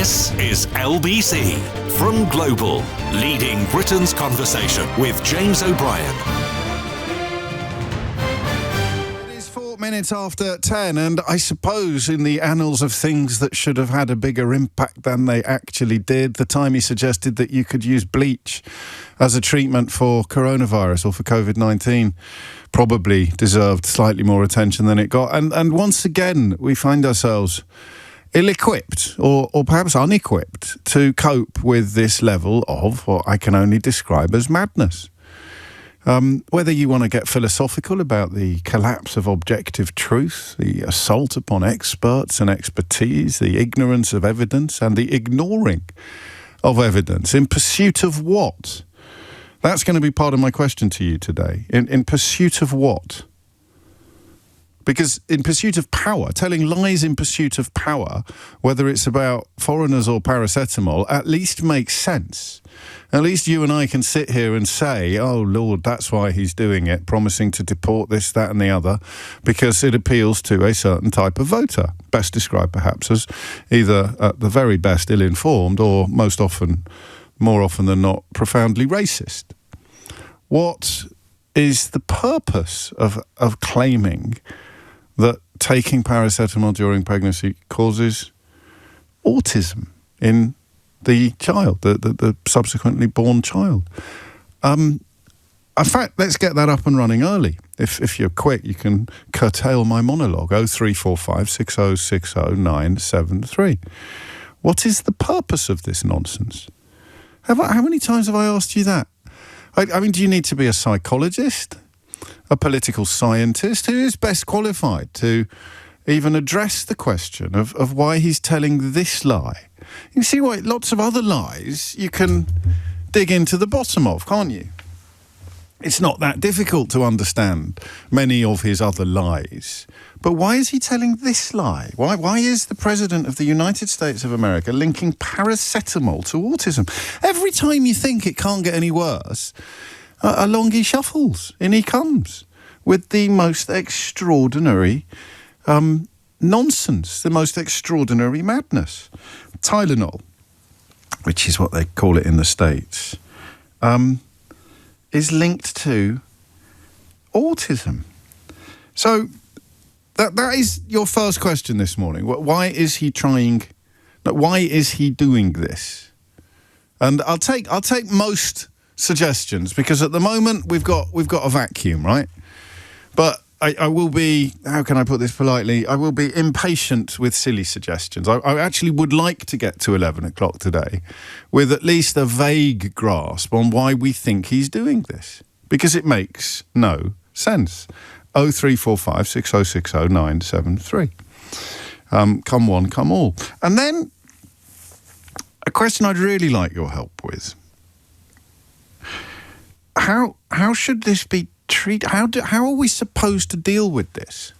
This is LBC from Global, leading Britain's conversation with James O'Brien. It is 4 minutes after 10, and I suppose in the annals of things that should have had a bigger impact than they actually did, the time he suggested that you could use bleach as a treatment for coronavirus or for COVID-19 probably deserved slightly more attention than it got. And once again, we find ourselves ill-equipped or perhaps unequipped to cope with this level of what I can only describe as madness. Whether you want to get philosophical about the collapse of objective truth, the assault upon experts and expertise, the ignorance of evidence and the ignoring of evidence in pursuit of what? That's going to be part of my question to you today. In pursuit of what? Because in pursuit of power, telling lies in pursuit of power, whether it's about foreigners or paracetamol, at least makes sense. At least you and I can sit here and say, oh, Lord, that's why he's doing it, promising to deport this, that and the other, because it appeals to a certain type of voter, best described perhaps as either at the very best ill-informed or more often than not, profoundly racist. What is the purpose of claiming that taking paracetamol during pregnancy causes autism in the child, the subsequently born child? In fact, let's get that up and running early. If you're quick, you can curtail my monologue. 0345 6060 973. What is the purpose of this nonsense? How many times have I asked you that? I mean, do you need to be a psychologist? A political scientist? Who is best qualified to even address the question of why he's telling this lie? You see why lots of other lies you can dig into the bottom of, can't you? It's not that difficult to understand many of his other lies. But why is he telling this lie? Why is the President of the United States of America linking paracetamol to autism? Every time you think it can't get any worse, along he shuffles, in he comes, with the most extraordinary nonsense, the most extraordinary madness. Tylenol, which is what they call it in the States, is linked to autism. So that is your first question this morning. Why is he doing this? And I'll take most suggestions, because at the moment we've got a vacuum, right? But I will be, how can I put this politely? I will be impatient with silly suggestions. I actually would like to get to 11 o'clock today with at least a vague grasp on why we think he's doing this, because it makes no sense. 0345 6060 973. Come one, come all. And then a question I'd really like your help with. How should this be treated? How are we supposed to deal with this?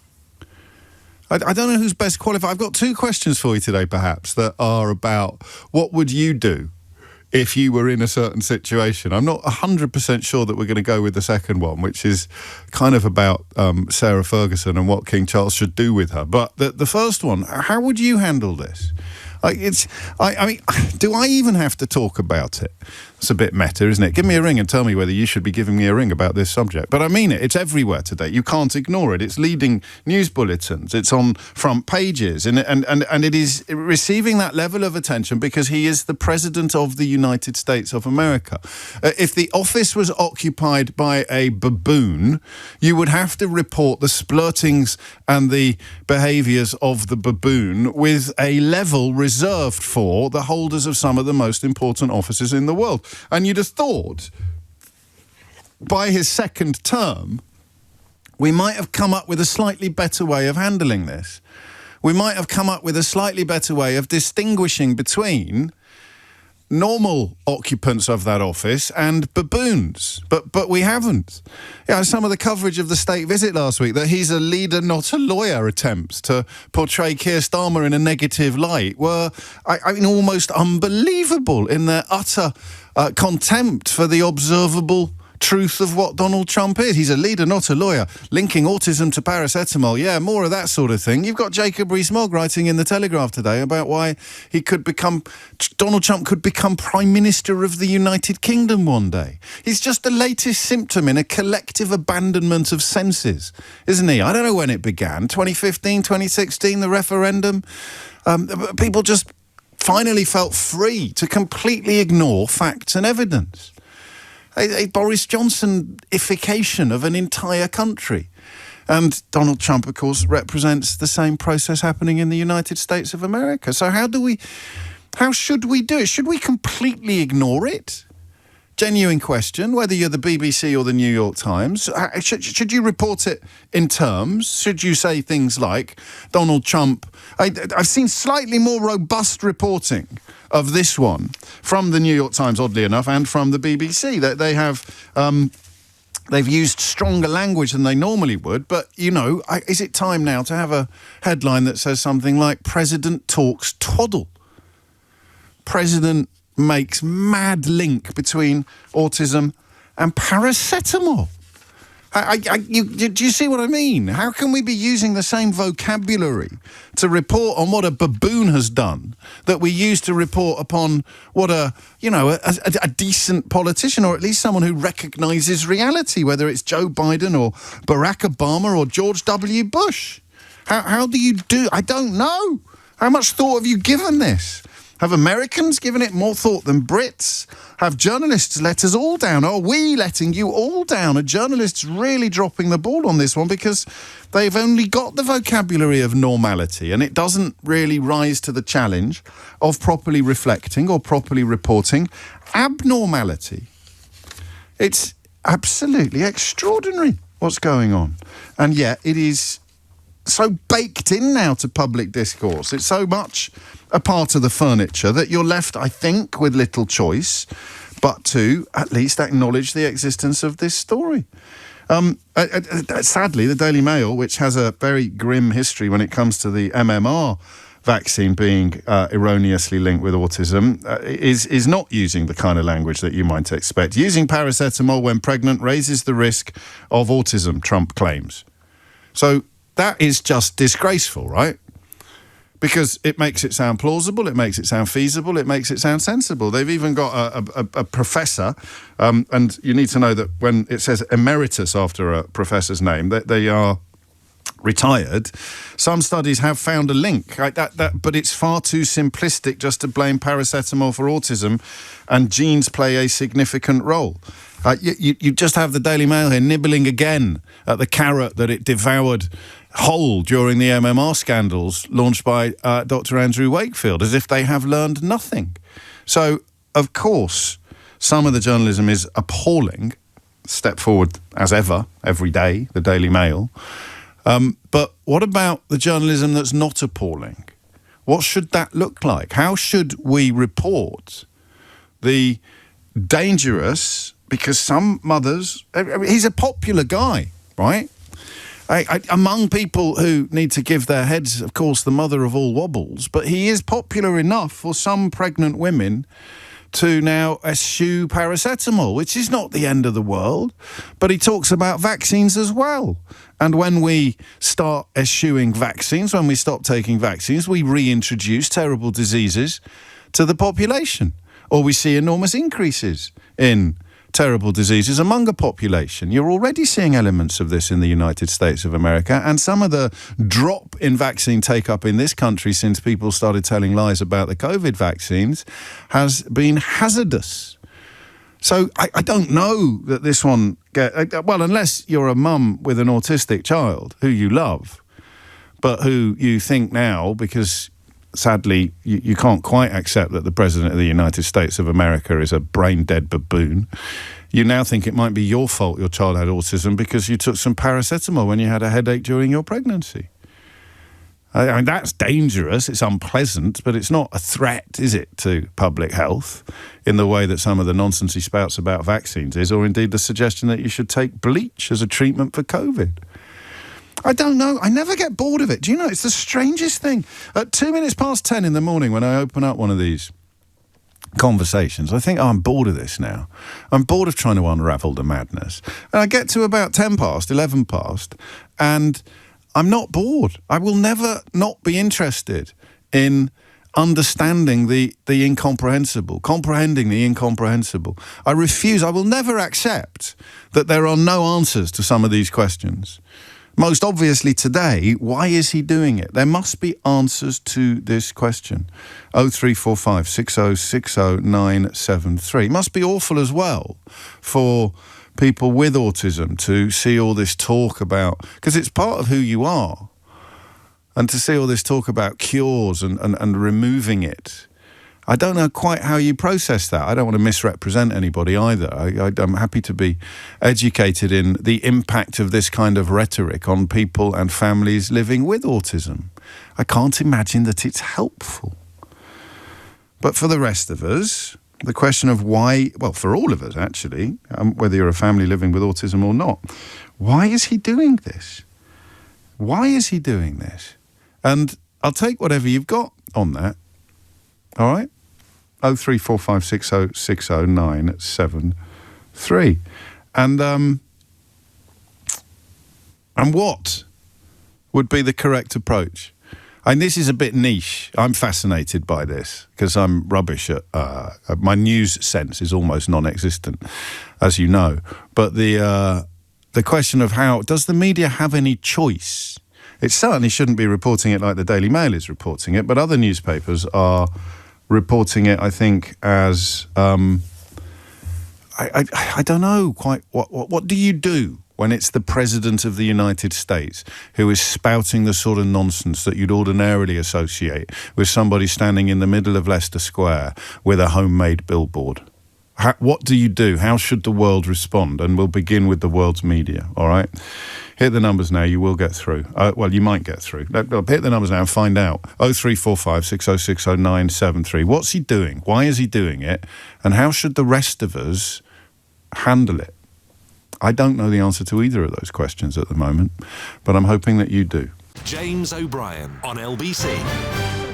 I don't know who's best qualified. I've got two questions for you today, perhaps, that are about what would you do if you were in a certain situation. I'm not 100% sure that we're going to go with the second one, which is kind of about Sarah Ferguson and what King Charles should do with her. But the first one, how would you handle this? I mean, do I even have to talk about it? It's a bit meta, isn't it? Give me a ring and tell me whether you should be giving me a ring about this subject. But I mean it. It's everywhere today. You can't ignore it. It's leading news bulletins. It's on front pages. And it is receiving that level of attention because he is the President of the United States of America. If the office was occupied by a baboon, you would have to report the splurtings and the behaviours of the baboon with a level reserved for the holders of some of the most important offices in the world. And you'd have thought, by his second term, we might have come up with a slightly better way of handling this. We might have come up with a slightly better way of distinguishing between normal occupants of that office and baboons. But we haven't. Some of the coverage of the state visit last week, that he's a leader, not a lawyer, attempts to portray Keir Starmer in a negative light were, I mean, almost unbelievable in their utter contempt for the observable truth of what Donald Trump is. He's a leader, not a lawyer. Linking autism to paracetamol. Yeah, more of that sort of thing. You've got Jacob Rees-Mogg writing in the Telegraph today about why Donald Trump could become Prime Minister of the United Kingdom one day. He's just the latest symptom in a collective abandonment of senses, isn't he? I don't know when it began. 2015, 2016, the referendum. People just finally felt free to completely ignore facts and evidence. A Boris Johnson-ification of an entire country. And Donald Trump, of course, represents the same process happening in the United States of America. So how should we do it? Should we completely ignore it? Genuine question, whether you're the BBC or the New York Times. Should you report it in terms? Should you say things like, Donald Trump... I've seen slightly more robust reporting of this one from the New York Times, oddly enough, and from the BBC. That they have... they've used stronger language than they normally would, but, is it time now to have a headline that says something like, President talks twaddle? President makes mad link between autism and paracetamol. Do you see what I mean? How can we be using the same vocabulary to report on what a baboon has done that we use to report upon what a decent politician, or at least someone who recognises reality, whether it's Joe Biden or Barack Obama or George W. Bush? How do you do? I don't know. How much thought have you given this? Have Americans given it more thought than Brits? Have journalists let us all down? Are we letting you all down? Are journalists really dropping the ball on this one because they've only got the vocabulary of normality and it doesn't really rise to the challenge of properly reflecting or properly reporting abnormality? It's absolutely extraordinary what's going on. And yet it is so baked in now to public discourse. It's so much a part of the furniture that you're left, I think, with little choice but to at least acknowledge the existence of this story. Sadly, the Daily Mail, which has a very grim history when it comes to the MMR vaccine being erroneously linked with autism, is not using the kind of language that you might expect. Using paracetamol when pregnant raises the risk of autism, Trump claims. So that is just disgraceful, right? Because it makes it sound plausible, it makes it sound feasible, it makes it sound sensible. They've even got a professor, and you need to know that when it says emeritus after a professor's name, that they are retired. Some studies have found a link, right? But it's far too simplistic just to blame paracetamol for autism, and genes play a significant role. You just have the Daily Mail here nibbling again at the carrot that it devoured whole during the MMR scandals launched by Dr. Andrew Wakefield, as if they have learned nothing. So, of course, some of the journalism is appalling. Step forward, as ever, every day, the Daily Mail. But what about the journalism that's not appalling? What should that look like? How should we report the dangerous... Because some mothers... He's a popular guy, right? Among people who need to give their heads, of course, the mother of all wobbles, but he is popular enough for some pregnant women to now eschew paracetamol, which is not the end of the world, but he talks about vaccines as well. And when we start eschewing vaccines, when we stop taking vaccines, we reintroduce terrible diseases to the population, or we see enormous increases in terrible diseases among a population. You're already seeing elements of this in the United States of America, and some of the drop in vaccine take-up in this country since people started telling lies about the COVID vaccines has been hazardous. So I don't know that this one... well, unless you're a mum with an autistic child who you love, but who you think now, because... Sadly, you can't quite accept that the President of the United States of America is a brain-dead baboon. You now think it might be your fault your child had autism because you took some paracetamol when you had a headache during your pregnancy. I mean, that's dangerous, it's unpleasant, but it's not a threat, is it, to public health in the way that some of the nonsense he spouts about vaccines is, or indeed the suggestion that you should take bleach as a treatment for COVID. I don't know. I never get bored of it. Do you know, it's the strangest thing. At 10 in the morning when I open up one of these conversations, I think, I'm bored of this now. I'm bored of trying to unravel the madness. And I get to about 10 past, 11 past, and I'm not bored. I will never not be interested in understanding the incomprehensible, comprehending the incomprehensible. I will never accept that there are no answers to some of these questions. Most obviously today, why is he doing it? There must be answers to this question. 0345 6060 973. It must be awful as well for people with autism to see all this talk about, because it's part of who you are, and to see all this talk about cures and removing it. I don't know quite how you process that. I don't want to misrepresent anybody either. I'm happy to be educated in the impact of this kind of rhetoric on people and families living with autism. I can't imagine that it's helpful. But for the rest of us, the question of why, well, for all of us actually, whether you're a family living with autism or not, why is he doing this? Why is he doing this? And I'll take whatever you've got on that. All right? 0345 6060 973. And what would be the correct approach? And this is a bit niche. I'm fascinated by this because I'm rubbish at my news sense is almost non-existent, as you know. But the question of how does the media have any choice? It certainly shouldn't be reporting it like the Daily Mail is reporting it, but other newspapers are reporting it, I think, as I don't know quite what do you do when it's the President of the United States who is spouting the sort of nonsense that you'd ordinarily associate with somebody standing in the middle of Leicester Square with a homemade billboard? What do you do? How should the world respond? And we'll begin with the world's media, all right? Hit the numbers now, you will get through. Well, you might get through. Hit the numbers now and find out. 0345 6060 973. What's he doing? Why is he doing it? And how should the rest of us handle it? I don't know the answer to either of those questions at the moment, but I'm hoping that you do. James O'Brien on LBC.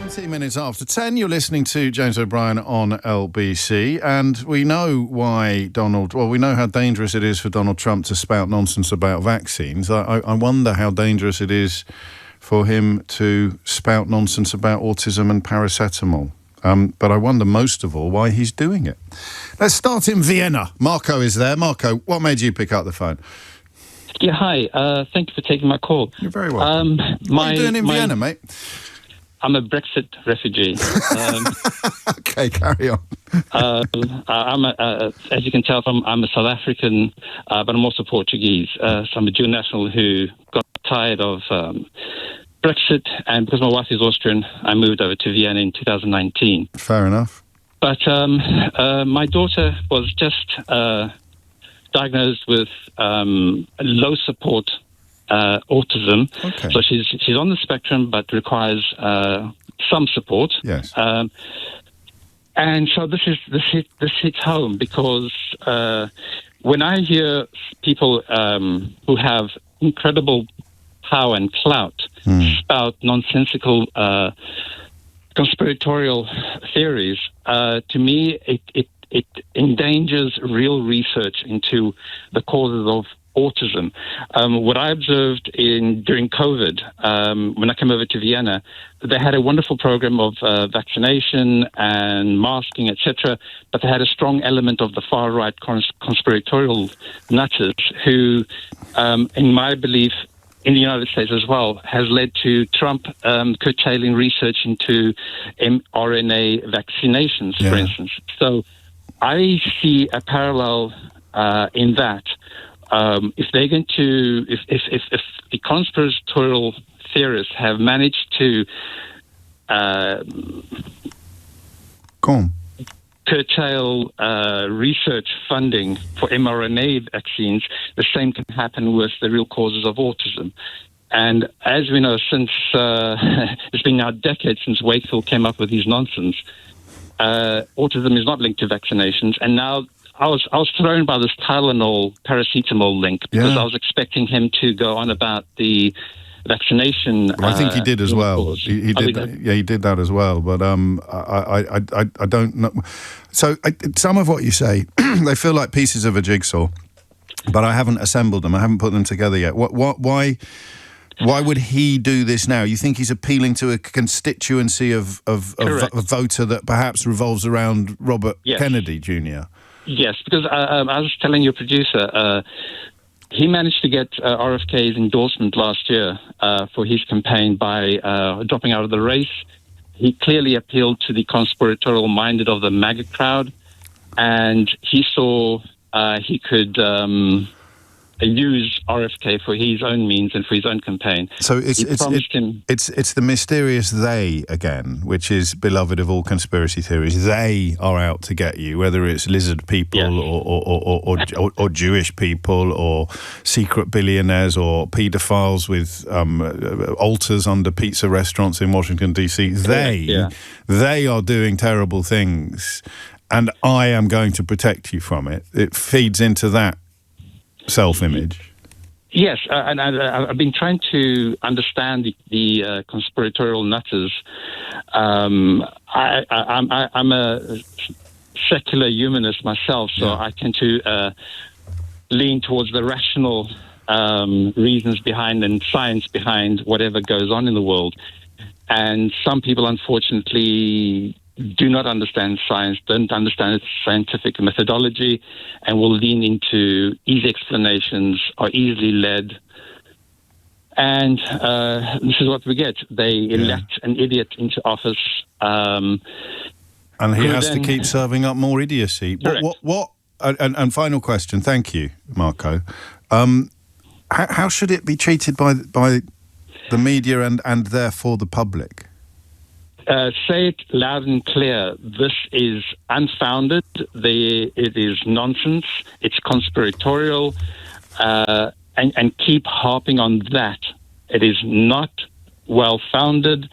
17 minutes after 10, you're listening to James O'Brien on LBC, and we know why we know how dangerous it is for Donald Trump to spout nonsense about vaccines. I wonder how dangerous it is for him to spout nonsense about autism and paracetamol. But I wonder most of all why he's doing it. Let's start in Vienna. Marco is there. Marco, what made you pick up the phone? Yeah, hi. Thank you for taking my call. You're very welcome. What are you doing in Vienna, mate? I'm a Brexit refugee. Okay, carry on. As you can tell, I'm a South African, but I'm also Portuguese. So I'm a dual national who got tired of Brexit, and because my wife is Austrian, I moved over to Vienna in 2019. Fair enough. But my daughter was just diagnosed with low support autism. Okay. So she's on the spectrum, but requires some support. Yes. And so this hits home because when I hear people who have incredible power and clout spout nonsensical conspiratorial theories, to me it endangers real research into the causes of autism. What I observed during COVID, when I came over to Vienna, they had a wonderful program of vaccination and masking, etc., but they had a strong element of the far-right conspiratorial nutters who, in my belief, in the United States as well, has led to Trump curtailing research into mRNA vaccinations, for instance. So I see a parallel in that. If they're going to, if the conspiratorial theorists have managed to curtail research funding for mRNA vaccines, the same can happen with the real causes of autism. And as we know, since it's been now decades since Wakefield came up with these nonsense, autism is not linked to vaccinations, and now I was thrown by this Tylenol paracetamol link because I was expecting him to go on about the vaccination. Well, I think he did as well. He did. He did that as well. But I don't know. So some of what you say, they feel like pieces of a jigsaw, but I haven't assembled them. I haven't put them together yet. Why would he do this now? You think he's appealing to a constituency of a voter that perhaps revolves around Robert Kennedy Jr.? Yes, because I was telling your producer, he managed to get RFK's endorsement last year for his campaign by dropping out of the race. He clearly appealed to the conspiratorial-minded of the MAGA crowd, and he saw he could use RFK for his own means and for his own campaign. So it's the mysterious they again, which is beloved of all conspiracy theories. They are out to get you, whether it's lizard people or Jewish people or secret billionaires or paedophiles with altars under pizza restaurants in Washington DC. They are doing terrible things, and I am going to protect you from it. It feeds into that self-image. Yes, and I've been trying to understand the conspiratorial nutters. I'm a secular humanist myself, so I tend to lean towards the rational reasons behind and science behind whatever goes on in the world. And some people, unfortunately, do not understand science, don't understand its scientific methodology, and will lean into easy explanations, are easily led. And this is what we get. They elect an idiot into office. And he has to keep serving up more idiocy. And final question, thank you, Marco. How should it be treated by the media and therefore the public? Say it loud and clear. This is unfounded. It is nonsense. It's conspiratorial. And keep harping on that. It is not well-founded.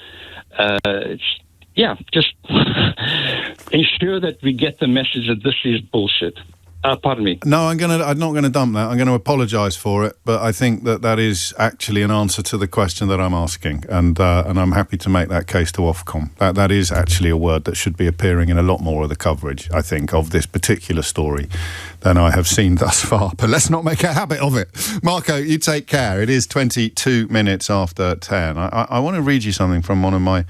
Just ensure that we get the message that this is bullshit. Pardon me. No, I'm not going to dump that. I'm going to apologise for it, but I think that is actually an answer to the question that I'm asking, and I'm happy to make that case to Ofcom. That is actually a word that should be appearing in a lot more of the coverage, I think, of this particular story than I have seen thus far. But let's not make a habit of it. Marco, you take care. It is 22 minutes after 10. I want to read you something from one of my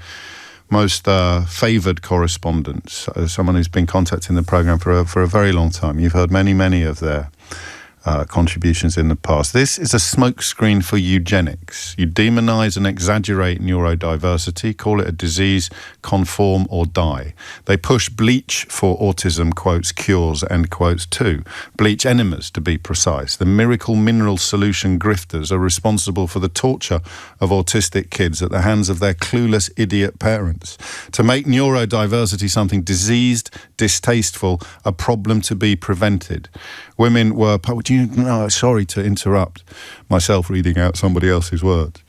most favoured correspondents, someone who's been contacting the programme for a very long time. You've heard many of their contributions in the past. This is a smokescreen for eugenics. You demonise and exaggerate neurodiversity, call it a disease, conform or die. They push bleach for autism, quotes, cures, end quotes, too. Bleach enemas, to be precise. The miracle mineral solution grifters are responsible for the torture of autistic kids at the hands of their clueless idiot parents. To make neurodiversity something diseased, distasteful, a problem to be prevented. Women were... sorry to interrupt myself reading out somebody else's words,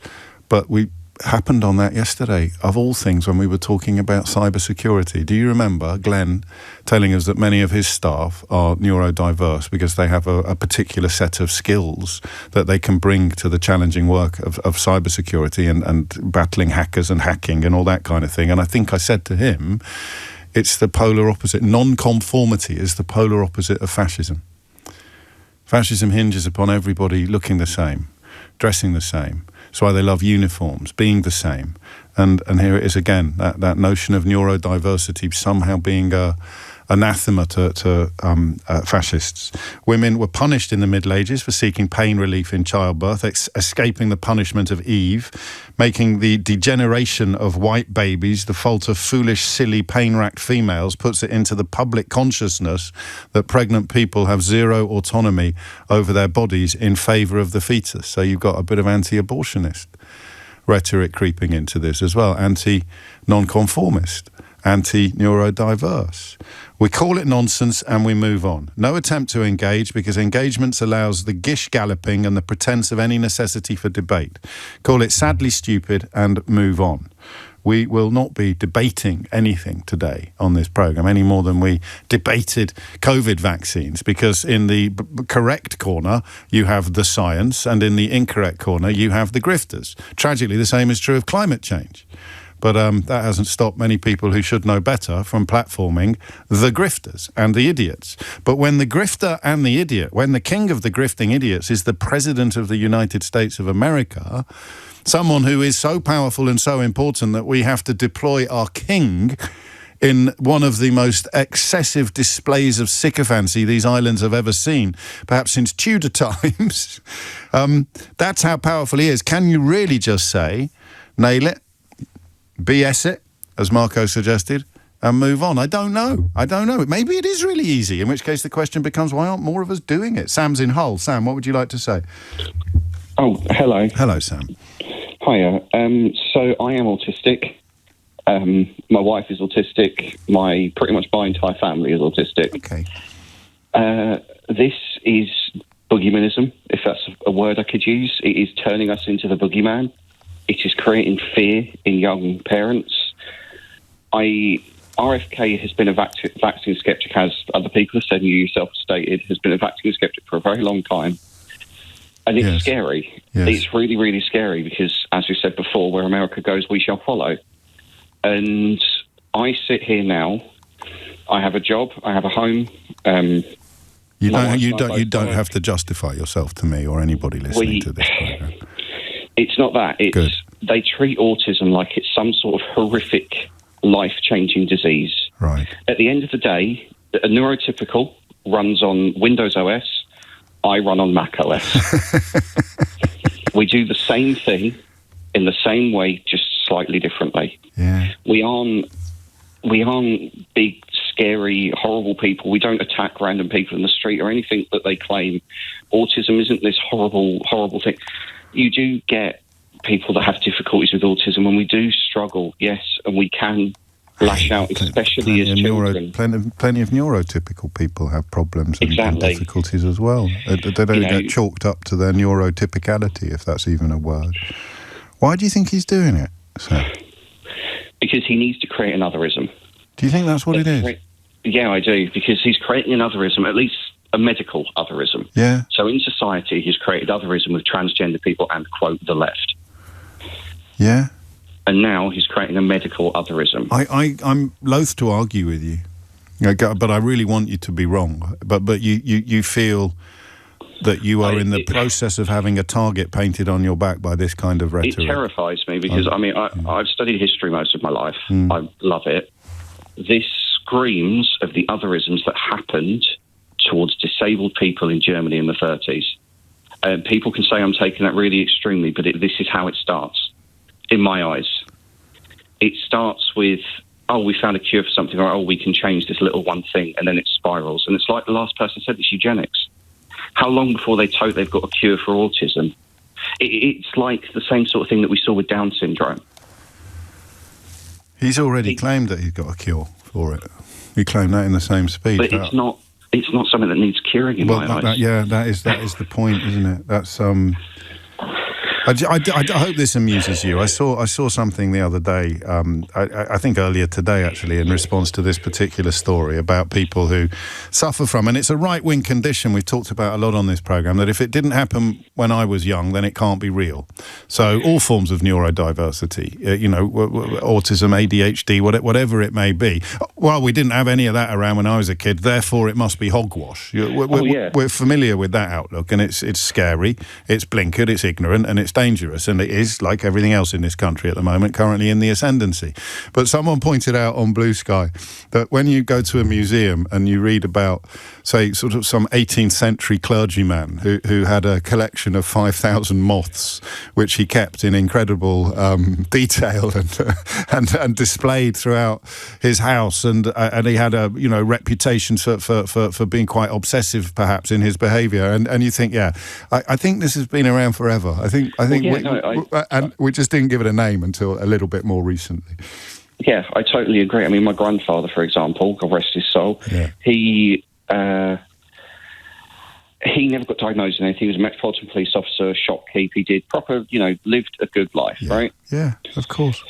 but we happened on that yesterday, of all things, when we were talking about cybersecurity. Do you remember Glenn telling us that many of his staff are neurodiverse because they have a particular set of skills that they can bring to the challenging work of cybersecurity and battling hackers and hacking and all that kind of thing? And I think I said to him, it's the polar opposite. Non-conformity is the polar opposite of fascism. Fascism hinges upon everybody looking the same, dressing the same. That's why they love uniforms, being the same. And here it is again, that notion of neurodiversity somehow being anathema to fascists. Women were punished in the Middle Ages for seeking pain relief in childbirth, escaping the punishment of Eve, making the degeneration of white babies the fault of foolish, silly, pain-racked females, puts it into the public consciousness that pregnant people have zero autonomy over their bodies in favour of the fetus. So you've got a bit of anti-abortionist rhetoric creeping into this as well, anti-nonconformist, anti-neurodiverse. We call it nonsense and we move on. No attempt to engage, because engagement allows the gish galloping and the pretense of any necessity for debate. Call it sadly stupid and move on. we will not be debating anything today on this programme any more than we debated COVID vaccines, because in the correct corner you have the science and in the incorrect corner you have the grifters. Tragically, the same is true of climate change. But that hasn't stopped many people who should know better from platforming the grifters and the idiots. But when the grifter and the idiot, when the king of the grifting idiots is the President of the United States of America, someone who is so powerful and so important that we have to deploy our king in one of the most excessive displays of sycophancy these islands have ever seen, perhaps since Tudor times, that's how powerful he is. Can you really just say, nail it, BS it, as Marco suggested, and move on? I don't know. Maybe it is really easy, in which case the question becomes, why aren't more of us doing it? Sam's in Hull. Sam, what would you like to say? Oh, hello. Hello, Sam. Hiya. So I am autistic. My wife is autistic. Pretty much my entire family is autistic. Okay. This is boogeymanism, if that's a word I could use. It is turning us into the boogeyman. It is creating fear in young parents. RFK has been a vaccine skeptic, as other people have said, and you yourself stated, has been a vaccine skeptic for a very long time. And it's scary. Yes. It's really, really scary because, as we said before, where America goes, we shall follow. And I sit here now. I have a job. I have a home. You don't have to justify yourself to me or anybody listening to this program. It's not that. It's they treat autism like it's some sort of horrific, life-changing disease. Right. At the end of the day, a neurotypical runs on Windows OS. I run on Mac OS. We do the same thing in the same way, just slightly differently. Yeah. We aren't big, scary, horrible people. We don't attack random people in the street or anything that they claim. Autism isn't this horrible, horrible thing. You do get people that have difficulties with autism, and we do struggle, yes, and we can lash out, especially as children. Plenty of neurotypical people have problems and difficulties as well. They don't get chalked up to their neurotypicality, if that's even a word. Why do you think he's doing it, sir? Because he needs to create an otherism. Do you think that's what it is? Yeah, I do, because he's creating an otherism, at least a medical otherism. Yeah. So in society, he's created otherism with transgender people and, quote, the left. Yeah. And now he's creating a medical otherism. I'm loath to argue with you, but I really want you to be wrong. But you feel that you are in the process of having a target painted on your back by this kind of rhetoric. It terrifies me because, I've studied history most of my life. I love it. This screams of the otherisms that happened towards disabled people in Germany in the 30s. People can say I'm taking that really extremely, but this is how it starts, in my eyes. It starts with, we found a cure for something, or, we can change this little one thing, and then it spirals. And it's like the last person said, it's eugenics. How long before they've got a cure for autism? It's like the same sort of thing that we saw with Down syndrome. He's already claimed that he's got a cure for it. He claimed that in the same speech. But it's not something that needs curing in my eyes. That is the point, isn't it? That's I hope this amuses you. I saw something the other day, I think earlier today actually, in response to this particular story about people who suffer from, and it's a right-wing condition we've talked about a lot on this programme, that if it didn't happen when I was young, then it can't be real. So all forms of neurodiversity, autism, ADHD, whatever it may be. Well, we didn't have any of that around when I was a kid, therefore it must be hogwash. We're familiar with that outlook, and it's scary, it's blinkered, it's ignorant, and it's dangerous, and it is, like everything else in this country at the moment, currently in the ascendancy. But someone pointed out on Blue Sky that when you go to a museum and you read about, say, sort of some 18th century clergyman who had a collection of 5,000 moths, which he kept in incredible detail and displayed throughout his house, and he had a reputation for being quite obsessive, perhaps, in his behaviour. And you think, I think this has been around forever. I think we just didn't give it a name until a little bit more recently. Yeah, I totally agree. I mean, my grandfather, for example, God rest his soul, he never got diagnosed with anything. He was a Metropolitan Police officer, shopkeep. He did proper, lived a good life, right? Yeah, of course.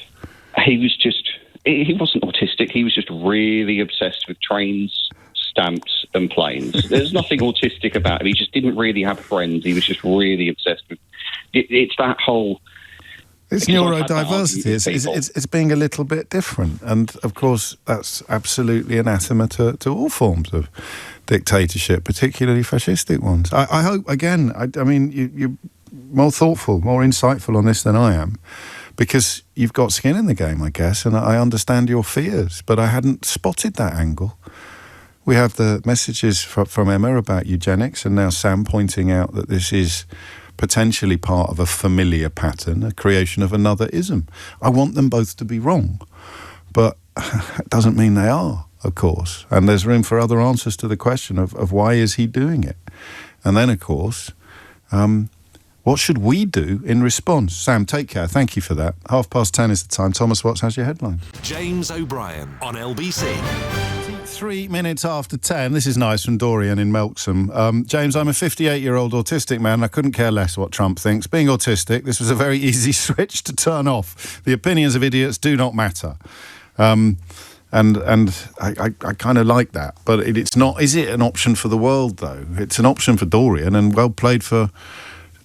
he wasn't autistic. He was just really obsessed with trains, stamps and planes. There's nothing autistic about him. He just didn't really have friends. He was just really obsessed with it's that whole... It's neurodiversity. It's being a little bit different. And, of course, that's absolutely anathema to all forms of dictatorship, particularly fascistic ones. I hope, again, I mean, you're more thoughtful, more insightful on this than I am, because you've got skin in the game, I guess, and I understand your fears, but I hadn't spotted that angle. We have the messages from Emma about eugenics, and now Sam pointing out that this is potentially part of a familiar pattern, a creation of another ism. I want them both to be wrong, but it doesn't mean they are, of course. And there's room for other answers to the question of why is he doing it? And then, of course, what should we do in response? Sam, take care. Thank you for that. 10:30 is the time. Thomas Watts has your headline. James O'Brien on LBC. 3 minutes after 10. This is nice from Dorian in Melksham. James, I'm a 58-year-old autistic man. I couldn't care less what Trump thinks. Being autistic, this was a very easy switch to turn off. The opinions of idiots do not matter. And I kind of like that. But it's not... Is it an option for the world, though? It's an option for Dorian, and well played for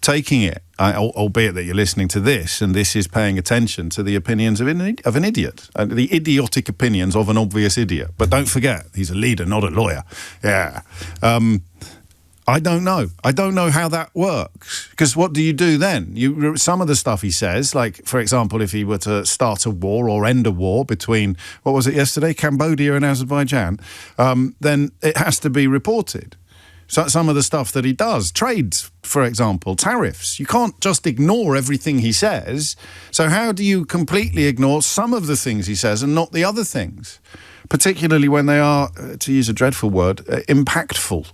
taking it, albeit that you're listening to this, and this is paying attention to the opinions of an idiot, the idiotic opinions of an obvious idiot. But don't forget, he's a leader, not a lawyer. Yeah. I don't know. I don't know how that works. Because what do you do then? Some of the stuff he says, like, for example, if he were to start a war or end a war between, what was it yesterday, Cambodia and Azerbaijan, then it has to be reported. So some of the stuff that he does, trades, for example, tariffs, you can't just ignore everything he says. So how do you completely ignore some of the things he says and not the other things, particularly when they are, to use a dreadful word, impactful?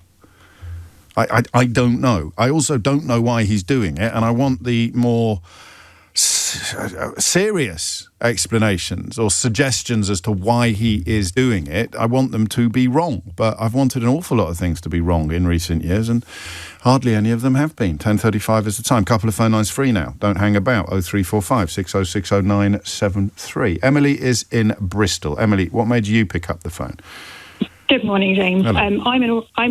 I don't know. I also don't know why he's doing it, and I want the more serious explanations or suggestions as to why he is doing it. I want them to be wrong, but I've wanted an awful lot of things to be wrong in recent years, and hardly any of them have been. 10:35 is the time. Couple of phone lines free now. Don't hang about. 0345 6060 973. Emily is in Bristol. Emily, what made you pick up the phone? Good morning, James. Hello. I'm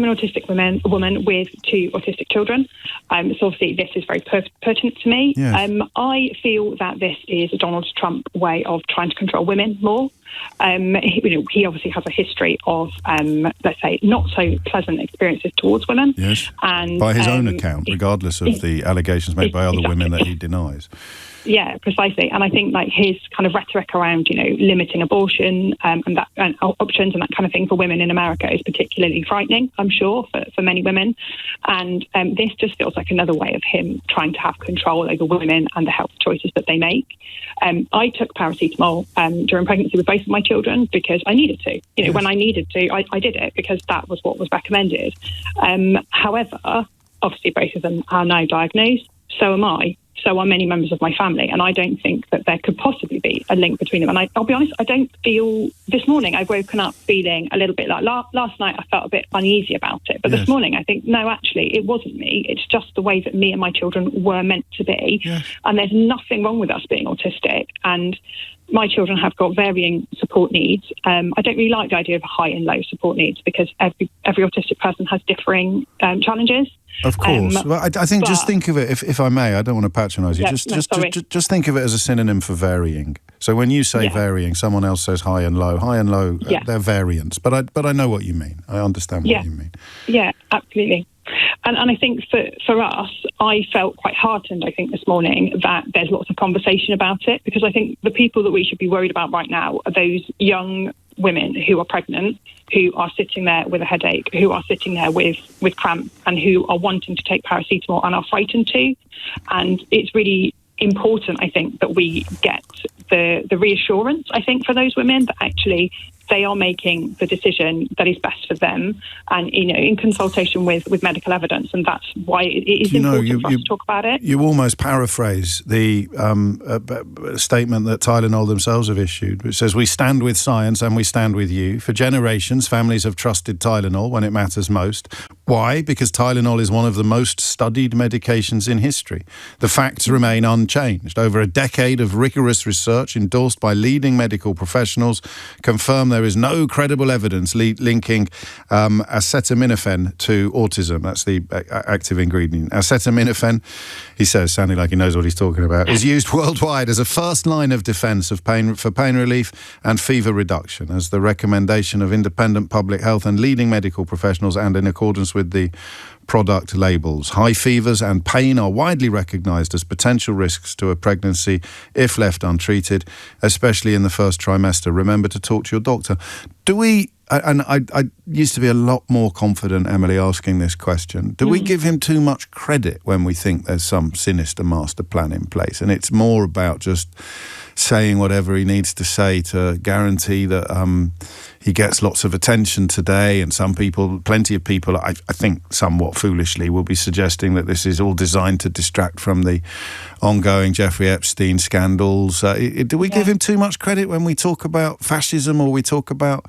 an autistic woman with 2 autistic children. So obviously this is very pertinent to me. Yes. I feel that this is Donald Trump's way of trying to control women more. He obviously has a history of, let's say, not so pleasant experiences towards women. Yes. And by his own account, regardless of the allegations made by other women that he denies. Yeah, precisely. And I think like his kind of rhetoric around, limiting abortion and options and that kind of thing for women in America is particularly frightening, I'm sure, for many women. And this just feels like another way of him trying to have control over women and the health choices that they make. I took paracetamol during pregnancy with both of my children because I needed to. Yes. When I needed to, I did it because that was what was recommended. However, obviously both of them are now diagnosed. So am I. So are many members of my family, and I don't think that there could possibly be a link between them. And I'll be honest, I don't feel... This morning I've woken up feeling a little bit like... Last night I felt a bit uneasy about it, but Yes. This morning I think, no, actually, it wasn't me. It's just the way that me and my children were meant to be. Yes. And there's nothing wrong with us being autistic. And my children have got varying support needs. I don't really like the idea of high and low support needs because every autistic person has differing challenges. Of course. Well, I think just think of it, if I may, I don't want to patronise you, Yeah, just think of it as a synonym for varying. So when you say varying, someone else says high and low. High and low, they're variants. But I know what you mean. I understand what you mean. Yeah, absolutely. And I think for us, I felt quite heartened, I think, this morning that there's lots of conversation about it, because I think the people that we should be worried about right now are those young women who are pregnant, who are sitting there with a headache, who are sitting there with cramp, and who are wanting to take paracetamol and are frightened to. And it's really important, I think, that we get the reassurance, I think, for those women that actually they are making the decision that is best for them, and in consultation with medical evidence, and that's why it is important for us to talk about it. You almost paraphrase the statement that Tylenol themselves have issued, which says, "We stand with science and we stand with you. For generations, families have trusted Tylenol when it matters most. Why? Because Tylenol is one of the most studied medications in history. The facts remain unchanged. Over a decade of rigorous research endorsed by leading medical professionals confirm there is no credible evidence linking acetaminophen to autism. That's the active ingredient. Acetaminophen, he says, sounding like he knows what he's talking about, is used worldwide as a first line of defence for pain relief and fever reduction, as the recommendation of independent public health and leading medical professionals, and in accordance with the product labels. High fevers and pain are widely recognised as potential risks to a pregnancy if left untreated, especially in the first trimester. Remember to talk to your doctor. Do we, and I used to be a lot more confident, Emily, asking this question, do we give him too much credit when we think there's some sinister master plan in place? And it's more about just saying whatever he needs to say to guarantee that he gets lots of attention today. And some people, plenty of people, I think somewhat foolishly, will be suggesting that this is all designed to distract from the ongoing Jeffrey Epstein scandals. Do we give him too much credit when we talk about fascism or we talk about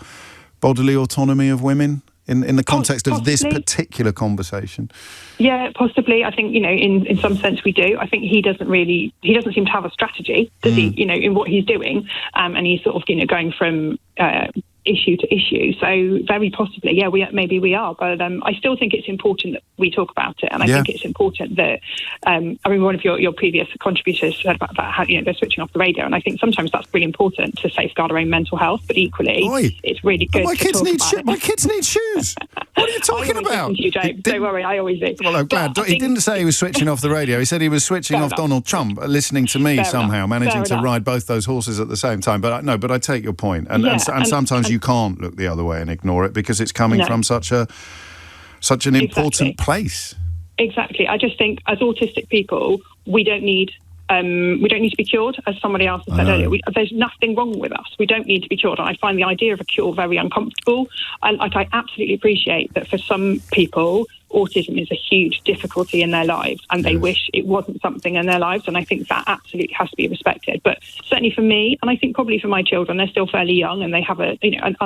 bodily autonomy of women in the context of this particular conversation? Yeah, possibly. I think, in some sense we do. I think he doesn't seem to have a strategy, does he, in what he's doing. And he's sort of, going from issue to issue. So very possibly, maybe we are. But I still think it's important that we talk about it. And I think it's important that, one of your previous contributors said about how, they're switching off the radio. And I think sometimes that's really important to safeguard our own mental health. But equally, it's really good my to kids talk need about it. My kids need shoes. What are you talking about? You, James. Don't worry, I always do. Well, I'm glad. He didn't say he was switching off the radio. He said he was switching off Donald Trump, listening to me somehow, managing to ride both those horses at the same time. But I take your point. And sometimes you can't look the other way and ignore it because it's coming from such an important place. Exactly. I just think as autistic people, we don't need to be cured, as somebody else has said earlier. There's nothing wrong with us. We don't need to be cured. And I find the idea of a cure very uncomfortable. I absolutely appreciate that for some people, autism is a huge difficulty in their lives and they wish it wasn't something in their lives, and I think that absolutely has to be respected. But certainly for me, and I think probably for my children, they're still fairly young and they have an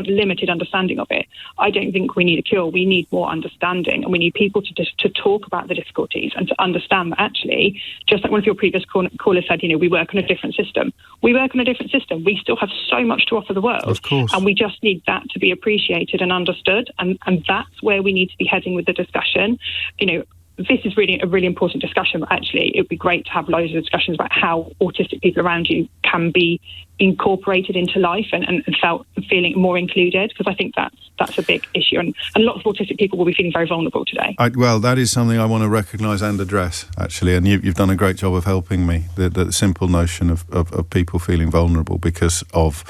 limited understanding of it. I don't think we need a cure. We need more understanding, and we need people to talk about the difficulties and to understand that actually, just like one of your previous callers said, we work on a different system. We work on a different system. We still have so much to offer the world. Of course. And we just need that to be appreciated and understood, and that's where we need to be heading with the discussion. This is really a really important discussion, but actually it would be great to have loads of discussions about how autistic people around you can be incorporated into life and feeling more included, because I think that's a big issue, and a lot of autistic people will be feeling very vulnerable today. Well, that is something I want to recognise and address, actually, and you've done a great job of helping me, the simple notion of people feeling vulnerable because of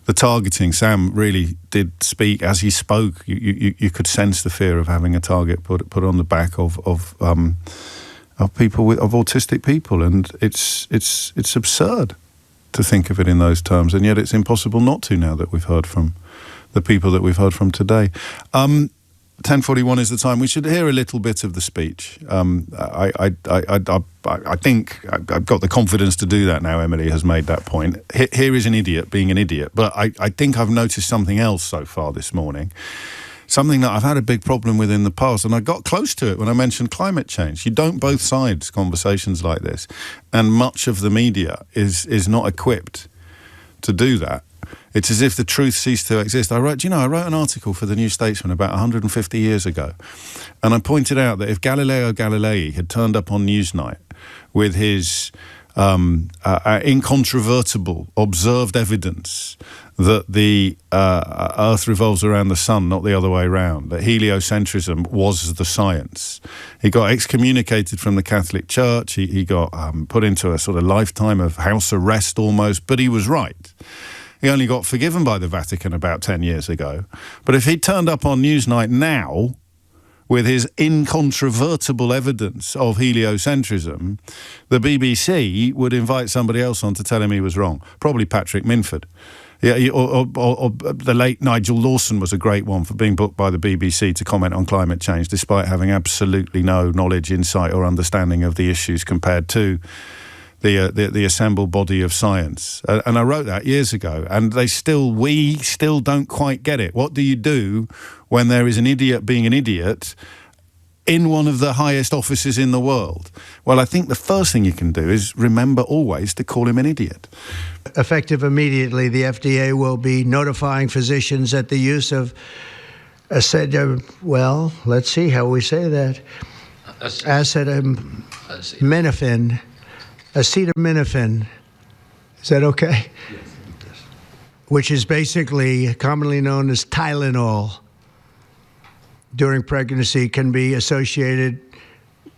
the targeting. Sam really did speak. As he spoke, you could sense the fear of having a target put on the back of people of autistic people, and it's absurd to think of it in those terms, and yet it's impossible not to now that we've heard from the people that we've heard from today. 10:41 is the time. We should hear a little bit of the speech. I think I've got the confidence to do that now. Emily has made that point. Here is an idiot being an idiot. But I think I've noticed something else so far this morning, something that I've had a big problem with in the past, and I got close to it when I mentioned climate change. You don't both sides conversations like this, and much of the media is not equipped to do that. It's as if the truth ceased to exist. I wrote an article for the New Statesman about 150 years ago, and I pointed out that if Galileo Galilei had turned up on Newsnight with his incontrovertible observed evidence that the Earth revolves around the sun, not the other way around, that heliocentrism was the science, he got excommunicated from the Catholic Church. He got put into a sort of lifetime of house arrest almost, but he was right. He only got forgiven by the Vatican about 10 years ago. But if he turned up on Newsnight now with his incontrovertible evidence of heliocentrism, the BBC would invite somebody else on to tell him he was wrong. Probably Patrick Minford. Yeah, or the late Nigel Lawson was a great one for being booked by the BBC to comment on climate change, despite having absolutely no knowledge, insight or understanding of the issues compared to the assembled body of science. And I wrote that years ago, and we still don't quite get it. What do you do when there is an idiot being an idiot in one of the highest offices in the world. Well, I think the first thing you can do is remember always to call him an idiot. Effective immediately, the FDA will be notifying physicians that the use of well, let's see how we say that. Acetaminophen. Is that okay? Yes. Which is basically commonly known as Tylenol, during pregnancy can be associated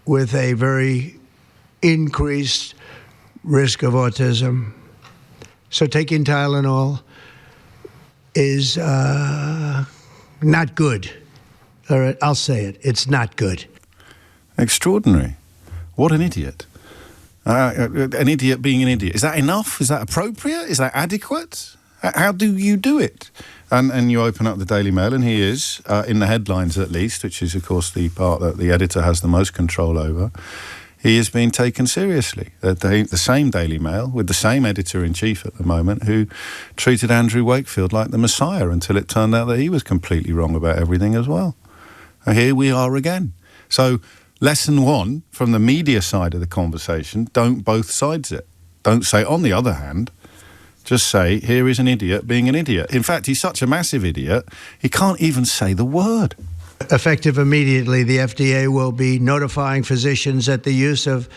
with a very increased risk of autism. So taking Tylenol is not good. All right, I'll say it. It's not good. Extraordinary. What an idiot. An idiot being an idiot. Is that enough? Is that appropriate? Is that adequate? How do you do it? And you open up the Daily Mail, and he is, in the headlines at least, which is, of course, the part that the editor has the most control over, he is being taken seriously. The same Daily Mail, with the same editor-in-chief at the moment, who treated Andrew Wakefield like the Messiah until it turned out that he was completely wrong about everything as well. And here we are again. So, lesson one, from the media side of the conversation, don't both sides it. Don't say, on the other hand, just say, here is an idiot being an idiot. In fact, he's such a massive idiot, he can't even say the word. Effective immediately, the FDA will be notifying physicians that the use of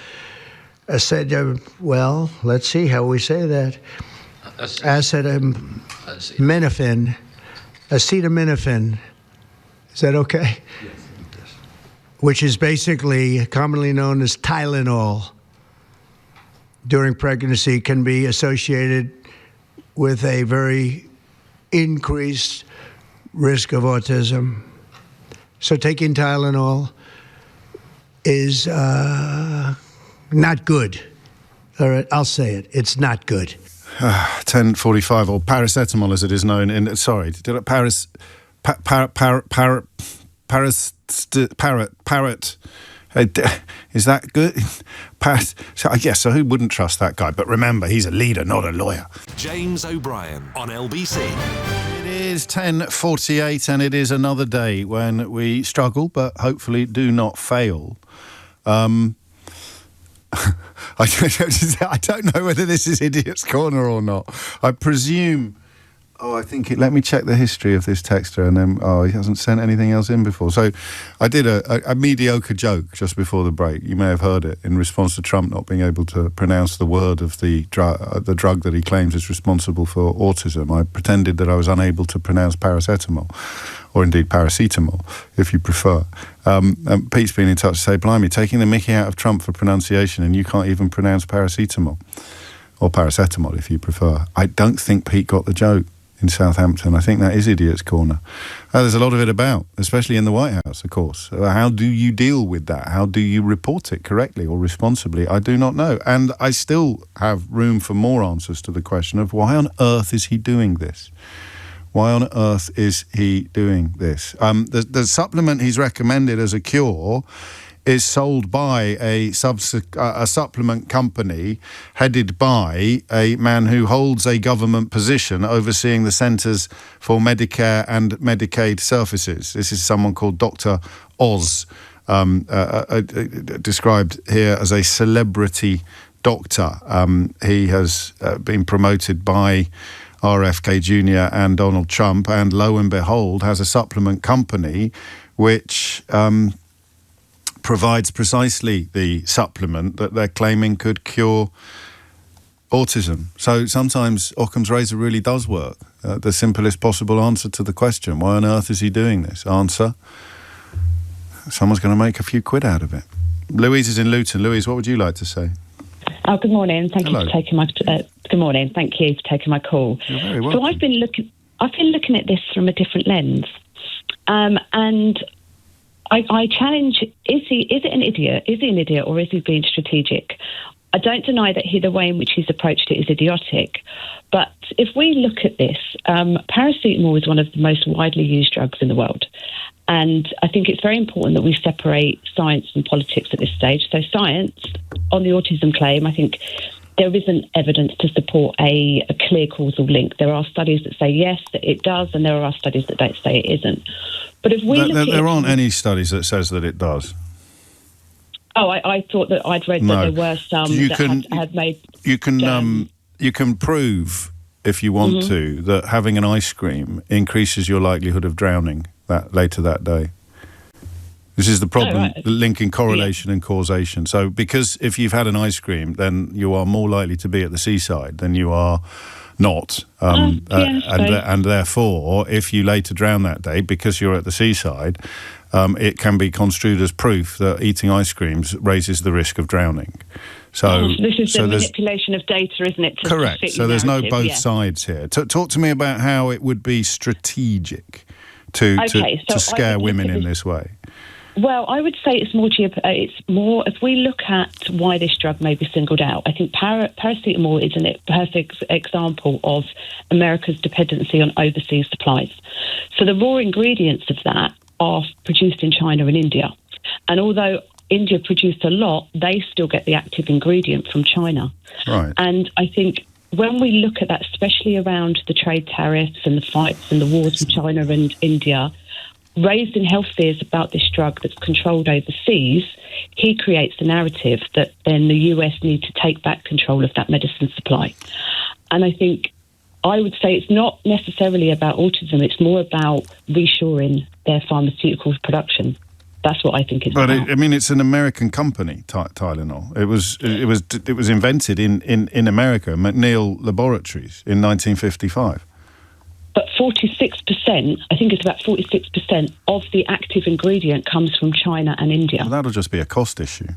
well, let's see how we say that. Acetaminophen. Is that okay? Yes. Which is basically commonly known as Tylenol, during pregnancy can be associated with a very increased risk of autism. So taking Tylenol is not good. All right, I'll say it. It's not good. 10:45, or paracetamol as it is known in... Sorry, did it... Parrot... Is that good? So who wouldn't trust that guy? But remember, he's a leader, not a lawyer. James O'Brien on LBC. It is 10:48, and it is another day when we struggle, but hopefully do not fail. I don't know whether this is Idiot's Corner or not. I presume... I think let me check the history of this texter, and then he hasn't sent anything else in before. So I did a mediocre joke just before the break. You may have heard it in response to Trump not being able to pronounce the word of the drug that he claims is responsible for autism. I pretended that I was unable to pronounce paracetamol, or indeed paracetamol, if you prefer. And Pete's been in touch to say, blimey, taking the mickey out of Trump for pronunciation, and you can't even pronounce paracetamol, or paracetamol if you prefer. I don't think Pete got the joke in Southampton. I think that is Idiot's Corner. There's a lot of it about, especially in the White House, of course. How do you deal with that? How do you report it correctly or responsibly? I do not know. And I still have room for more answers to the question of why on earth is he doing this? Why on earth is he doing this? The supplement he's recommended as a cure is sold by a supplement company headed by a man who holds a government position overseeing the Centres for Medicare and Medicaid Services. This is someone called Dr. Oz, described here as a celebrity doctor. He has been promoted by RFK Jr. and Donald Trump, and lo and behold, has a supplement company which... provides precisely the supplement that they're claiming could cure autism. So sometimes Occam's razor really does work. The simplest possible answer to the question, why on earth is he doing this? Answer, someone's going to make a few quid out of it. Louise is in Luton. Louise, what would you like to say? Oh, good morning. Thank Hello. you for taking my... good morning. Thank you for taking my call. You're very welcome. So I've been looking at this from a different lens. And... I challenge, is it an idiot? Is he an idiot, or is he being strategic? I don't deny that the way in which he's approached it is idiotic. But if we look at this, paracetamol is one of the most widely used drugs in the world. And I think it's very important that we separate science and politics at this stage. So science, on the autism claim, I think there isn't evidence to support a clear causal link. There are studies that say yes, that it does, and there are studies that don't say it isn't. But if we there aren't any studies that says that it does. Oh, I thought that I'd read that there were some that had made. You can prove, if you want to, that having an ice cream increases your likelihood of drowning later that day. This is the problem, linking correlation and causation. So because if you've had an ice cream, then you are more likely to be at the seaside than you are not. And therefore, if you later drown that day because you're at the seaside, it can be construed as proof that eating ice creams raises the risk of drowning. So this is the manipulation of data, isn't it? Correct. So there's no both sides here. Talk to me about how it would be strategic to scare women in this way. Well, I would say it's more. If we look at why this drug may be singled out, I think paracetamol is a perfect example of America's dependency on overseas supplies. So the raw ingredients of that are produced in China and India, and although India produced a lot, they still get the active ingredient from China. Right. And I think when we look at that, especially around the trade tariffs and the fights and the wars in China and India, raised in health fears about this drug that's controlled overseas, he creates the narrative that then the US need to take back control of that medicine supply. And I would say it's not necessarily about autism, it's more about reshoring their pharmaceutical production. That's what I think it's about. But it's an American company, Tylenol. It was invented in America, McNeil Laboratories, in 1955. But 46%, I think it's about 46% of the active ingredient comes from China and India. Well, that'll just be a cost issue.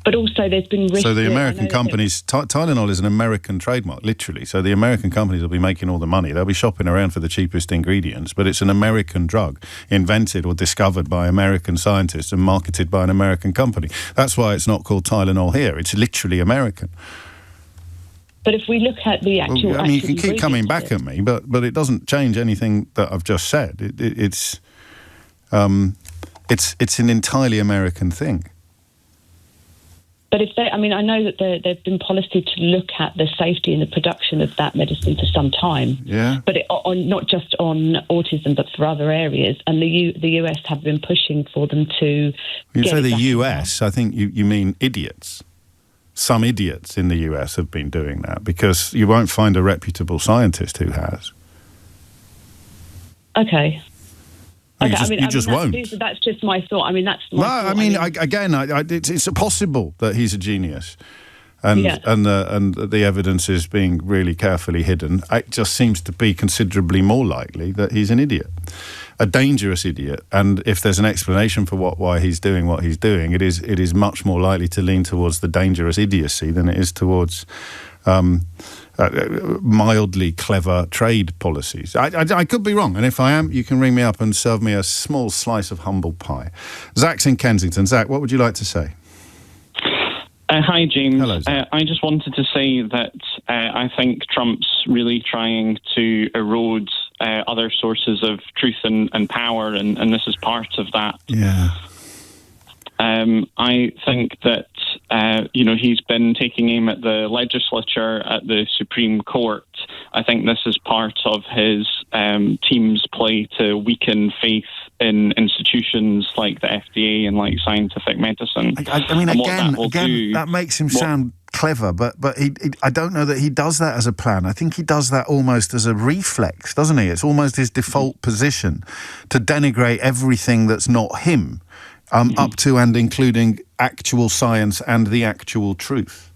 But also there's been risk. So the American companies, Tylenol is an American trademark, literally. So the American companies will be making all the money. They'll be shopping around for the cheapest ingredients, but it's an American drug invented or discovered by American scientists and marketed by an American company. That's why it's not called Tylenol here. It's literally American. But if we look at the actual... you can keep coming back at me, but it doesn't change anything that I've just said. It's an entirely American thing. But I know that there's been policy to look at the safety and the production of that medicine for some time. Yeah. But not just on autism, but for other areas. And the US have been pushing for them to... When you say the US, I think you mean idiots. Some idiots in the US have been doing that, because you won't find a reputable scientist who has. Okay. You just won't. That's just my thought. That's my thought. It's possible that he's a genius, and the evidence is being really carefully hidden. It just seems to be considerably more likely that he's an idiot, a dangerous idiot. And if there's an explanation for why he's doing what he's doing, it is much more likely to lean towards the dangerous idiocy than it is towards mildly clever trade policies. I could be wrong, and if I am, you can ring me up and serve me a small slice of humble pie. Zach's in Kensington. Zach, what would you like to say? Hi, James. Hello, Zach. I just wanted to say that I think Trump's really trying to erode other sources of truth and power, and this is part of that. Yeah. I think that, he's been taking aim at the legislature, at the Supreme Court. I think this is part of his team's play to weaken faith in institutions like the FDA and like scientific medicine. That makes him sound clever, but I don't know that he does that as a plan. I think he does that almost as a reflex, doesn't he? It's almost his default position to denigrate everything that's not him. Up to and including actual science and the actual truth.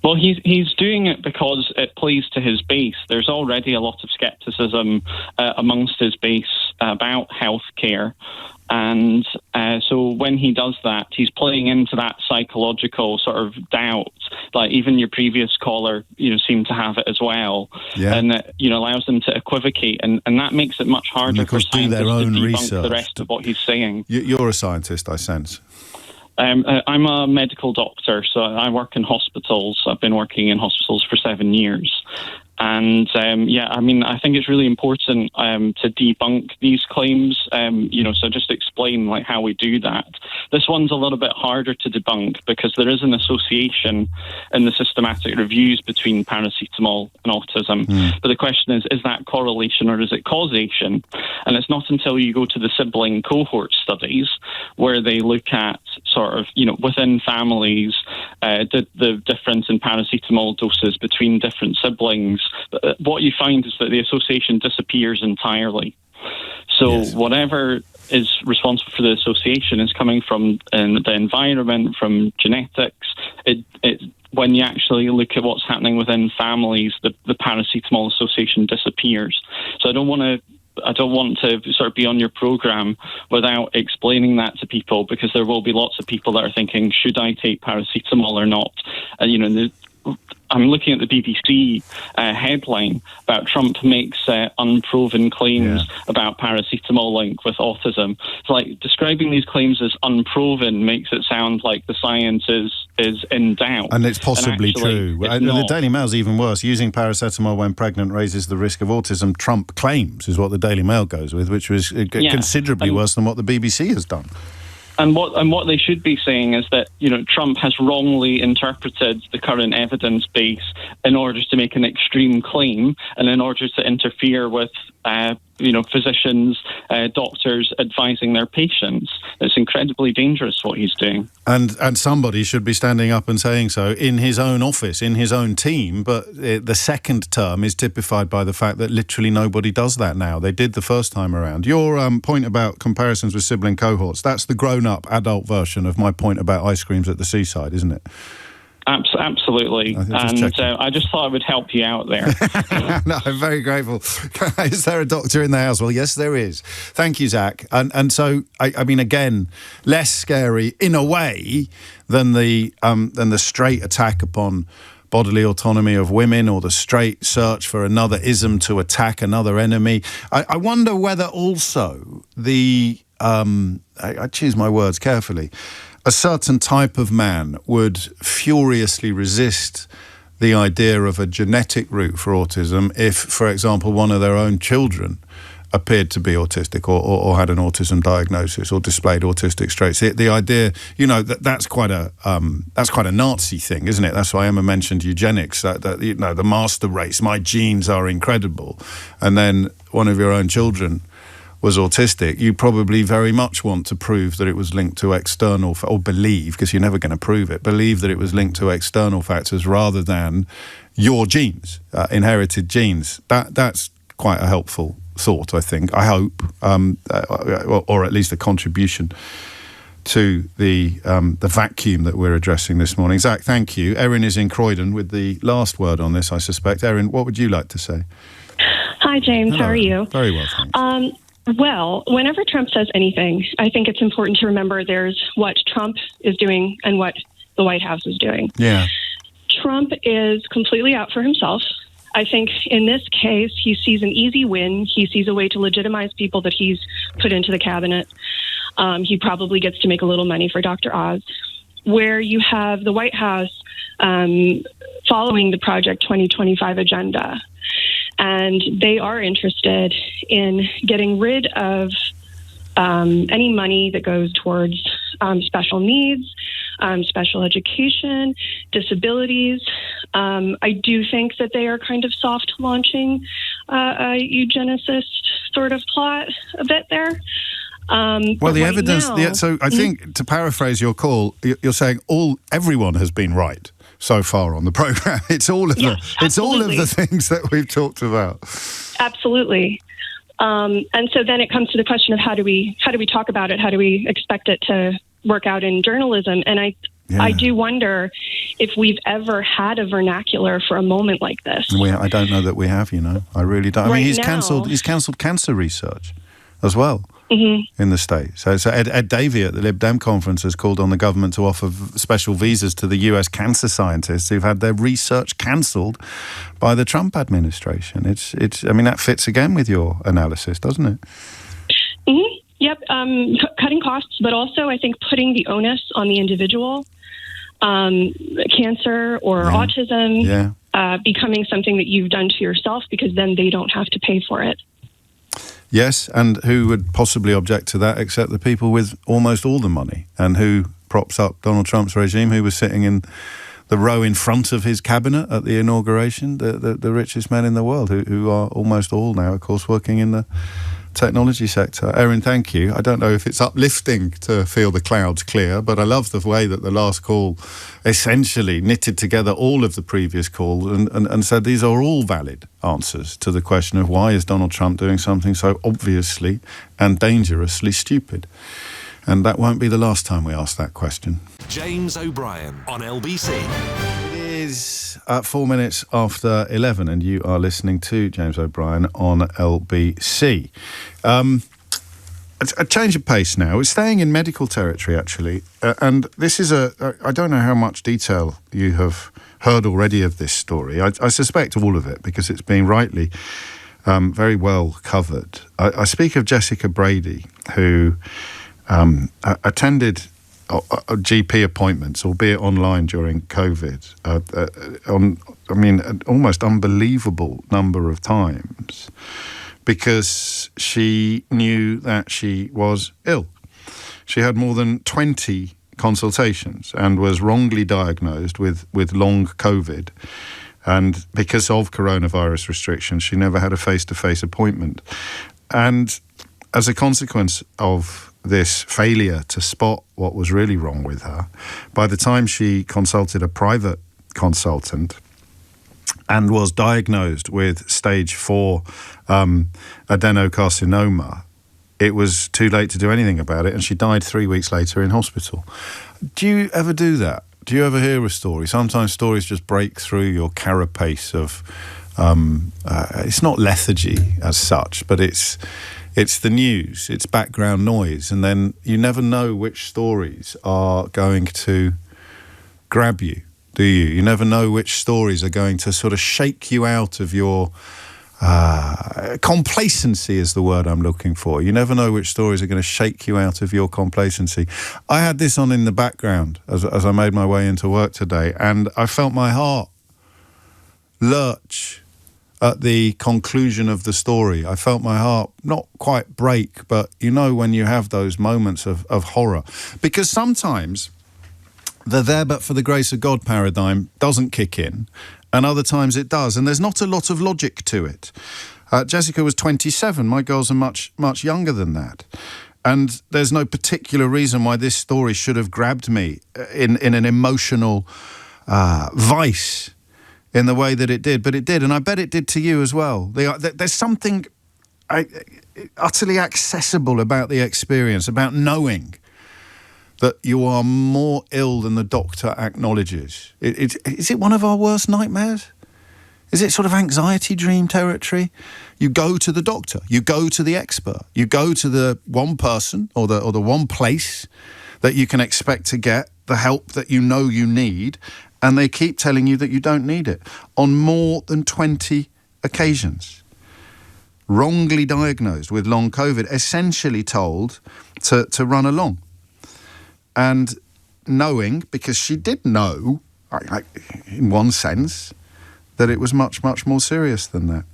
Well, he's doing it because it plays to his base. There's already a lot of scepticism amongst his base about healthcare. And so when he does that, he's playing into that psychological sort of doubt. Like even your previous caller, seemed to have it as well. Yeah. And that, allows them to equivocate. And that makes it much harder for scientists to debunk the rest of what he's saying. You're a scientist, I sense. I'm a medical doctor, so I work in hospitals. I've been working in hospitals for 7 years. And I think it's really important to debunk these claims. So just explain like how we do that. This one's a little bit harder to debunk because there is an association in the systematic reviews between paracetamol and autism. But the question is that correlation or is it causation? And it's not until you go to the sibling cohort studies where they look at sort of, within families, the difference in paracetamol doses between different siblings. What you find is that the association disappears entirely. So whatever is responsible for the association is coming from the environment, from genetics. When you actually look at what's happening within families, the paracetamol association disappears. So I don't want to sort of be on your program without explaining that to people, because there will be lots of people that are thinking, should I take paracetamol or not? I'm looking at the BBC headline about Trump makes unproven claims about paracetamol link with autism. It's like describing these claims as unproven makes it sound like the science is in doubt. And it's possibly true. It's the Daily Mail's even worse. Using paracetamol when pregnant raises the risk of autism, Trump claims, is what the Daily Mail goes with, which was considerably worse than what the BBC has done. And what they should be saying is that, Trump has wrongly interpreted the current evidence base in order to make an extreme claim and in order to interfere with, physicians, doctors advising their patients. It's incredibly dangerous what he's doing. And somebody should be standing up and saying so in his own office, in his own team. But the second term is typified by the fact that literally nobody does that now. They did the first time around. Your point about comparisons with sibling cohorts, that's the grown-up adult version of my point about ice creams at the seaside, isn't it? Absolutely. I just thought I would help you out there. No, I'm very grateful. Is there a doctor in the house? Well, yes, there is. Thank you, Zach. And so, I mean, again, less scary in a way than the straight attack upon bodily autonomy of women or the straight search for another ism to attack another enemy. I wonder whether also I choose my words carefully, a certain type of man would furiously resist the idea of a genetic route for autism if, for example, one of their own children appeared to be autistic or had an autism diagnosis or displayed autistic traits. The idea, that's quite a Nazi thing, isn't it? That's why Emma mentioned eugenics, that the master race, my genes are incredible. And then one of your own children was autistic, you probably very much want to prove that it was linked to external, or believe, because you're never going to prove it, believe that it was linked to external factors rather than your genes, inherited genes. That's quite a helpful thought, I think. I hope, or at least a contribution to the vacuum that we're addressing this morning. Zach, thank you. Erin is in Croydon with the last word on this, I suspect. Erin, what would you like to say? Hi, James. Hello. How are you? Very well, thanks. Well, whenever Trump says anything, I think it's important to remember there's what Trump is doing and what the White House is doing. Yeah. Trump is completely out for himself. I think in this case, he sees an easy win. He sees a way to legitimize people that he's put into the cabinet. He probably gets to make a little money for Dr. Oz. Where you have the White House following the Project 2025 agenda. And they are interested in getting rid of any money that goes towards special needs, special education, disabilities. I do think that they are kind of soft launching a eugenicist sort of plot a bit there. Well, the evidence. So I think, to paraphrase your call, you're saying everyone has been right so far on the programme. It's all of the things that we've talked about. Absolutely. And so then it comes to the question of how do we talk about it? How do we expect it to work out in journalism? And I do wonder if we've ever had a vernacular for a moment like this. I don't know that we have. I really don't. I mean, he's cancelled cancer research as well. Mm-hmm. In the States. So Ed Davey at the Lib Dem conference has called on the government to offer special visas to the US cancer scientists who've had their research cancelled by the Trump administration. I mean, that fits again with your analysis, doesn't it? Mm-hmm. Yep. Cutting costs, but also I think putting the onus on the individual. Cancer or autism. becoming something that you've done to yourself, because then they don't have to pay for it. Yes, and who would possibly object to that except the people with almost all the money, and who props up Donald Trump's regime, who was sitting in the row in front of his cabinet at the inauguration, the richest men in the world, who are almost all now, of course, working in the technology sector. Erin, thank you. I don't know if it's uplifting to feel the clouds clear, but I love the way that the last call essentially knitted together all of the previous calls and said these are all valid answers to the question of why is Donald Trump doing something so obviously and dangerously stupid. And that won't be the last time we ask that question. James O'Brien on LBC. It is 4 minutes after 11 and you are listening to James O'Brien on LBC. A change of pace now. We're staying in medical territory, actually. And this is I don't know how much detail you have heard already of this story. I suspect all of it because it's been rightly very well covered. I speak of Jessica Brady, who attended GP appointments, albeit online during COVID, an almost unbelievable number of times, because she knew that she was ill. She had more than 20 consultations and was wrongly diagnosed with long COVID. And because of coronavirus restrictions, she never had a face-to-face appointment. And as a consequence of this failure to spot what was really wrong with her, by the time she consulted a private consultant and was diagnosed with stage 4 adenocarcinoma, it was too late to do anything about it, and she died 3 weeks later in hospital. Do you ever do that? Do you ever hear a story? Sometimes stories just break through your carapace of... it's not lethargy as such, but it's the news, it's background noise, and then you never know which stories are going to grab you, do you? You never know which stories are going to sort of shake you out of your... complacency is the word I'm looking for. You never know which stories are going to shake you out of your complacency. I had this on in the background as I made my way into work today, and I felt my heart lurch at the conclusion of the story. I felt my heart not quite break, but you know when you have those moments of horror. Because sometimes the there but for the grace of God paradigm doesn't kick in, and other times it does, and there's not a lot of logic to it. Jessica was 27. My girls are much, much younger than that. And there's no particular reason why this story should have grabbed me in an emotional vice in the way that it did. But it did, and I bet it did to you as well. There's something utterly accessible about the experience, about knowing that you are more ill than the doctor acknowledges. Is it one of our worst nightmares? Is it sort of anxiety dream territory? You go to the doctor, you go to the expert, you go to the one person or the one place that you can expect to get the help that you know you need, and they keep telling you that you don't need it on more than 20 occasions. Wrongly diagnosed with long COVID, essentially told to run along. And knowing, because she did know, in one sense, that it was much, much more serious than that.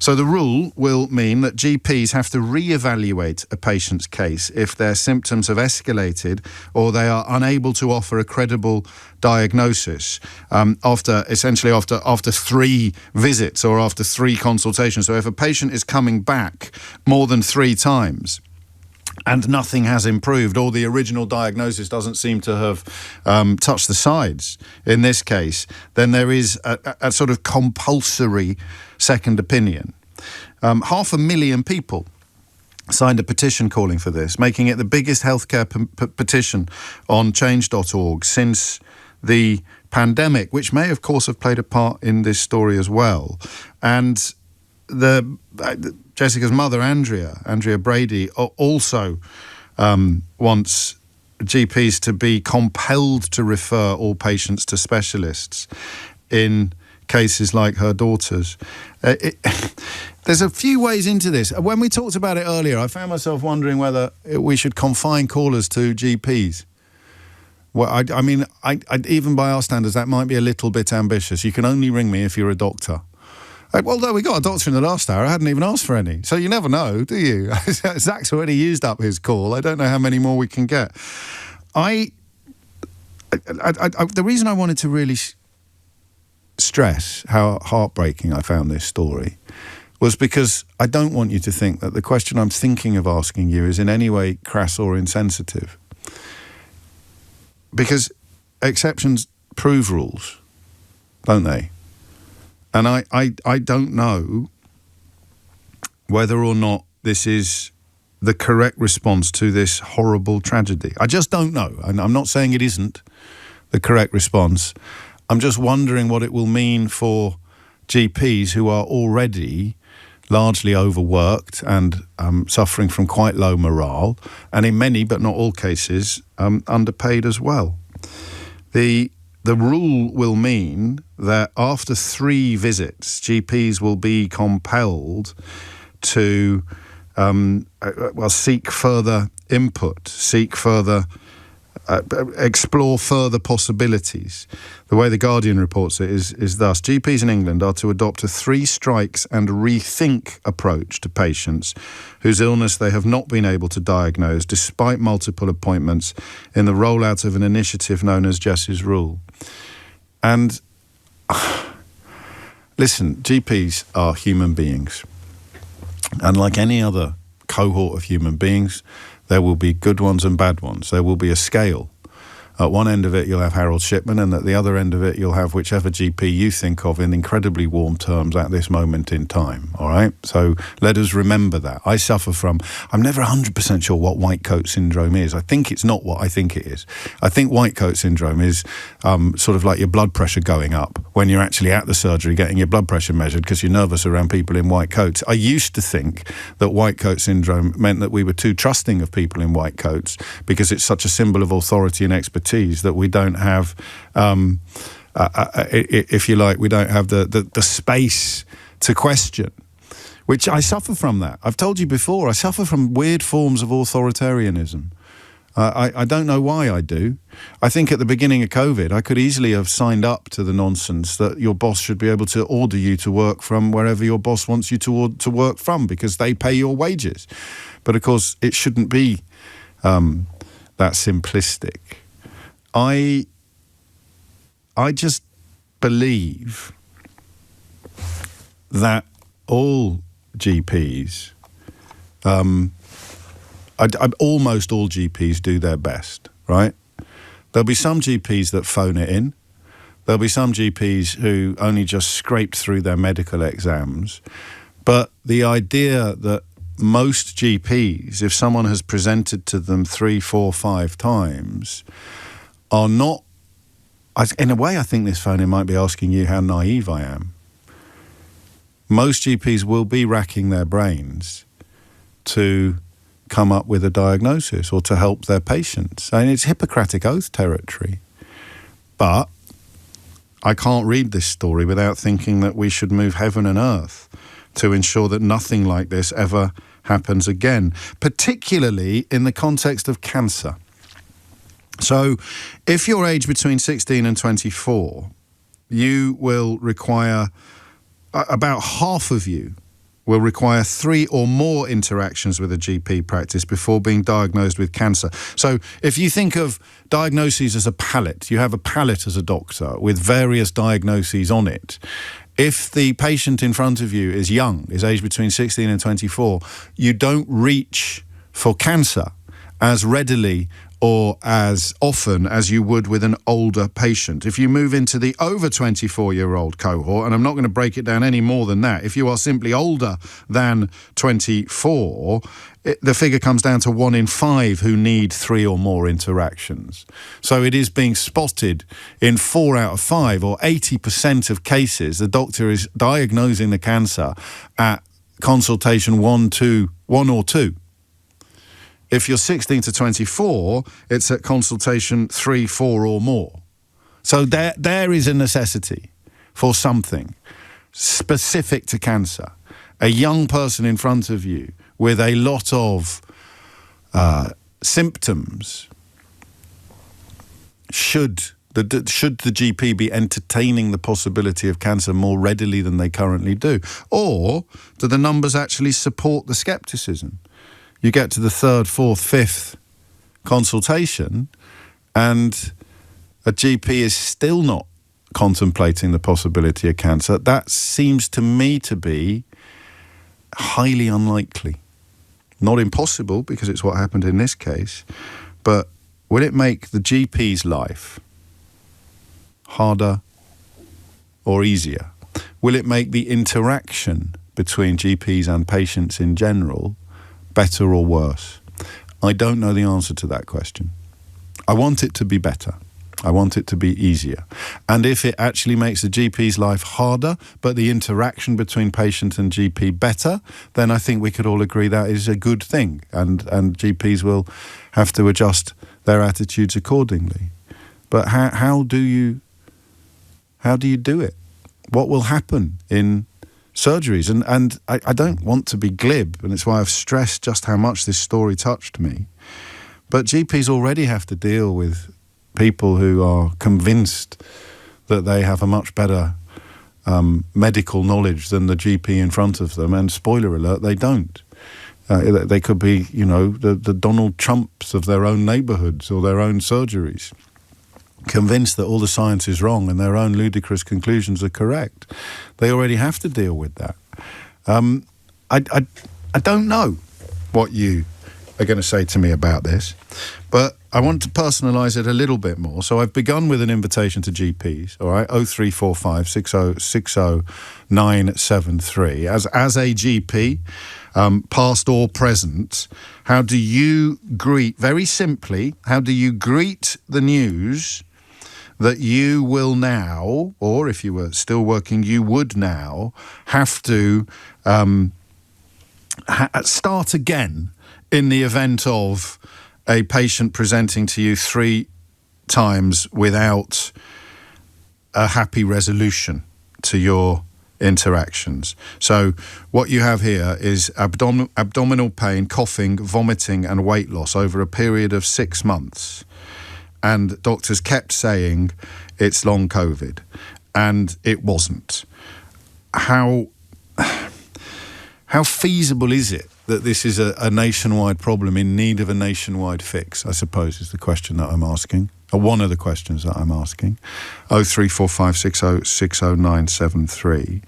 So the rule will mean that GPs have to re-evaluate a patient's case if their symptoms have escalated or they are unable to offer a credible diagnosis after 3 visits or after 3 consultations. So if a patient is coming back more than 3 times and nothing has improved, or the original diagnosis doesn't seem to have touched the sides in this case, then there is a sort of compulsory second opinion. 500,000 people signed a petition calling for this, making it the biggest healthcare petition on change.org since the pandemic, which may, of course, have played a part in this story as well. And Jessica's mother, Andrea Brady, also wants GPs to be compelled to refer all patients to specialists in cases like her daughter's. There's a few ways into this. When we talked about it earlier, I found myself wondering whether we should confine callers to GPs. Well, I mean, even by our standards, that might be a little bit ambitious. You can only ring me if you're a doctor. Although we got a doctor in the last hour, I hadn't even asked for any. So you never know, do you? Zach's already used up his call. I don't know how many more we can get. The reason I wanted to really stress how heartbreaking I found this story was because I don't want you to think that the question I'm thinking of asking you is in any way crass or insensitive. Because exceptions prove rules, don't they? And I don't know whether or not this is the correct response to this horrible tragedy. I just don't know. And I'm not saying it isn't the correct response. I'm just wondering what it will mean for GPs who are already largely overworked and suffering from quite low morale, and in many, but not all cases, underpaid as well. The rule will mean that after 3 visits, GPs will be compelled to seek further input, explore further possibilities. The way The Guardian reports it is thus: GPs in England are to adopt a 3 strikes and rethink approach to patients whose illness they have not been able to diagnose despite multiple appointments in the rollout of an initiative known as Jess's Rule. And listen, GPs are human beings. And like any other cohort of human beings, there will be good ones and bad ones. There will be a scale. At one end of it, you'll have Harold Shipman, and at the other end of it, you'll have whichever GP you think of in incredibly warm terms at this moment in time, all right? So let us remember that. I suffer from, I'm never 100% sure what white coat syndrome is. I think it's not what I think it is. I think white coat syndrome is sort of like your blood pressure going up when you're actually at the surgery getting your blood pressure measured because you're nervous around people in white coats. I used to think that white coat syndrome meant that we were too trusting of people in white coats because it's such a symbol of authority and expertise that we don't have, if you like, we don't have the space to question, which I suffer from that. I've told you before, I suffer from weird forms of authoritarianism. I don't know why I do. I think at the beginning of COVID, I could easily have signed up to the nonsense that your boss should be able to order you to work from wherever your boss wants you to work from because they pay your wages. But of course, it shouldn't be that simplistic. I just believe that all GPs, almost all GPs do their best, right? There'll be some GPs that phone it in. There'll be some GPs who only just scraped through their medical exams. But the idea that most GPs, if someone has presented to them 3, 4, 5 times, are not, in a way I think this phone-in might be asking you how naive I am. Most GPs will be racking their brains to come up with a diagnosis or to help their patients. I mean, it's Hippocratic Oath territory. But I can't read this story without thinking that we should move heaven and earth to ensure that nothing like this ever happens again, particularly in the context of cancer. So if you're aged between 16 and 24, you will require, about half of you will require 3 or more interactions with a GP practice before being diagnosed with cancer. So if you think of diagnoses as a palette, you have a palette as a doctor with various diagnoses on it. If the patient in front of you is young, is aged between 16 and 24, you don't reach for cancer as readily or as often as you would with an older patient. If you move into the over 24-year-old cohort, and I'm not going to break it down any more than that, if you are simply older than 24, the figure comes down to 1 in 5 who need 3 or more interactions. So it is being spotted in 4 out of 5, or 80% of cases. The doctor is diagnosing the cancer at consultation 1 or 2. If you're 16 to 24, it's at consultation 3, 4 or more. So there is a necessity for something specific to cancer. A young person in front of you with a lot of symptoms Should the GP be entertaining the possibility of cancer more readily than they currently do? Or do the numbers actually support the scepticism? You get to the third, fourth, fifth consultation and a GP is still not contemplating the possibility of cancer. That seems to me to be highly unlikely. Not impossible, because it's what happened in this case, but will it make the GP's life harder or easier? Will it make the interaction between GPs and patients in general better or worse? I don't know the answer to that question. I want it to be better. I want it to be easier. And if it actually makes the GP's life harder, but the interaction between patient and GP better, then I think we could all agree that is a good thing. And GPs will have to adjust their attitudes accordingly. But how do you do it? What will happen in surgeries? And I don't want to be glib, and it's why I've stressed just how much this story touched me. But GPs already have to deal with people who are convinced that they have a much better medical knowledge than the GP in front of them, and spoiler alert, they don't. They could be, the Donald Trumps of their own neighbourhoods or their own surgeries, convinced that all the science is wrong and their own ludicrous conclusions are correct. They already have to deal with that. I don't know what you are going to say to me about this, but I want to personalise it a little bit more. So I've begun with an invitation to GPs, all right, 0345 6060 973. As a GP, past or present, how do you greet, very simply, how do you greet the news that you will now, or if you were still working, you would now have to start again in the event of a patient presenting to you 3 times without a happy resolution to your interactions? So what you have here is abdominal pain, coughing, vomiting and weight loss over a period of 6 months. And doctors kept saying it's long COVID, and it wasn't. How feasible is it that this is a nationwide problem in need of a nationwide fix, I suppose, is the question that I'm asking, or one of the questions that I'm asking. 0345 6060 973.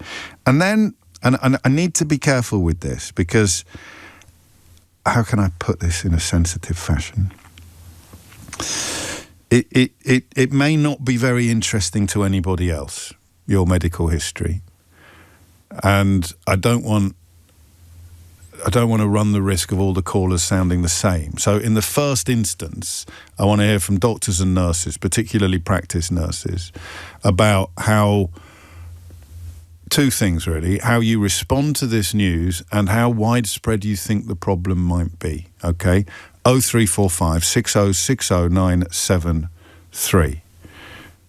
And then, and I need to be careful with this, because how can I put this in a sensitive fashion? It may not be very interesting to anybody else, your medical history. And I don't want to run the risk of all the callers sounding the same. So in the first instance, I want to hear from doctors and nurses, particularly practice nurses, about how, 2 things really, how you respond to this news and how widespread you think the problem might be, okay? 0345 6060 973.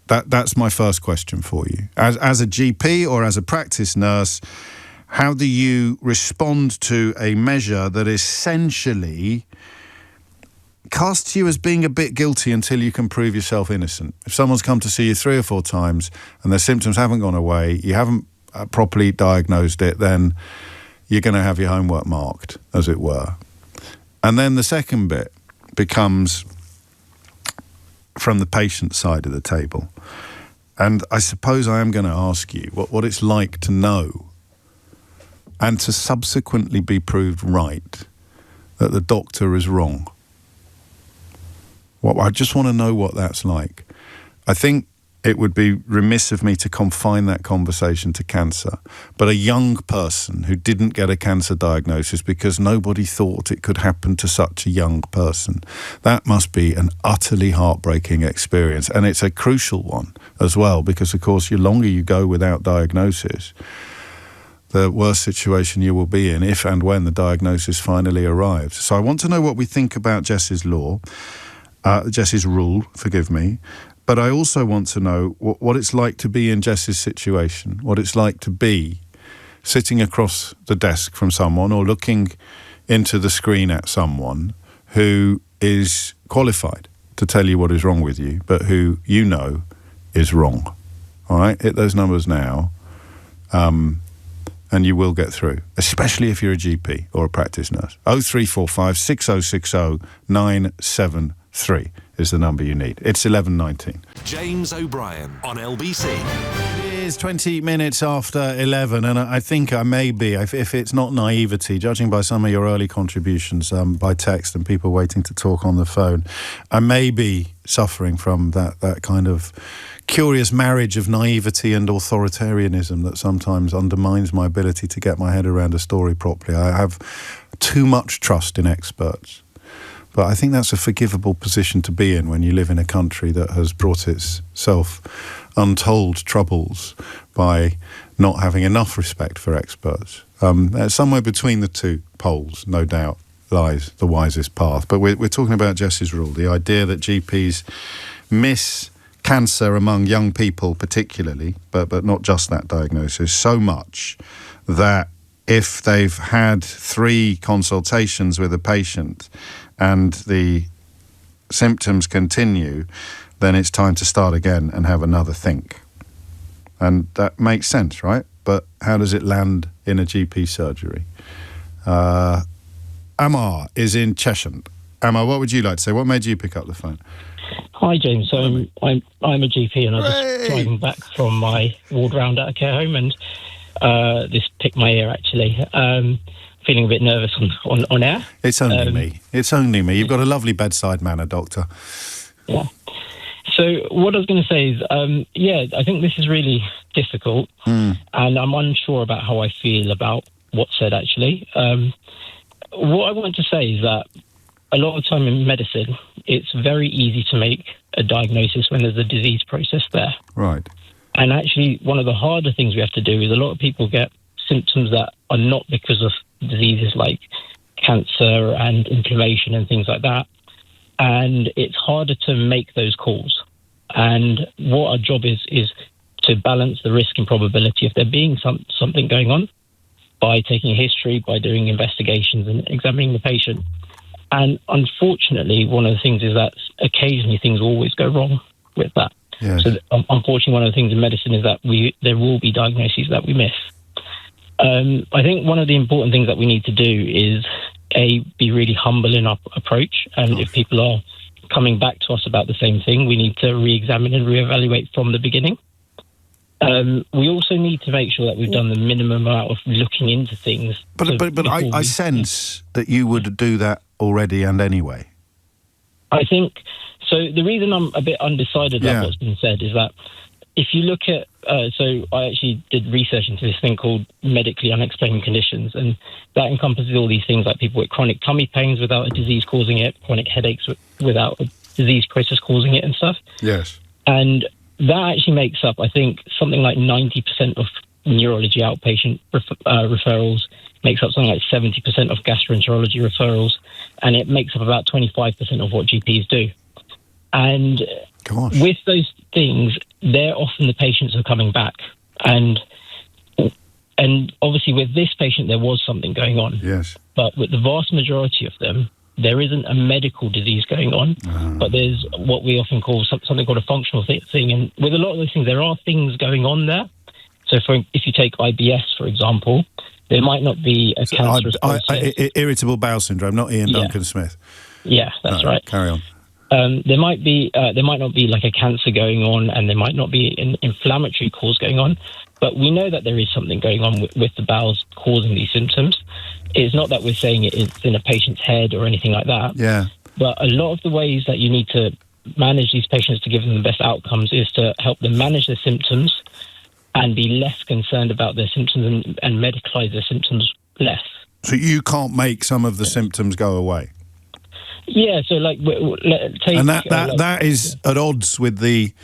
That's my first question for you. As a GP or as a practice nurse, how do you respond to a measure that essentially casts you as being a bit guilty until you can prove yourself innocent? If someone's come to see you 3 or 4 times and their symptoms haven't gone away, you haven't properly diagnosed it, then you're going to have your homework marked, as it were. And then the second bit becomes from the patient side of the table. And I suppose I am going to ask you what it's like to know and to subsequently be proved right that the doctor is wrong. Well, I just want to know what that's like. I think it would be remiss of me to confine that conversation to cancer, but a young person who didn't get a cancer diagnosis because nobody thought it could happen to such a young person, that must be an utterly heartbreaking experience. And it's a crucial one as well, because of course, the longer you go without diagnosis, the worse situation you will be in if and when the diagnosis finally arrives. So I want to know what we think about Jess's rule, forgive me. But I also want to know what it's like to be in Jess's situation, what it's like to be sitting across the desk from someone or looking into the screen at someone who is qualified to tell you what is wrong with you, but who you know is wrong. All right? Hit those numbers now, and you will get through, especially if you're a GP or a practice nurse. 0345 6060 973 is the number you need. It's 11:19. James O'Brien on LBC. It is 20 minutes after 11, and I think I may be, if it's not naivety, judging by some of your early contributions by text and people waiting to talk on the phone, I may be suffering from that kind of curious marriage of naivety and authoritarianism that sometimes undermines my ability to get my head around a story properly. I have too much trust in experts. But I think that's a forgivable position to be in when you live in a country that has brought itself untold troubles by not having enough respect for experts. Somewhere between the two poles, no doubt, lies the wisest path. But we're talking about Jess's rule, the idea that GPs miss cancer among young people particularly, but not just that diagnosis, so much that if they've had 3 consultations with a patient and the symptoms continue, then it's time to start again and have another think. And that makes sense, right? But how does it land in a GP surgery? Amar is in Cheshire. Amar, what would you like to say? What made you pick up the phone? Hi, James. I'm a GP, and I was just driving back from my ward round at a care home, and this picked my ear, actually. Feeling a bit nervous on air. It's only me. It's only me. You've got a lovely bedside manner, Doctor. Yeah. So what I was going to say is, I think this is really difficult, and I'm unsure about how I feel about what's said, actually. What I want to say is that a lot of the time in medicine, it's very easy to make a diagnosis when there's a disease process there. Right. And actually, one of the harder things we have to do is a lot of people get symptoms that are not because of diseases like cancer and inflammation and things like that. And it's harder to make those calls. And what our job is to balance the risk and probability of there being something going on by taking a history, by doing investigations and examining the patient. And unfortunately, one of the things is that occasionally things always go wrong with that. Yes. So unfortunately, one of the things in medicine is that there will be diagnoses that we miss. I think one of the important things that we need to do is, be really humble in our approach. And if people are coming back to us about the same thing, we need to re-examine and re-evaluate from the beginning. We also need to make sure that we've done the minimum amount of looking into things. But I sense that you would do that already and anyway. I think, so the reason I'm a bit undecided about what's been said is that if you look at, so I actually did research into this thing called medically unexplained conditions, and that encompasses all these things like people with chronic tummy pains without a disease causing it, chronic headaches without a disease process causing it and stuff. Yes. And that actually makes up, I think, something like 90% of neurology outpatient referrals, makes up something like 70% of gastroenterology referrals, and it makes up about 25% of what GPs do. And with those things, they're often the patients who are coming back. And obviously with this patient, there was something going on. Yes. But with the vast majority of them, there isn't a medical disease going on, but there's what we often call something called a functional thing. And with a lot of those things, there are things going on there. So if you take IBS, for example, there might not be a cancerous process. Irritable bowel syndrome, not Ian Duncan Smith. Yeah, that's right. Carry on. There might not be like a cancer going on, and there might not be an inflammatory cause going on, but we know that there is something going on with the bowels causing these symptoms. It's not that we're saying it's in a patient's head or anything like that. Yeah. But a lot of the ways that you need to manage these patients to give them the best outcomes is to help them manage their symptoms and be less concerned about their symptoms and medicalise their symptoms less. So you can't make some of the symptoms go away? Yeah, so like take... And that is at odds with the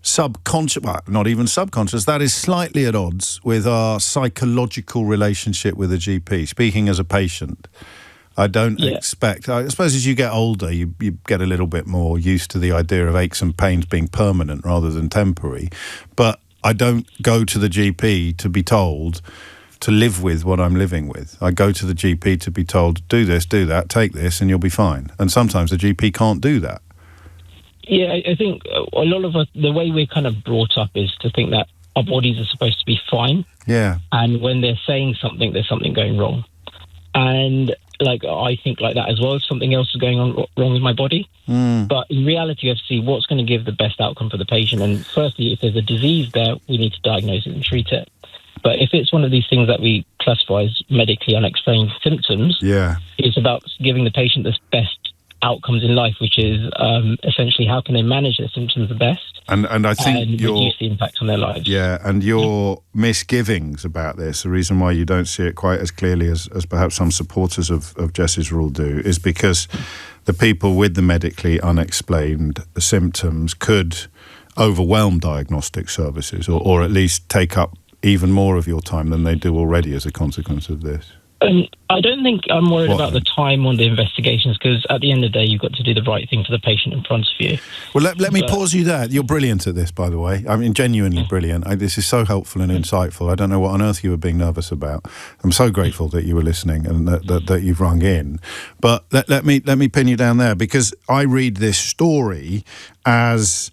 subconscious, well, not even subconscious, that is slightly at odds with our psychological relationship with a GP. Speaking as a patient, I don't expect... I suppose as you get older, you get a little bit more used to the idea of aches and pains being permanent rather than temporary. But I don't go to the GP to be told to live with what I'm living with. I go to the GP to be told, do this, do that, take this, and you'll be fine. And sometimes the GP can't do that. Yeah, I think a lot of us, the way we're kind of brought up is to think that our bodies are supposed to be fine. Yeah. And when they're saying something, there's something going wrong. And I think like that as well. If something else is going on wrong with my body. But in reality, you have to see what's going to give the best outcome for the patient. And firstly, if there's a disease there, we need to diagnose it and treat it. But if it's one of these things that we classify as medically unexplained symptoms, it's about giving the patient the best outcomes in life, which is essentially how can they manage their symptoms the best and I think and reduce the impact on their lives. Yeah, and your misgivings about this, the reason why you don't see it quite as clearly as perhaps some supporters of Jess's rule do, is because the people with the medically unexplained symptoms could overwhelm diagnostic services or at least take up even more of your time than they do already as a consequence of this. I don't think I'm worried about the time on the investigations, because at the end of the day, you've got to do the right thing for the patient in front of you. Well, let me pause you there. You're brilliant at this, by the way. I mean, genuinely brilliant. This is so helpful and insightful. I don't know what on earth you were being nervous about. I'm so grateful that you were listening and that you've rung in. But let me pin you down there, because I read this story as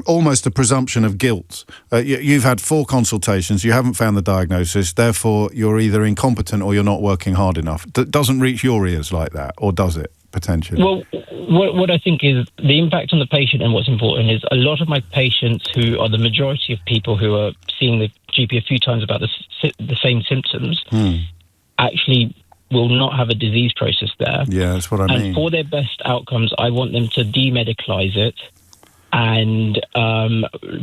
almost a presumption of guilt. You've had 4 consultations, you haven't found the diagnosis, therefore you're either incompetent or you're not working hard enough. Doesn't reach your ears like that, or does it, potentially? Well, what I think is the impact on the patient, and what's important is a lot of my patients, who are the majority of people who are seeing the GP a few times about the same symptoms, actually will not have a disease process there. Yeah, that's what I mean. And for their best outcomes, I want them to demedicalise it and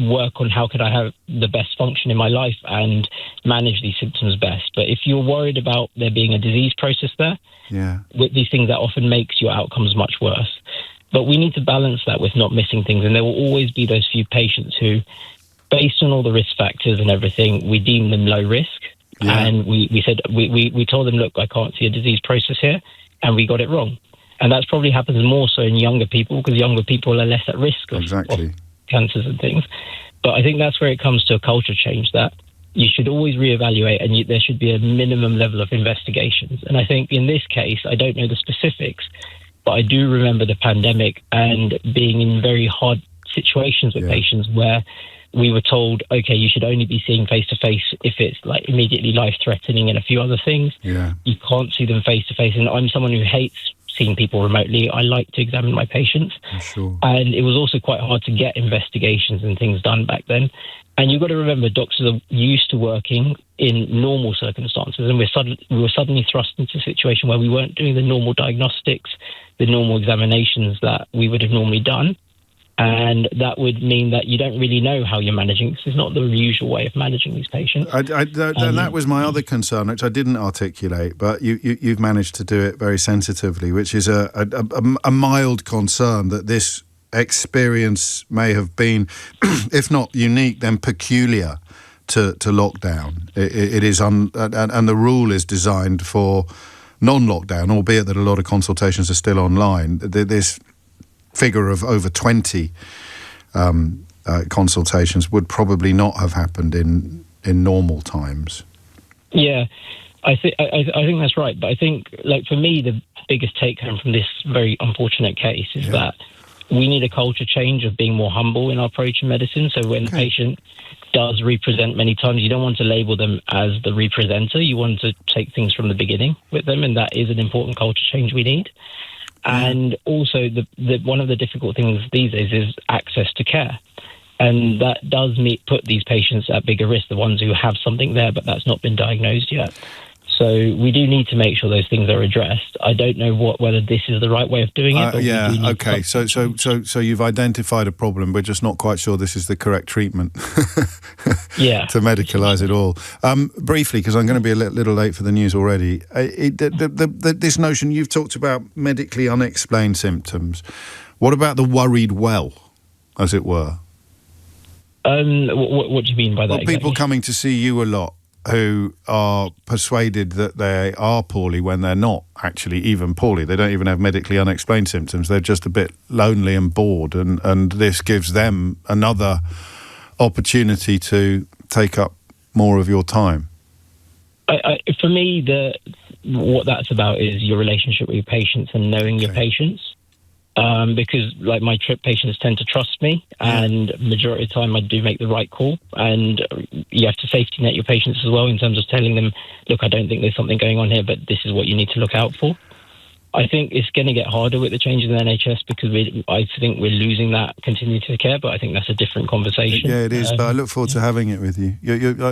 work on how could I have the best function in my life and manage these symptoms best. But if you're worried about there being a disease process there, with these things, that often makes your outcomes much worse. But we need to balance that with not missing things. And there will always be those few patients who, based on all the risk factors and everything, we deem them low risk. And we said, we told them, look, I can't see a disease process here, and we got it wrong. And that probably happens more so in younger people, because younger people are less at risk of cancers and things. But I think that's where it comes to a culture change, that you should always reevaluate, and there should be a minimum level of investigations. And I think in this case, I don't know the specifics, but I do remember the pandemic and being in very hard situations with patients where we were told, okay, you should only be seeing face-to-face if it's like immediately life-threatening and a few other things. You can't see them face-to-face. And I'm someone who hates seeing people remotely. I like to examine my patients. And it was also quite hard to get investigations and things done back then. And you've got to remember, doctors are used to working in normal circumstances, and we were suddenly thrust into a situation where we weren't doing the normal diagnostics, the normal examinations that we would have normally done. And that would mean that you don't really know how you're managing. This is not the usual way of managing these patients. And that was my other concern, which I didn't articulate, but you've managed to do it very sensitively, which is a mild concern that this experience may have been, if not unique, then peculiar to lockdown. It is, and the rule is designed for non-lockdown, albeit that a lot of consultations are still online. This figure of over 20 consultations would probably not have happened in normal times. Yeah, I think that's right. But I think, like, for me, the biggest take home from this very unfortunate case is that we need a culture change of being more humble in our approach in medicine. So when the patient does represent many times, you don't want to label them as the representer. You want to take things from the beginning with them, and that is an important culture change we need. And also, one of the difficult things these days is access to care. And that does put these patients at bigger risk, the ones who have something there, but that's not been diagnosed yet. So we do need to make sure those things are addressed. I don't know whether this is the right way of doing it. Okay. So you've identified a problem. We're just not quite sure this is the correct treatment. To medicalise it all. Briefly, because I'm going to be a little late for the news already. This notion you've talked about, medically unexplained symptoms. What about the worried well, as it were? What do you mean by that? Well, people coming to see you a lot, who are persuaded that they are poorly when they're not actually even poorly. They don't even have medically unexplained symptoms. They're just a bit lonely and bored, and this gives them another opportunity to take up more of your time. For me, what that's about is your relationship with your patients and knowing your patients. because like my trip patients tend to trust me, and majority of the time I do make the right call. And you have to safety net your patients as well in terms of telling them, look, I don't think there's something going on here, but this is what you need to look out for. I think it's going to get harder with the changes in the NHS because I think we're losing that continuity of care, but I think that's a different conversation. Yeah, it is, but I look forward to having it with you.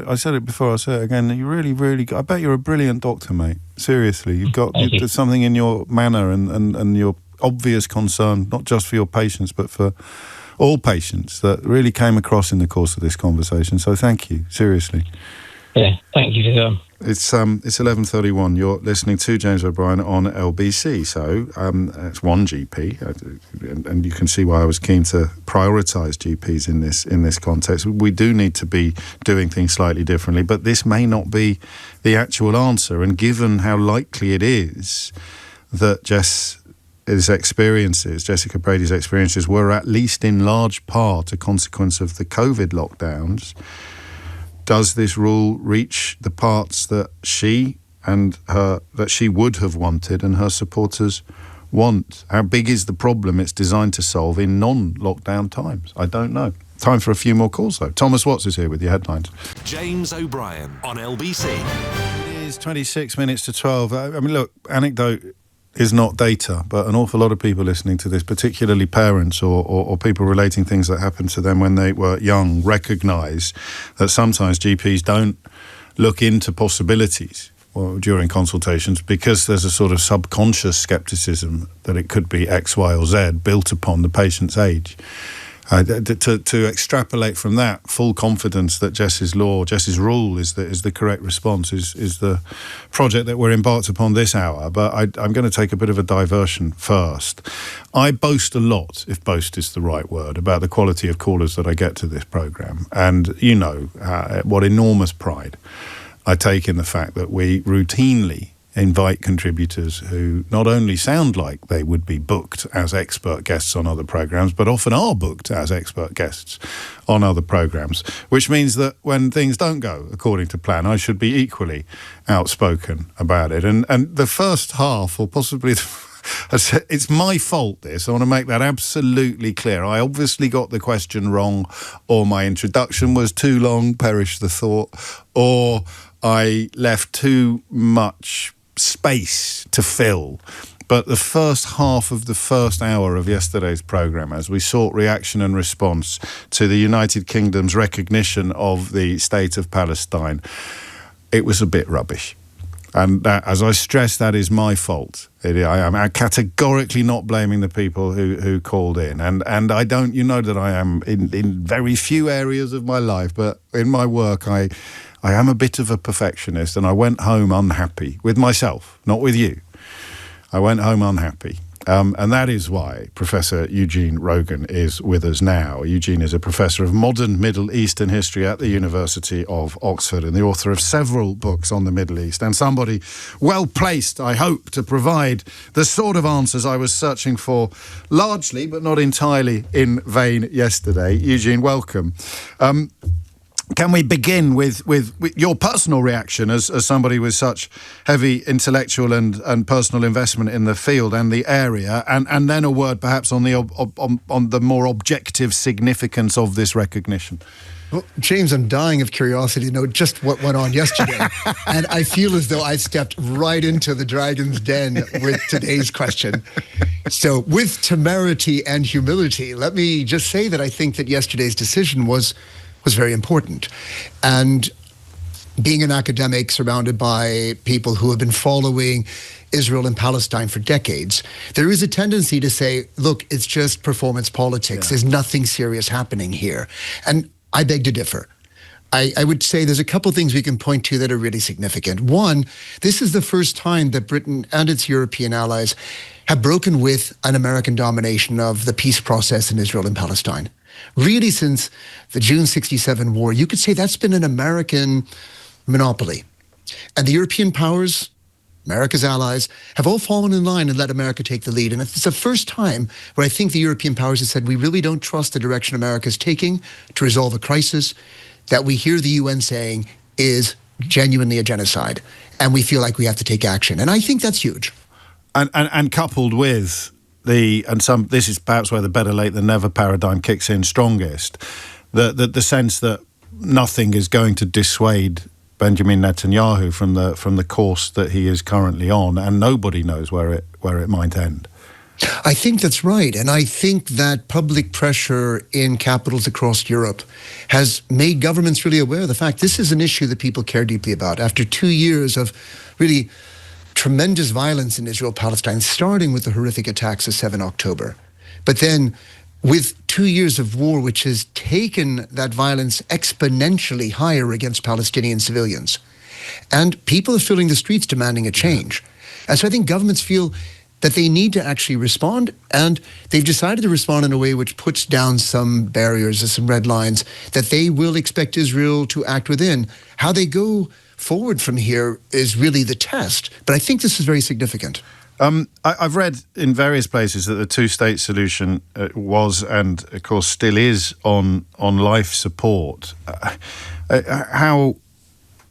I said it before, I'll say it again. You really, really, I bet you're a brilliant doctor, mate. Seriously, there's something in your manner and your obvious concern, not just for your patients, but for all patients, that really came across in the course of this conversation. So thank you, seriously. Yeah, thank you for that. It's 11:31. You're listening to James O'Brien on LBC. So it's one GP, and you can see why I was keen to prioritise GPs in this context. We do need to be doing things slightly differently, but this may not be the actual answer. And given how likely it is that Jessica Brady's experiences were at least in large part a consequence of the COVID lockdowns, does this rule reach the parts that she would have wanted and her supporters want? How big is the problem it's designed to solve in non-lockdown times? I don't know. Time for a few more calls, though. Thomas Watts is here with your headlines. James O'Brien on LBC. It is 26 minutes to 12. I mean, look, anecdote is not data, but an awful lot of people listening to this, particularly parents or people relating things that happened to them when they were young, recognise that sometimes GPs don't look into possibilities during consultations because there's a sort of subconscious scepticism that it could be X, Y or Z built upon the patient's age. To extrapolate from that, full confidence that Jess's rule is the correct response is the project that we're embarked upon this hour. But I'm going to take a bit of a diversion first. I boast a lot, if boast is the right word, about the quality of callers that I get to this programme. And you know what enormous pride I take in the fact that we routinely invite contributors who not only sound like they would be booked as expert guests on other programmes, but often are booked as expert guests on other programmes, which means that when things don't go according to plan, I should be equally outspoken about it. And the first half, or possibly it's my fault, this. I want to make that absolutely clear. I obviously got the question wrong, or my introduction was too long, perish the thought, or I left too much space to fill. But the first half of the first hour of yesterday's programme, as we sought reaction and response to the United Kingdom's recognition of the state of Palestine, it was a bit rubbish. And that, as I stress, that is my fault. I am categorically not blaming the people who called in. And I don't, you know that I am in very few areas of my life, but in my work I am a bit of a perfectionist, and I went home unhappy with myself, not with you. I went home unhappy. And that is why Professor Eugene Rogan is with us now. Eugene is a professor of modern Middle Eastern history at the University of Oxford and the author of several books on the Middle East, and somebody well placed, I hope, to provide the sort of answers I was searching for, largely but not entirely in vain yesterday. Eugene, welcome. Can we begin with your personal reaction as somebody with such heavy intellectual and personal investment in the field and the area, and then a word perhaps on the more objective significance of this recognition? Well, James, I'm dying of curiosity to know just what went on yesterday. And I feel as though I stepped right into the dragon's den with today's question. So with temerity and humility, let me just say that I think that yesterday's decision was very important. And being an academic surrounded by people who have been following Israel and Palestine for decades, there is a tendency to say, look, it's just performance politics. There's nothing serious happening here. And I beg to differ. I would say there's a couple of things we can point to that are really significant. One, this is the first time that Britain and its European allies have broken with an American domination of the peace process in Israel and Palestine. Really, since the June 67 war, you could say that's been an American monopoly. And the European powers, America's allies, have all fallen in line and let America take the lead. And it's the first time where I think the European powers have said, we really don't trust the direction America's taking to resolve a crisis that we hear the UN saying is genuinely a genocide. And we feel like we have to take action. And I think that's huge. And coupled with this is perhaps where the better late than never paradigm kicks in strongest, the sense that nothing is going to dissuade Benjamin Netanyahu from the course that he is currently on, and nobody knows where it might end. I think that's right. And I think that public pressure in capitals across Europe has made governments really aware of the fact this is an issue that people care deeply about. After 2 years of really tremendous violence in Israel-Palestine, starting with the horrific attacks of 7 October, but then with 2 years of war, which has taken that violence exponentially higher against Palestinian civilians. And people are filling the streets demanding a change. And so I think governments feel that they need to actually respond, and they've decided to respond in a way which puts down some barriers and some red lines that they will expect Israel to act within. How they go forward from here is really the test, but I think this is very significant. I've read in various places that the two-state solution was, and of course still is, on life support. How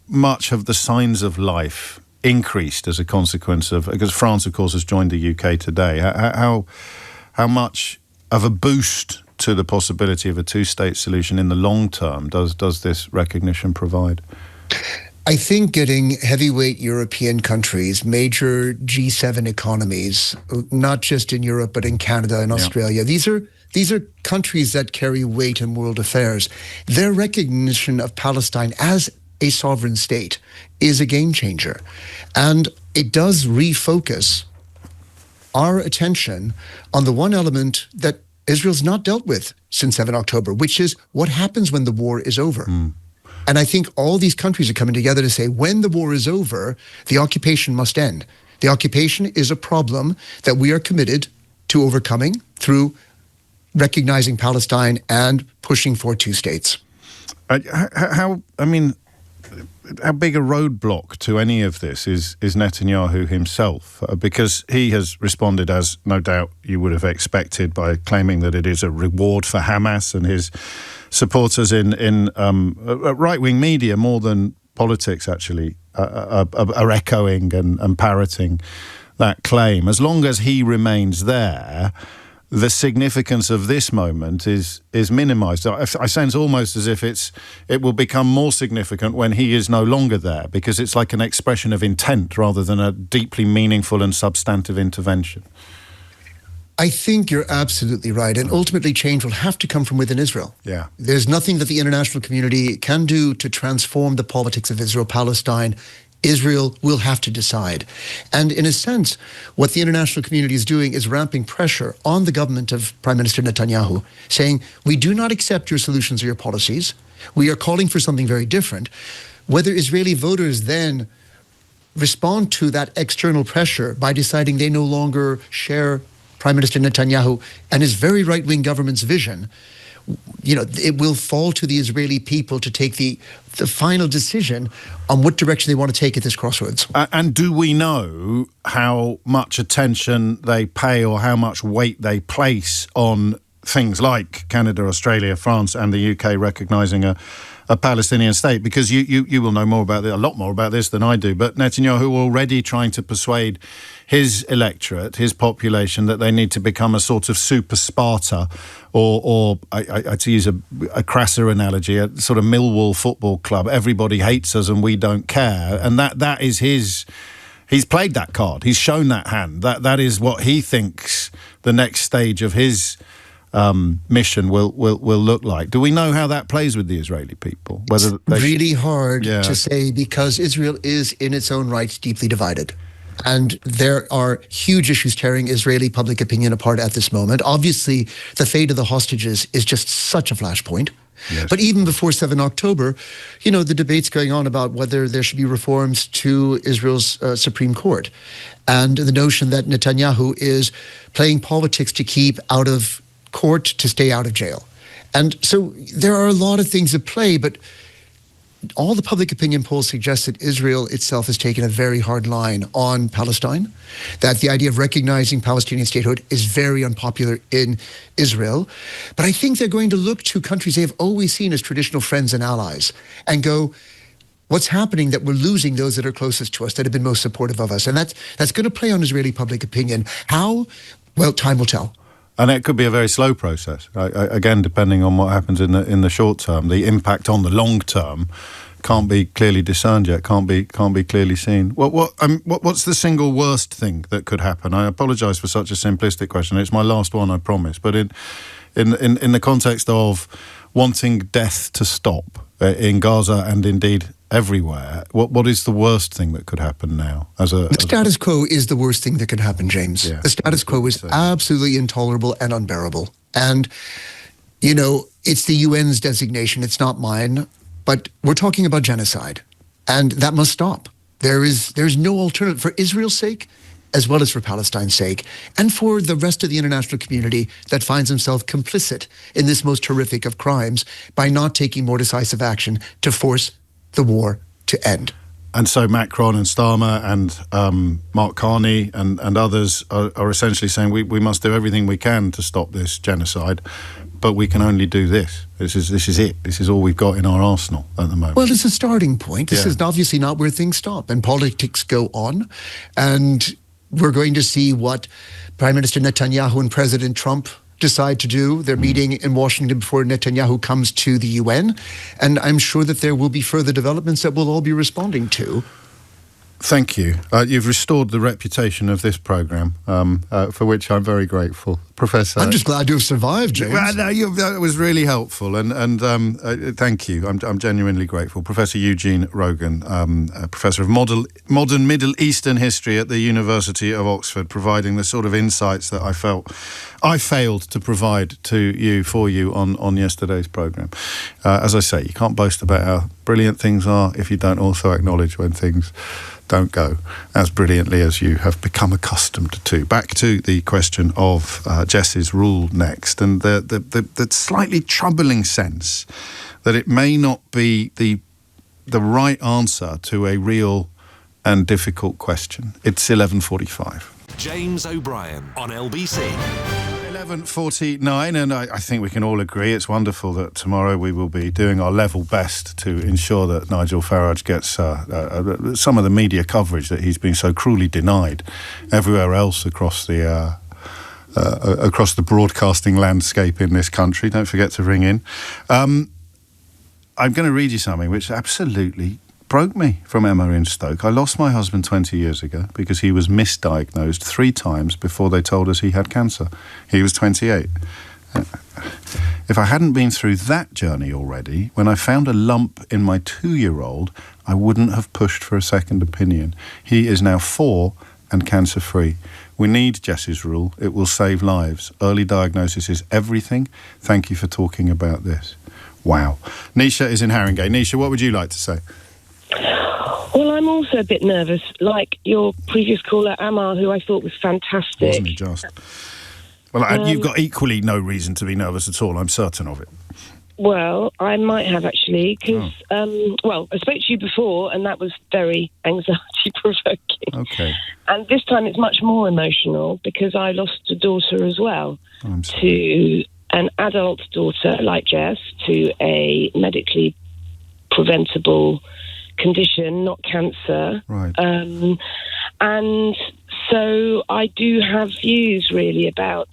much have the signs of life increased as a consequence of, because France, of course, has joined the UK today? How much of a boost to the possibility of a two-state solution in the long term does this recognition provide? I think getting heavyweight European countries, major G7 economies, not just in Europe but in Canada and Australia, these are countries that carry weight in world affairs. Their recognition of Palestine as a sovereign state is a game changer. And it does refocus our attention on the one element that Israel's not dealt with since 7 October, which is what happens when the war is over. And I think all these countries are coming together to say, when the war is over, the occupation must end. The occupation is a problem that we are committed to overcoming through recognizing Palestine and pushing for two states. How big a roadblock to any of this is Netanyahu himself? Because he has responded, as no doubt you would have expected, by claiming that it is a reward for Hamas, and his supporters in right-wing media, more than politics actually, are echoing and parroting that claim. As long as he remains there, the significance of this moment is minimised. I sense almost as if it will become more significant when he is no longer there, because it's like an expression of intent rather than a deeply meaningful and substantive intervention. I think you're absolutely right. And ultimately change will have to come from within Israel. Yeah. There's nothing that the international community can do to transform the politics of Israel-Palestine. Israel will have to decide. And in a sense, what the international community is doing is ramping pressure on the government of Prime Minister Netanyahu, saying, we do not accept your solutions or your policies. We are calling for something very different. Whether Israeli voters then respond to that external pressure by deciding they no longer share Prime Minister Netanyahu and his very right-wing government's vision, it will fall to the Israeli people to take the final decision on what direction they want to take at this crossroads. And do we know how much attention they pay or how much weight they place on things like Canada, Australia, France and the UK recognising a Palestinian state? Because you will know a lot more about this than I do, but Netanyahu already trying to persuade his electorate, his population, that they need to become a sort of super Sparta, or to use a crasser analogy, a sort of Millwall football club. Everybody hates us and we don't care. And that is he's played that card. He's shown that hand. That is what he thinks the next stage of his mission will look like. Do we know how that plays with the Israeli people? Whether really hard to say, because Israel is in its own right deeply divided. And there are huge issues tearing Israeli public opinion apart at this moment. Obviously, the fate of the hostages is just such a flashpoint. Yes. But even before 7 October, the debate's going on about whether there should be reforms to Israel's Supreme Court. And the notion that Netanyahu is playing politics to keep out of court, to stay out of jail. And so there are a lot of things at play, but all the public opinion polls suggest that Israel itself has taken a very hard line on Palestine, that the idea of recognizing Palestinian statehood is very unpopular in Israel. But I think they're going to look to countries they have always seen as traditional friends and allies and go, what's happening that we're losing those that are closest to us, that have been most supportive of us? And that's going to play on Israeli public opinion. How Well, time will tell. And it could be a very slow process. Again, depending on what happens in the short term, the impact on the long term can't be clearly discerned yet. Can't be clearly seen. What's the single worst thing that could happen? I apologise for such a simplistic question. It's my last one, I promise. But in the context of wanting death to stop in Gaza and indeed everywhere, what is the worst thing that could happen now? The status quo is the worst thing that could happen, James. Yeah, the status quo is absolutely intolerable and unbearable. And, you know, it's the UN's designation, it's not mine, but we're talking about genocide, and that must stop. There's no alternative for Israel's sake, as well as for Palestine's sake, and for the rest of the international community that finds himself complicit in this most horrific of crimes by not taking more decisive action to force the war to end. And so Macron and Starmer and Mark Carney and others are essentially saying we must do everything we can to stop this genocide, but we can only do this. This is it. This is all we've got in our arsenal at the moment. Well, it's a starting point. This is obviously not where things stop, and politics go on. And we're going to see what Prime Minister Netanyahu and President Trump decide to do. They're meeting in Washington before Netanyahu comes to the UN, and I'm sure that there will be further developments that we'll all be responding to. Thank you. You've restored the reputation of this programme, for which I'm very grateful, Professor. I'm just glad to have survived, James. Well, no, that was really helpful, and thank you. I'm genuinely grateful. Professor Eugene Rogan, Professor of Modern Middle Eastern History at the University of Oxford, providing the sort of insights that I felt I failed to provide for you on yesterday's programme. As I say, you can't boast about how brilliant things are if you don't also acknowledge when things don't go as brilliantly as you have become accustomed to. Back to the question of Jess's rule next, and the slightly troubling sense that it may not be the right answer to a real and difficult question. It's 11:45. James O'Brien on LBC. 11:49, and I think we can all agree it's wonderful that tomorrow we will be doing our level best to ensure that Nigel Farage gets some of the media coverage that he's been so cruelly denied everywhere else across the broadcasting landscape in this country. Don't forget to ring in. I'm going to read you something which absolutely broke me from Emma in Stoke. I lost my husband 20 years ago because he was misdiagnosed 3 times before they told us he had cancer. He was 28. If I hadn't been through that journey already, when I found a lump in my 2-year-old, I wouldn't have pushed for a second opinion. He is now 4 and cancer-free. We need Jess's rule. It will save lives. Early diagnosis is everything. Thank you for talking about this. Wow. Nisha is in Haringey. Nisha, what would you like to say? Well, I'm also a bit nervous, like your previous caller, Amar, who I thought was fantastic. Wasn't he just? Well, you've got equally no reason to be nervous at all, I'm certain of it. Well, I might have, actually, because, I spoke to you before, and that was very anxiety-provoking. Okay. And this time it's much more emotional, because I lost a daughter as well, to an adult daughter like Jess, to a medically preventable condition, not cancer. Right. And so I do have views really about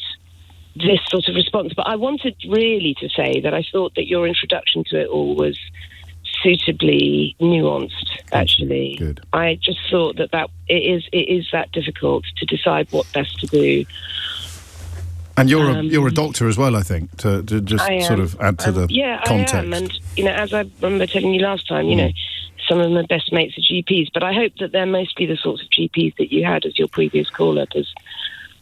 this sort of response, but I wanted really to say that I thought that your introduction to it all was suitably nuanced, actually. Good. I just thought that it is that difficult to decide what best to do. And you're a doctor as well, I think, to just sort of add to the context. I am. And, as I remember telling you last time, some of my best mates are GPs, but I hope that they're mostly the sorts of GPs that you had as your previous caller, because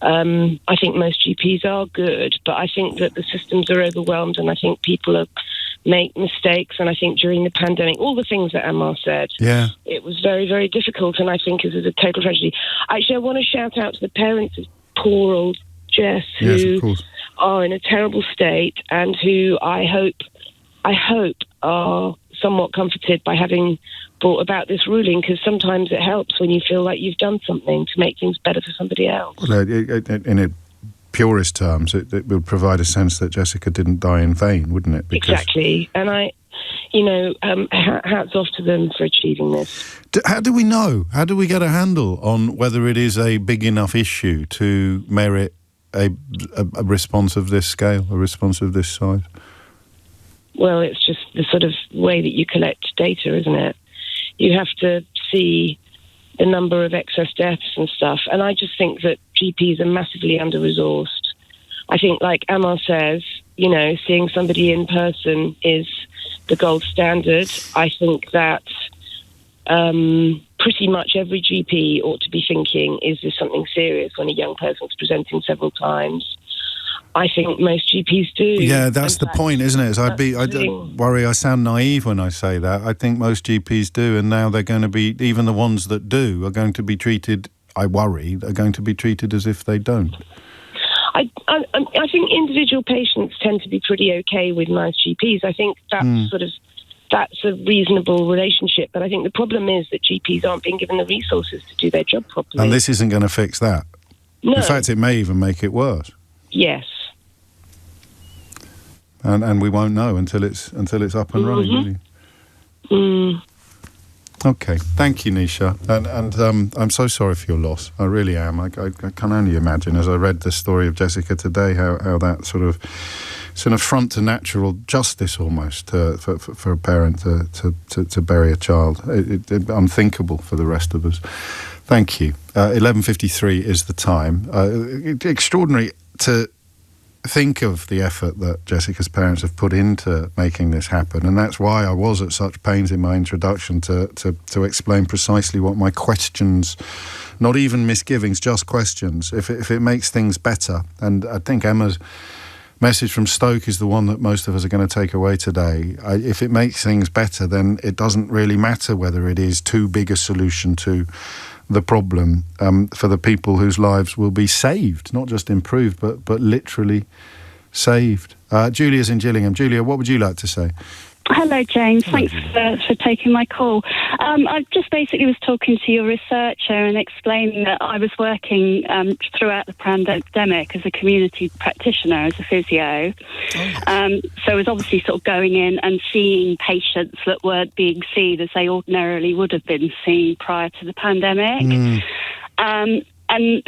I think most GPs are good, but I think that the systems are overwhelmed, and I think people make mistakes, and I think during the pandemic, all the things that Amar said, it was very, very difficult, and I think it was a total tragedy. Actually, I want to shout out to the parents of poor old Jess, who are in a terrible state, and who I hope are somewhat comforted by having brought about this ruling, because sometimes it helps when you feel like you've done something to make things better for somebody else. Well, in its purest terms, it would provide a sense that Jessica didn't die in vain, wouldn't it? Exactly. And hats off to them for achieving this. How do we know? How do we get a handle on whether it is a big enough issue to merit a response of this scale, a response of this size? Well, it's just the sort of way that you collect data, isn't it? You have to see the number of excess deaths and stuff. And I just think that GPs are massively under-resourced. I think, like Amal says, you know, seeing somebody in person is the gold standard. I think that pretty much every GP ought to be thinking, is this something serious when a young person's presenting several times? I think most GPs do. Yeah, that's the point, isn't it? I worry I sound naive when I say that. I think most GPs do, and now they're going to be, even the ones that do, are going to be treated, I worry, are going to be treated as if they don't. I think individual patients tend to be pretty okay with nice GPs. I think that's a reasonable relationship. But I think the problem is that GPs aren't being given the resources to do their job properly. And this isn't going to fix that. No. In fact, it may even make it worse. Yes. And we won't know until it's up and running, really. Mm. Okay, thank you, Nisha. And I'm so sorry for your loss. I really am. I can only imagine, as I read the story of Jessica today, how that sort of, it's an affront to natural justice almost for a parent to bury a child. It unthinkable for the rest of us. Thank you. 11:53 is the time. Extraordinary to think of the effort that Jessica's parents have put into making this happen, and that's why I was at such pains in my introduction to explain precisely what my questions, not even misgivings, just questions, if it makes things better. And I think Emma's message from Stoke is the one that most of us are going to take away today. If it makes things better, then it doesn't really matter whether it is too big a solution to the problem for the people whose lives will be saved, not just improved, but literally saved. Julia's in Gillingham. Julia, what would you like to say? Hello, James. Thanks for taking my call. I just basically was talking to your researcher and explaining that I was working throughout the pandemic as a community practitioner, as a physio. So I was obviously sort of going in and seeing patients that weren't being seen as they ordinarily would have been seen prior to the pandemic. And,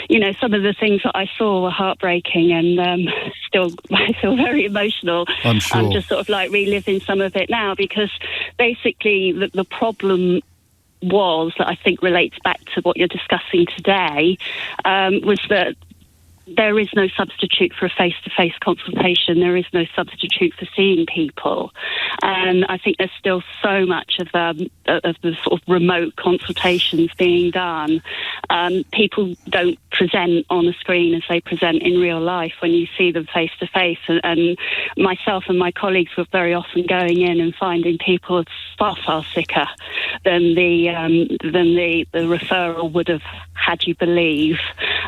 you know, some of the things that I saw were heartbreaking, and I feel very emotional. I'm sure. I'm just sort of like reliving some of it now, because basically the problem was, that I think relates back to what you're discussing today, was that there is no substitute for a face-to-face consultation. There is no substitute for seeing people. And I think there's still so much of the sort of remote consultations being done. People don't present on a screen as they present in real life when you see them face-to-face. And myself and my colleagues were very often going in and finding people far, far sicker than the referral would have had you believe,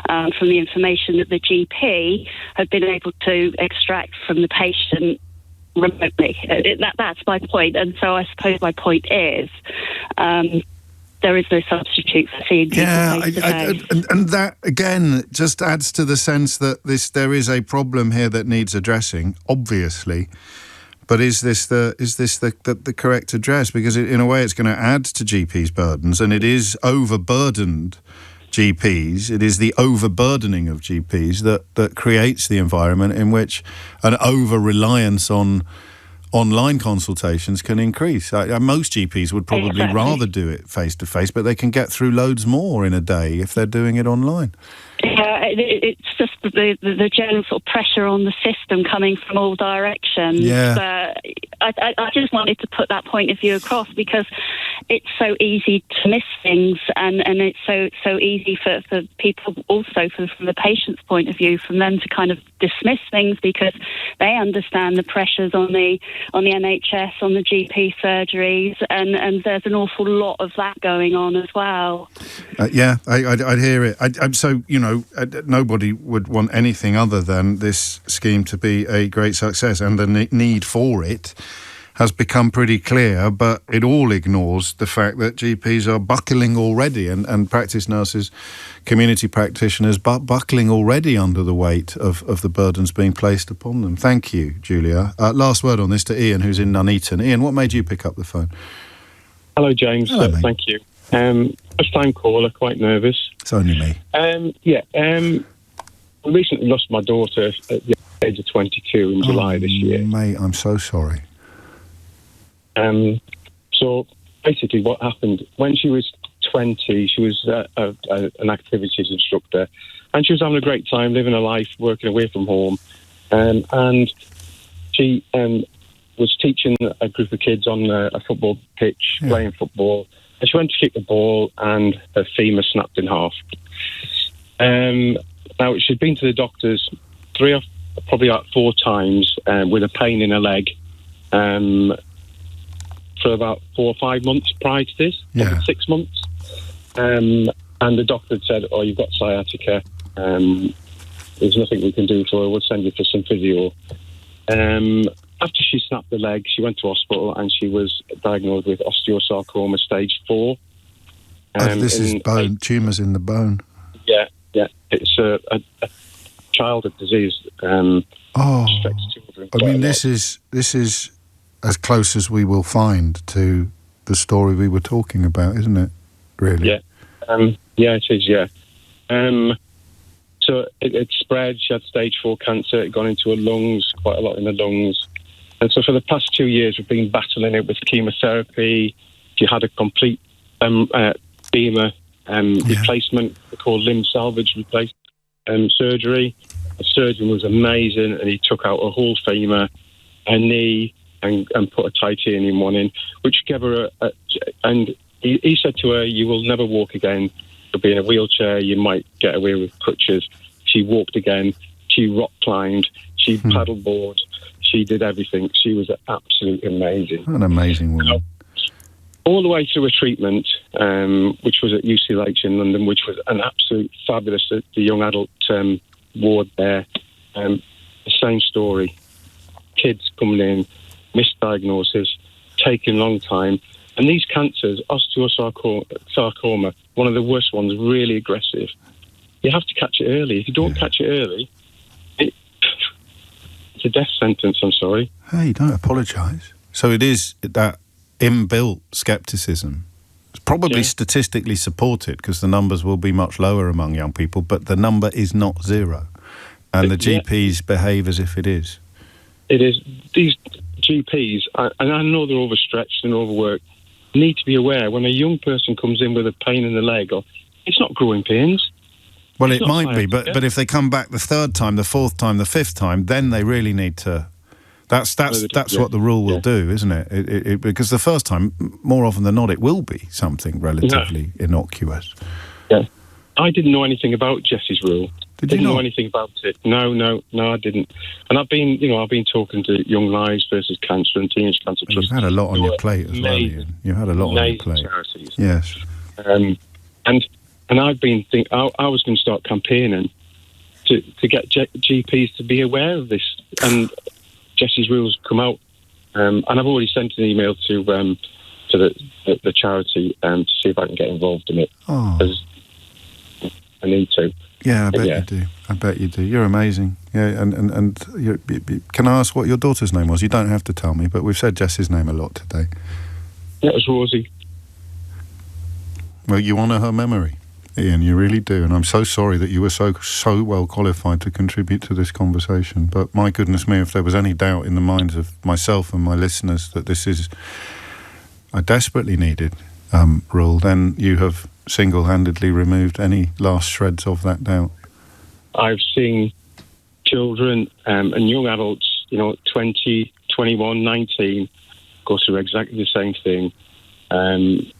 from the information that the GP had been able to extract from the patient remotely. That's my point. And so I suppose my point is, there is no substitute for seeing people face-to-face. And that, again, just adds to the sense that there is a problem here that needs addressing, obviously. But is this the correct address? Because in a way it's going to add to GPs' burdens, and it is overburdened GPs. It is the overburdening of GPs that creates the environment in which an over-reliance on online consultations can increase. Most GPs would probably rather do it face-to-face, but they can get through loads more in a day if they're doing it online. Yeah, it's just the general sort of pressure on the system coming from all directions. Yeah. I just wanted to put that point of view across, because it's so easy to miss things, and it's so easy for people also from the patient's point of view, from them to kind of dismiss things because they understand the pressures on the NHS, on the GP surgeries, and there's an awful lot of that going on as well. Yeah, I'd hear it. So, you know, nobody would want anything other than this scheme to be a great success, and the need for it has become pretty clear, but it all ignores the fact that GPs are buckling already, and practice nurses, community practitioners, buckling already under the weight of the burdens being placed upon them. Thank you, Julia. Last word on this to Ian, who's in Nuneaton. Ian, what made you pick up the phone? Hello, James. Hello, mate. Thank you. First time caller, quite nervous. It's only me. recently lost my daughter at the age of 22 in July this year. Mate, I'm so sorry. So basically what happened, when she was 20, she was an activities instructor, and she was having a great time, living her life, working away from home. And she was teaching a group of kids on a football pitch, playing football. And she went to kick the ball, and her femur snapped in half. Now, she'd been to the doctors 3 or probably 4 times with a pain in her leg for about 4 or 5 months prior to this, 6 months. And the doctor had said, "Oh, you've got sciatica. There's nothing we can do for her. We'll send you for some physio." After she snapped the leg, she went to hospital and she was diagnosed with osteosarcoma stage 4. This is bone, tumours in the bone. Yeah. It's a childhood disease. Affects children. I mean, this is as close as we will find to the story we were talking about, isn't it? Really? Yeah. It is. Yeah. So it spread. She had stage 4 cancer. It got into her lungs, quite a lot in her lungs. And so for the past 2 years, we've been battling it with chemotherapy. She had a complete femur replacement, called limb salvage surgery. The surgeon was amazing, and he took out a whole femur, a knee, and put a titanium one in, which gave her and he said to her, "You will never walk again. You'll be in a wheelchair. You might get away with crutches." She walked again. She rock climbed. She paddleboard. She did everything. She was absolutely amazing. An amazing woman. All the way through a treatment, which was at UCLH in London, which was an absolute fabulous, the young adult ward there. The same story. Kids coming in, misdiagnosis, taking a long time. And these cancers, osteosarcoma, one of the worst ones, really aggressive. You have to catch it early. If you don't catch it early, it's a death sentence, I'm sorry. Hey, don't apologise. So it is that inbuilt scepticism. It's probably statistically supported because the numbers will be much lower among young people, but the number is not 0. And the GPs behave as if it is. It is. These GPs, and I know they're overstretched and overworked, need to be aware when a young person comes in with a pain in the leg, or it's not growing pains. Well, it might be, but if they come back the 3rd time, the 4th time, the 5th time, then they really need to. That's what the rule will do, isn't it? It? Because the first time, more often than not, it will be something relatively innocuous. Yeah, I didn't know anything about Jesse's rule. Didn't know anything about it. No, I didn't. And I've been talking to Young Lives versus Cancer and Teenage Cancer Trust. You've had a lot on your plate as well, Ian. You've had a lot on your plate. Charities. Yes. And I've been thinking I was going to start campaigning to get GPs to be aware of this. And Jesse's rules come out, and I've already sent an email to the charity to see if I can get involved in it. Because I need to. Yeah, I bet you do. I bet you do. You're amazing. Yeah, and can I ask what your daughter's name was? You don't have to tell me, but we've said Jess's name a lot today. Yeah, it was Rosie. Well, you honour her memory, Ian, you really do. And I'm so sorry that you were so well qualified to contribute to this conversation. But my goodness me, if there was any doubt in the minds of myself and my listeners that this is a desperately needed rule, then you have single-handedly removed any last shreds of that doubt. I've seen children and young adults, 20, 21, 19, go through exactly the same thing and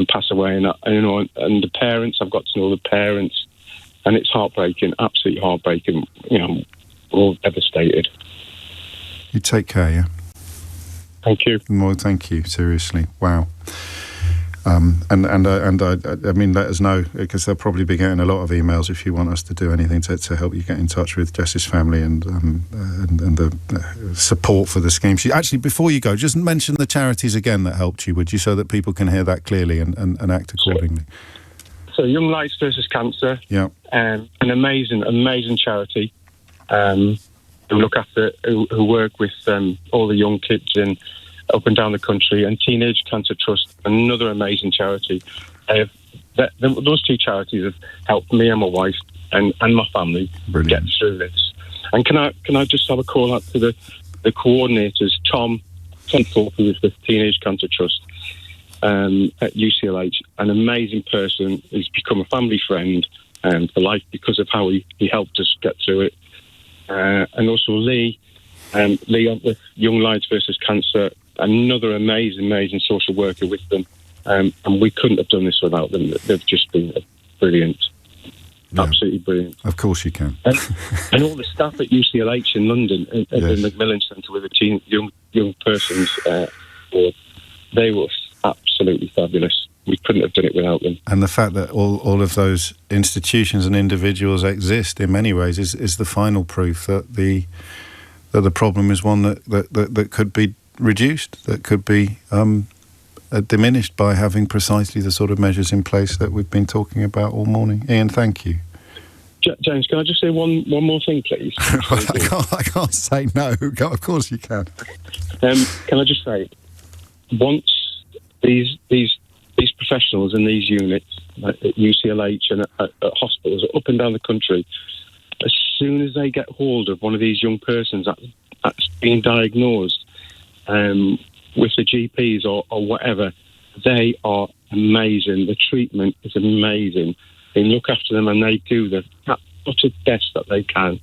pass away. And the parents, I've got to know the parents, and it's heartbreaking, absolutely heartbreaking. We're all devastated. You take care, yeah? Thank you. Well, thank you, seriously. Wow. I mean, let us know, because they'll probably be getting a lot of emails if you want us to do anything to help you get in touch with Jess's family and the support for the scheme. Actually, before you go, just mention the charities again that helped you, would you, so that people can hear that clearly and act accordingly. So Young Lives versus Cancer, an amazing charity who look after, who work with all the young kids in up and down the country, and Teenage Cancer Trust, another amazing charity. Those two charities have helped me and my wife and my family get through this. And can I just have a call out to the coordinators, Tom Thorpe, who is the Teenage Cancer Trust at UCLH, an amazing person. He's become a family friend for life because of how he helped us get through it. And also Lee with Young Lives versus Cancer, another amazing social worker with them. And we couldn't have done this without them. They've just been brilliant. Yeah. Absolutely brilliant. Of course you can. And all the staff at UCLH in London, at the Macmillan Centre with the young persons, they were absolutely fabulous. We couldn't have done it without them. And the fact that all of those institutions and individuals exist in many ways is the final proof that the problem is one that could be reduced, that could be diminished by having precisely the sort of measures in place that we've been talking about all morning. Ian, thank you. James, can I just say one more thing, please? I can't say no. Of course you can. Can I just say, once these professionals in these units at UCLH and at hospitals up and down the country, as soon as they get hold of one of these young persons that's being diagnosed with the GPs or whatever, they are amazing. The treatment is amazing. They look after them and they do the utter best that they can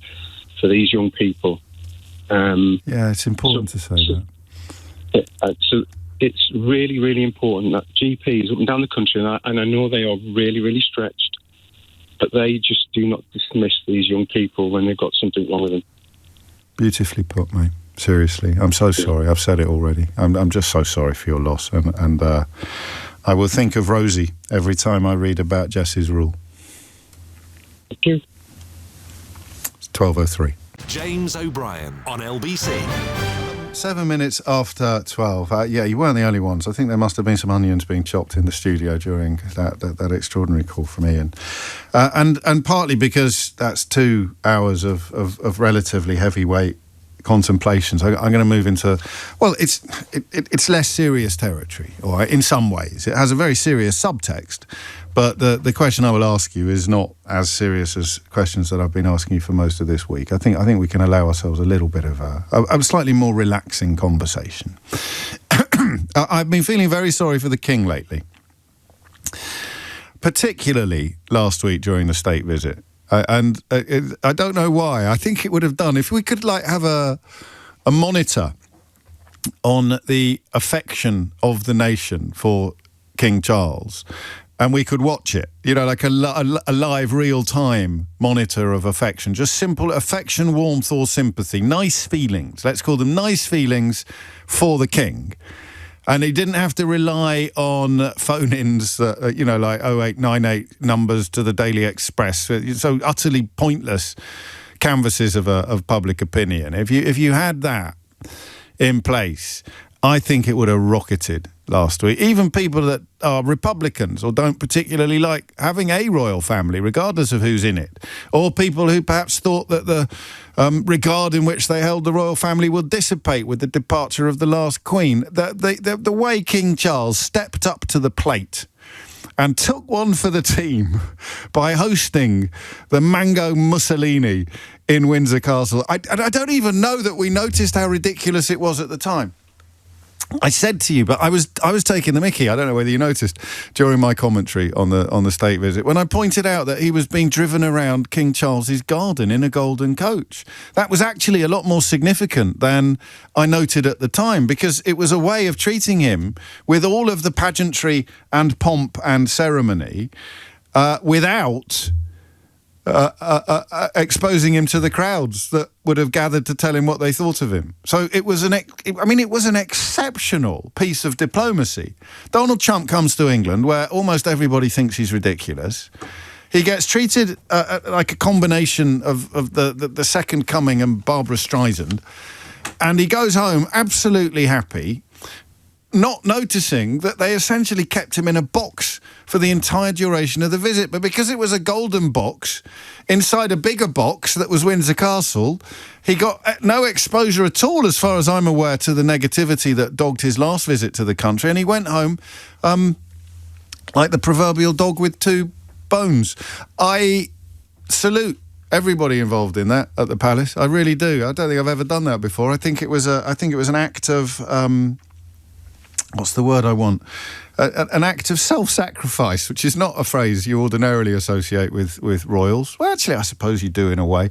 for these young people. It's important to say that. So it's really, really important that GPs up and down the country, and I know they are really, really stretched, but they just do not dismiss these young people when they've got something wrong with them. Beautifully put, mate. Seriously, I'm so sorry. I've said it already. I'm just so sorry for your loss, and I will think of Rosie every time I read about Jess's rule. Thank you. It's 12:03. James O'Brien on LBC. 7 minutes after 12. You weren't the only ones. I think there must have been some onions being chopped in the studio during that extraordinary call from Ian, and partly because that's 2 hours of relatively heavyweight contemplations. I'm going to move into, it's less serious territory, all right, in some ways. It has a very serious subtext, but the question I will ask you is not as serious as questions that I've been asking you for most of this week. I think we can allow ourselves a little bit of a slightly more relaxing conversation. I've been feeling very sorry for the King lately, particularly last week during the state visit. And I don't know why. I think it would have done if we could have a monitor on the affection of the nation for King Charles, and we could watch it. Like a live, real-time monitor of affection, just simple affection, warmth, or sympathy, nice feelings. Let's call them nice feelings for the King. And he didn't have to rely on phone-ins, like 0898 numbers to the Daily Express. So utterly pointless canvases of public opinion. If you had that in place, I think it would have rocketed last week. Even people that are Republicans or don't particularly like having a royal family, regardless of who's in it, or people who perhaps thought that the regard in which they held the royal family would dissipate with the departure of the last Queen. The way King Charles stepped up to the plate and took one for the team by hosting the Mango Mussolini in Windsor Castle. I don't even know that we noticed how ridiculous it was at the time. I said to you, but I was taking the mickey. I don't know whether you noticed during my commentary on the state visit when I pointed out that he was being driven around King Charles's garden in a golden coach. That was actually a lot more significant than I noted at the time, because it was a way of treating him with all of the pageantry and pomp and ceremony without exposing him to the crowds that would have gathered to tell him what they thought of him. So it was an exceptional piece of diplomacy. Donald Trump comes to England, where almost everybody thinks he's ridiculous. He gets treated like a combination of the Second Coming and Barbara Streisand, and he goes home absolutely happy, not noticing that they essentially kept him in a box for the entire duration of the visit. But because it was a golden box inside a bigger box that was Windsor Castle, he got no exposure at all, as far as I'm aware, to the negativity that dogged his last visit to the country. And he went home like the proverbial dog with 2 bones. I salute everybody involved in that at the palace. I really do. I don't think I've ever done that before. I think it was an act of what's the word I want? An act of self-sacrifice, which is not a phrase you ordinarily associate with royals. Well, actually, I suppose you do in a way.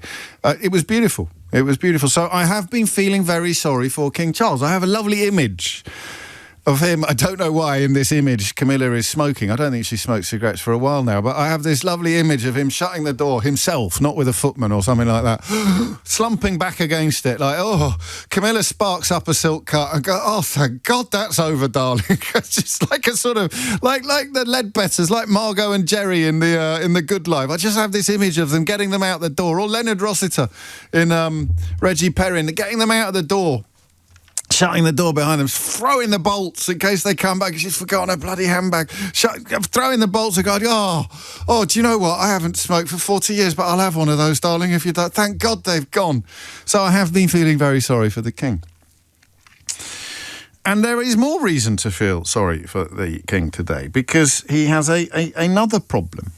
It was beautiful. It was beautiful. So I have been feeling very sorry for King Charles. I have a lovely image of him. I don't know why in this image Camilla is smoking. I don't think she smoked cigarettes for a while now, but I have this lovely image of him shutting the door himself, not with a footman or something like that, slumping back against it like, oh, Camilla sparks up a silk cut and go, oh, thank God that's over, darling. It's just like a sort of, like the Ledbetters, like Margot and Jerry in the Good Life. I just have this image of them getting them out the door, or Leonard Rossiter in Reggie Perrin, getting them out of the door, shutting the door behind them, throwing the bolts in case they come back. She's forgotten her bloody handbag. Throwing the bolts and going, oh, do you know what? I haven't smoked for 40 years, but I'll have one of those, darling, if you don't. Thank God they've gone. So I have been feeling very sorry for the King. And there is more reason to feel sorry for the King today, because he has another problem.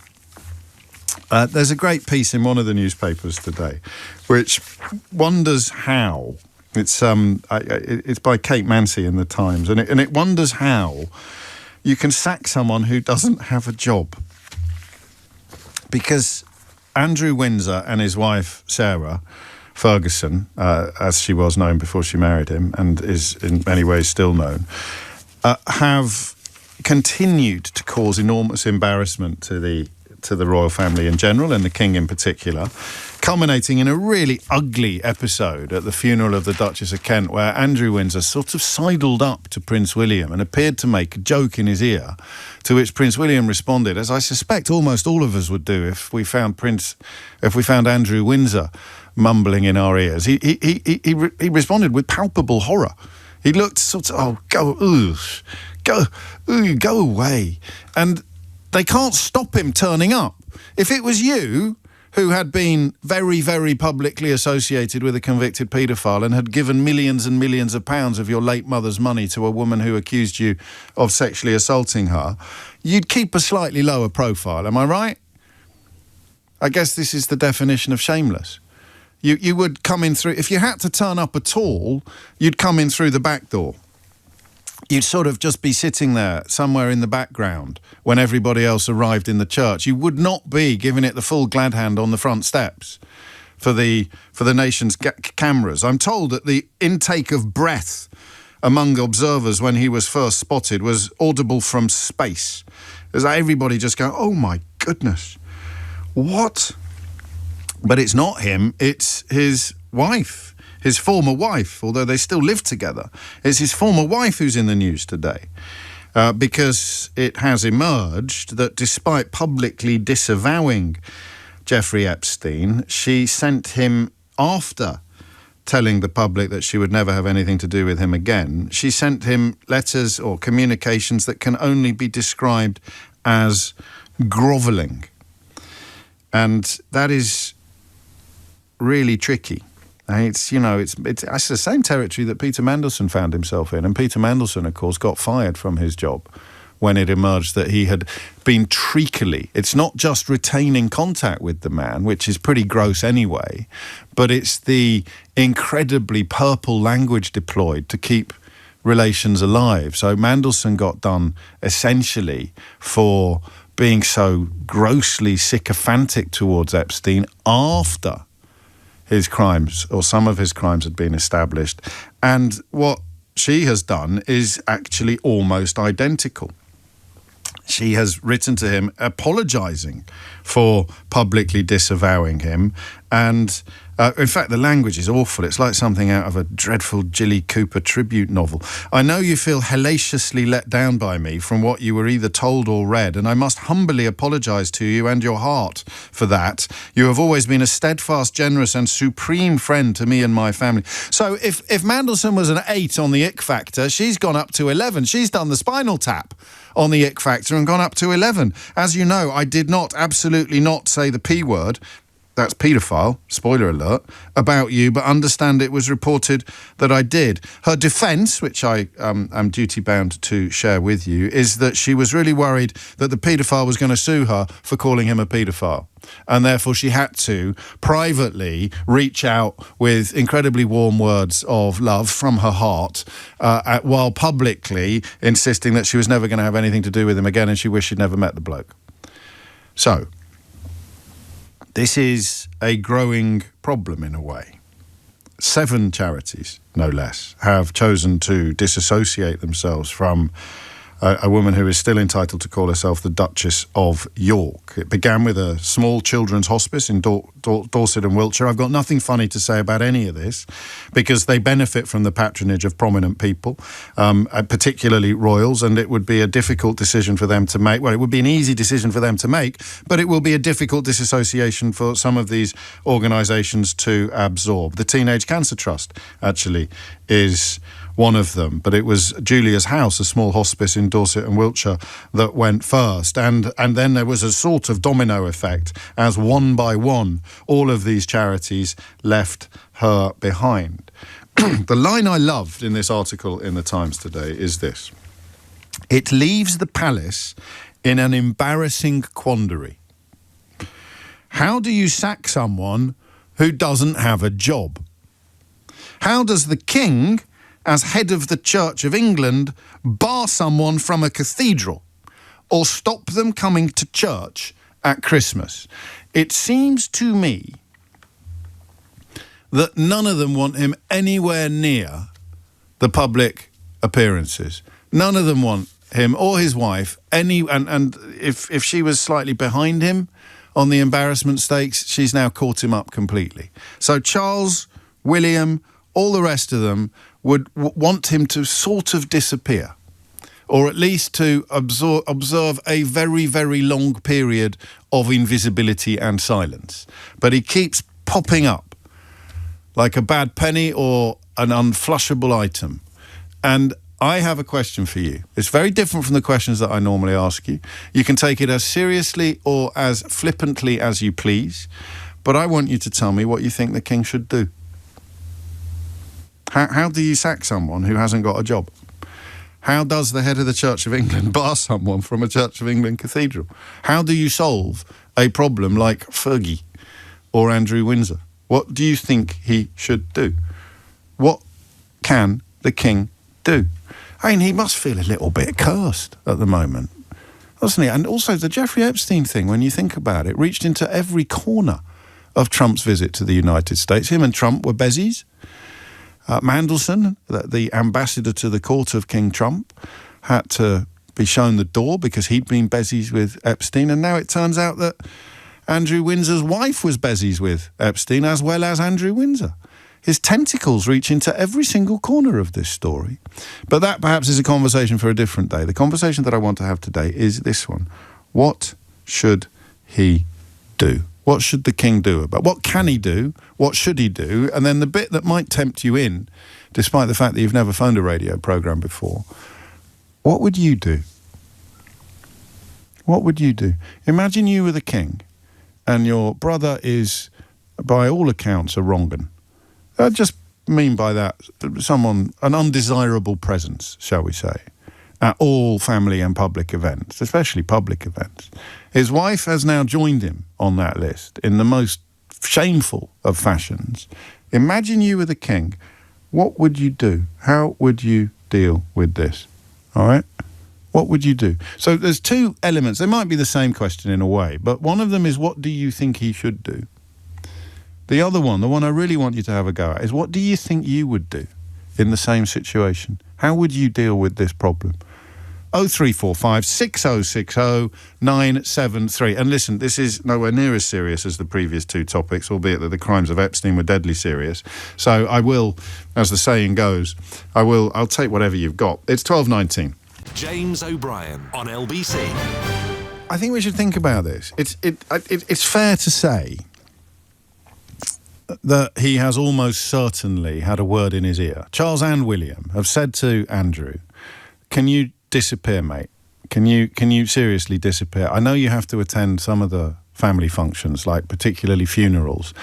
There's a great piece in one of the newspapers today which wonders how. It's by Kate Mancy in the Times, and it wonders how you can sack someone who doesn't have a job. Because Andrew Windsor and his wife Sarah Ferguson, as she was known before she married him, and is in many ways still known, have continued to cause enormous embarrassment to the royal family in general and the King in particular, culminating in a really ugly episode at the funeral of the Duchess of Kent, where Andrew Windsor sort of sidled up to Prince William and appeared to make a joke in his ear, to which Prince William responded, as I suspect almost all of us would do if we found Andrew Windsor mumbling in our ears. He responded with palpable horror. He looked sort of, go away. And they can't stop him turning up. If it was you who had been very, very publicly associated with a convicted paedophile and had given millions and millions of pounds of your late mother's money to a woman who accused you of sexually assaulting her, you'd keep a slightly lower profile, am I right? I guess this is the definition of shameless. You would come in through, if you had to turn up at all, you'd come in through the back door. You'd sort of just be sitting there somewhere in the background when everybody else arrived in the church. You would not be giving it the full glad hand on the front steps for the nation's cameras. I'm told that the intake of breath among observers when he was first spotted was audible from space. There's everybody just going, oh my goodness, what? But it's not him, it's his wife. His former wife, although they still live together. It's his former wife who's in the news today, because it has emerged that despite publicly disavowing Jeffrey Epstein, she sent him, after telling the public that she would never have anything to do with him again, she sent him letters or communications that can only be described as grovelling. And that is really tricky. It's the same territory that Peter Mandelson found himself in. And Peter Mandelson, of course, got fired from his job when it emerged that he had been treacly. It's not just retaining contact with the man, which is pretty gross anyway, but it's the incredibly purple language deployed to keep relations alive. So Mandelson got done essentially for being so grossly sycophantic towards Epstein after his crimes, or some of his crimes, had been established. And what she has done is actually almost identical. She has written to him apologising for publicly disavowing him. And in fact, the language is awful. It's like something out of a dreadful Jilly Cooper tribute novel. I know you feel hellaciously let down by me from what you were either told or read, and I must humbly apologise to you and your heart for that. You have always been a steadfast, generous and supreme friend to me and my family. So if Mandelson was an 8 on the ick factor, she's gone up to 11. She's done the Spinal Tap on the ick factor and gone up to 11. As you know, I did not, absolutely not say the P word. that's paedophile, spoiler alert, about you, but understand it was reported that I did. Her defence, which I am duty-bound to share with you, is that she was really worried that the paedophile was going to sue her for calling him a paedophile. And therefore she had to privately reach out with incredibly warm words of love from her heart, while publicly insisting that she was never going to have anything to do with him again and she wished she'd never met the bloke. So, this is a growing problem in a way. 7 charities, no less, have chosen to disassociate themselves from a woman who is still entitled to call herself the Duchess of York. It began with a small children's hospice in Dorset and Wiltshire. I've got nothing funny to say about any of this because they benefit from the patronage of prominent people, particularly royals, and it would be a difficult decision for them to make. Well, it would be an easy decision for them to make, but it will be a difficult disassociation for some of these organisations to absorb. The Teenage Cancer Trust, actually, is one of them, but it was Julia's House, a small hospice in Dorset and Wiltshire, that went first, and then there was a sort of domino effect as one by one all of these charities left her behind. The line I loved in this article in the Times today is this: it leaves the palace in an embarrassing quandary. How do you sack someone who doesn't have a job? How does the king, as head of the Church of England, bar someone from a cathedral or stop them coming to church at Christmas? It seems to me that none of them want him anywhere near the public appearances. None of them want him or his wife and if she was slightly behind him on the embarrassment stakes, she's now caught him up completely. So Charles, William, all the rest of them would want him to sort of disappear, or at least to observe a very, very long period of invisibility and silence. But he keeps popping up like a bad penny or an unflushable item. And I have a question for you. It's very different from the questions that I normally ask you. You can take it as seriously or as flippantly as you please, but I want you to tell me what you think the king should do. How do you sack someone who hasn't got a job? How does the head of the Church of England bar someone from a Church of England cathedral? How do you solve a problem like Fergie or Andrew Windsor? What do you think he should do? What can the king do? I mean, he must feel a little bit cursed at the moment, doesn't he? And also the Jeffrey Epstein thing, when you think about it, reached into every corner of Trump's visit to the United States. Him and Trump were bezies. Mandelson, the ambassador to the court of King Trump, had to be shown the door because he'd been bezies with Epstein, and now it turns out that Andrew Windsor's wife was bezies with Epstein as well as Andrew Windsor. His tentacles reach into every single corner of this story. But that perhaps is a conversation for a different day. The conversation that I want to have today is this one. What should he do? What should the king do about? What can he do? What should he do? And then the bit that might tempt you in, despite the fact that you've never phoned a radio programme before, what would you do? What would you do? Imagine you were the king and your brother is, by all accounts, a wrong-un. I just mean by that someone, an undesirable presence, shall we say, at all family and public events, especially public events. His wife has now joined him on that list in the most shameful of fashions. Imagine you were the king. What would you do? How would you deal with this? All right? What would you do? So there's 2 elements. They might be the same question in a way, but one of them is, what do you think he should do? The other one, the one I really want you to have a go at, is what do you think you would do in the same situation? How would you deal with this problem? 0345 6060 973. And listen, this is nowhere near as serious as the previous 2 topics, albeit that the crimes of Epstein were deadly serious. So I will, as the saying goes, I'll take whatever you've got. It's 12:19. James O'Brien on LBC. I think we should think about this. It's fair to say that he has almost certainly had a word in his ear. Charles and William have said to Andrew, can you disappear, mate? Can you seriously disappear? I know you have to attend some of the family functions, like particularly funerals,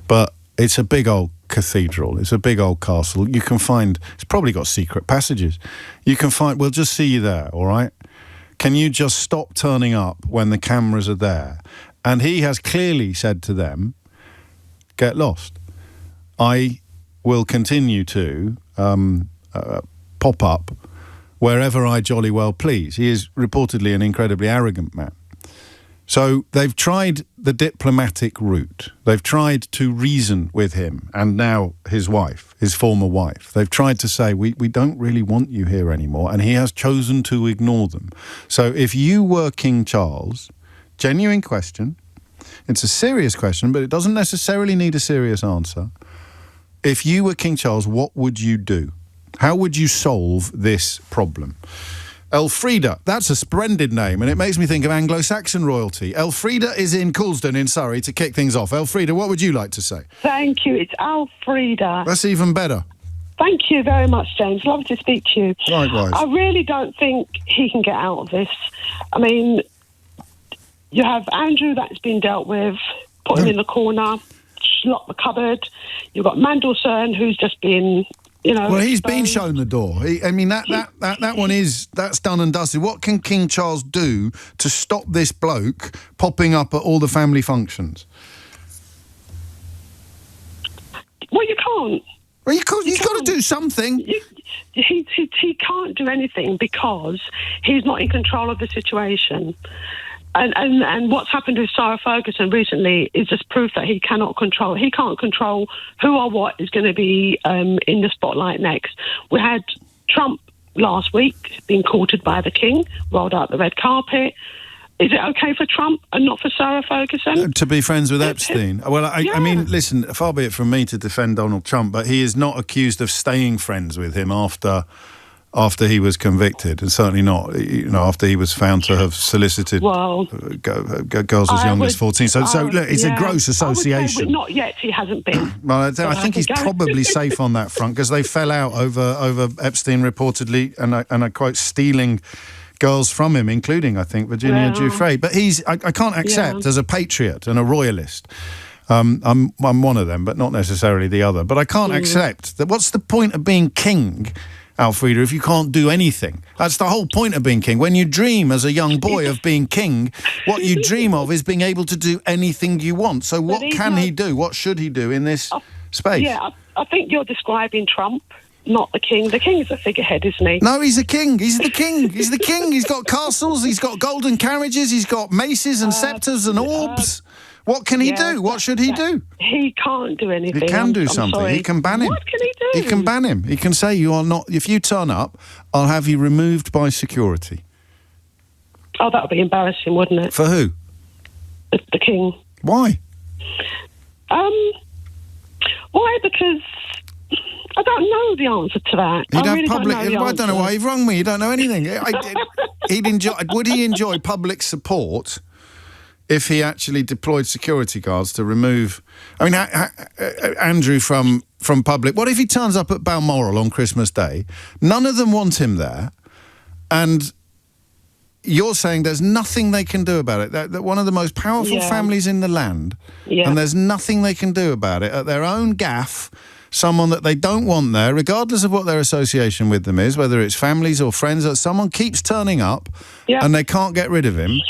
but it's a big old cathedral. It's a big old castle. You can find, it's probably got secret passages. You can find, we'll just see you there, all right? Can you just stop turning up when the cameras are there? And he has clearly said to them, get lost. I will continue to pop up wherever I jolly well please. He is reportedly an incredibly arrogant man. So they've tried the diplomatic route. They've tried to reason with him and now his wife, his former wife. They've tried to say, we don't really want you here anymore, and he has chosen to ignore them. So if you were King Charles, genuine question, it's a serious question, but it doesn't necessarily need a serious answer. If you were King Charles, what would you do? How would you solve this problem? Elfrida, that's a splendid name, and it makes me think of Anglo-Saxon royalty. Elfrida is in Coulsdon in Surrey to kick things off. Elfrida, what would you like to say? Thank you. It's Elfrida. That's even better. Thank you very much, James. Lovely to speak to you. Likewise. I really don't think he can get out of this. I mean, you have Andrew that's been dealt with, put him in the corner, lock the cupboard. You've got Mandelson who's just been... well, he's been shown the door. That one that's done and dusted. What can King Charles do to stop this bloke popping up at all the family functions? Well, you can't. Well, you've got to do something. He can't do anything because he's not in control of the situation. And what's happened with Sarah Ferguson recently is just proof that he can't control who or what is going to be in the spotlight next. We had Trump last week being courted by the King, rolled out the red carpet. Is it okay for Trump and not for Sarah Ferguson? To be friends with Epstein? Well, I mean, listen, far be it from me to defend Donald Trump, but he is not accused of staying friends with him after he was convicted, and certainly not, after he was found to have solicited girls as young as 14. So look, it's a gross association. But not yet, he hasn't been. Well, I think he's probably safe on that front because they fell out over Epstein reportedly, and I quote, stealing girls from him, including, I think, Virginia Giuffre. But I can't accept as a patriot and a royalist. I'm one of them, but not necessarily the other. But I can't accept that. What's the point of being king, Elfrida, if you can't do anything? That's the whole point of being king. When you dream as a young boy of being king, what you dream of is being able to do anything you want. So what can he do? What should he do in this space? Yeah, I think you're describing Trump, not the king. The king is a figurehead, isn't he? No, he's a king. He's the king. He's the king. He's got castles. He's got golden carriages. He's got maces and sceptres and orbs. What can he do? What should he do? He can't do anything. He can do something. Sorry. He can ban him. What can he do? He can ban him. He can say, you are not... If you turn up, I'll have you removed by security. Oh, that would be embarrassing, wouldn't it? For who? The king. Why? Why? Because I don't know the answer to that. He'd have really public... don't know the I don't know why you've rung me. You don't know anything. Would he enjoy public support if he actually deployed security guards to remove... I mean, Andrew from public... What if he turns up at Balmoral on Christmas Day? None of them want him there, and you're saying there's nothing they can do about it. They're one of the most powerful families in the land, and there's nothing they can do about it. At their own gaff, someone that they don't want there, regardless of what their association with them is, whether it's families or friends, that someone keeps turning up and they can't get rid of him.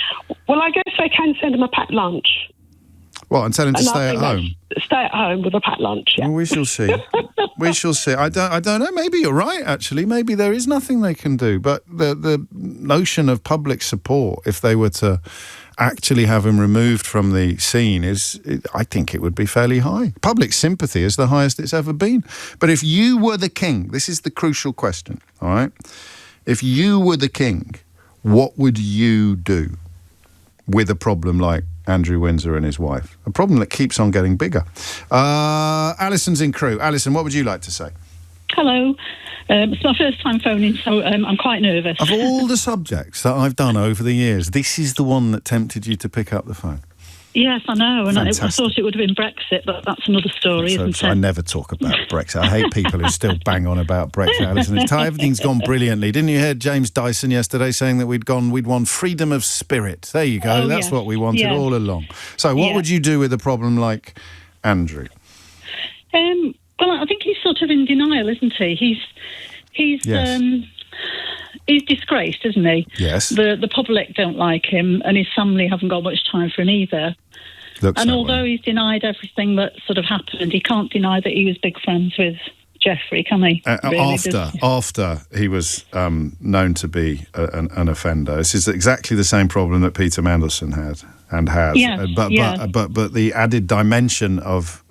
Well, I guess they can send him a packed lunch. What, and tell him to stay at home? Stay at home with a packed lunch, Well, we shall see. We shall see. I don't know. Maybe you're right, actually. Maybe there is nothing they can do. But the notion of public support, if they were to actually have him removed from the scene, I think it would be fairly high. Public sympathy is the highest it's ever been. But if you were the king, this is the crucial question, all right? If you were the king, what would you do with a problem like Andrew Windsor and his wife? A problem that keeps on getting bigger. Alison's in Crewe. Alison, what would you like to say? Hello. It's my first time phoning, so I'm quite nervous. Of all the subjects that I've done over the years, this is the one that tempted you to pick up the phone. Yes, I know, and I Fantastic. thought it would have been Brexit, but that's another story, isn't So I it? never talk about Brexit. I hate people who still bang on about Brexit, Alison. Everything's gone brilliantly. Didn't you hear James Dyson yesterday saying that we'd won freedom of spirit? There you go. Oh, That's yes. what we wanted Yeah. all along. So what Yeah. would you do with a problem like Andrew? Well, I think he's sort of in denial, isn't he? He's Yes. He's disgraced, isn't he? Yes. The public don't like him, and his family haven't got much time for him either. Looks And that although he's denied everything that sort of happened, he can't deny that he was big friends with Jeffrey, can he? Really? After he was known to be an offender. This is exactly the same problem that Peter Mandelson had and has. Yes, But the added dimension of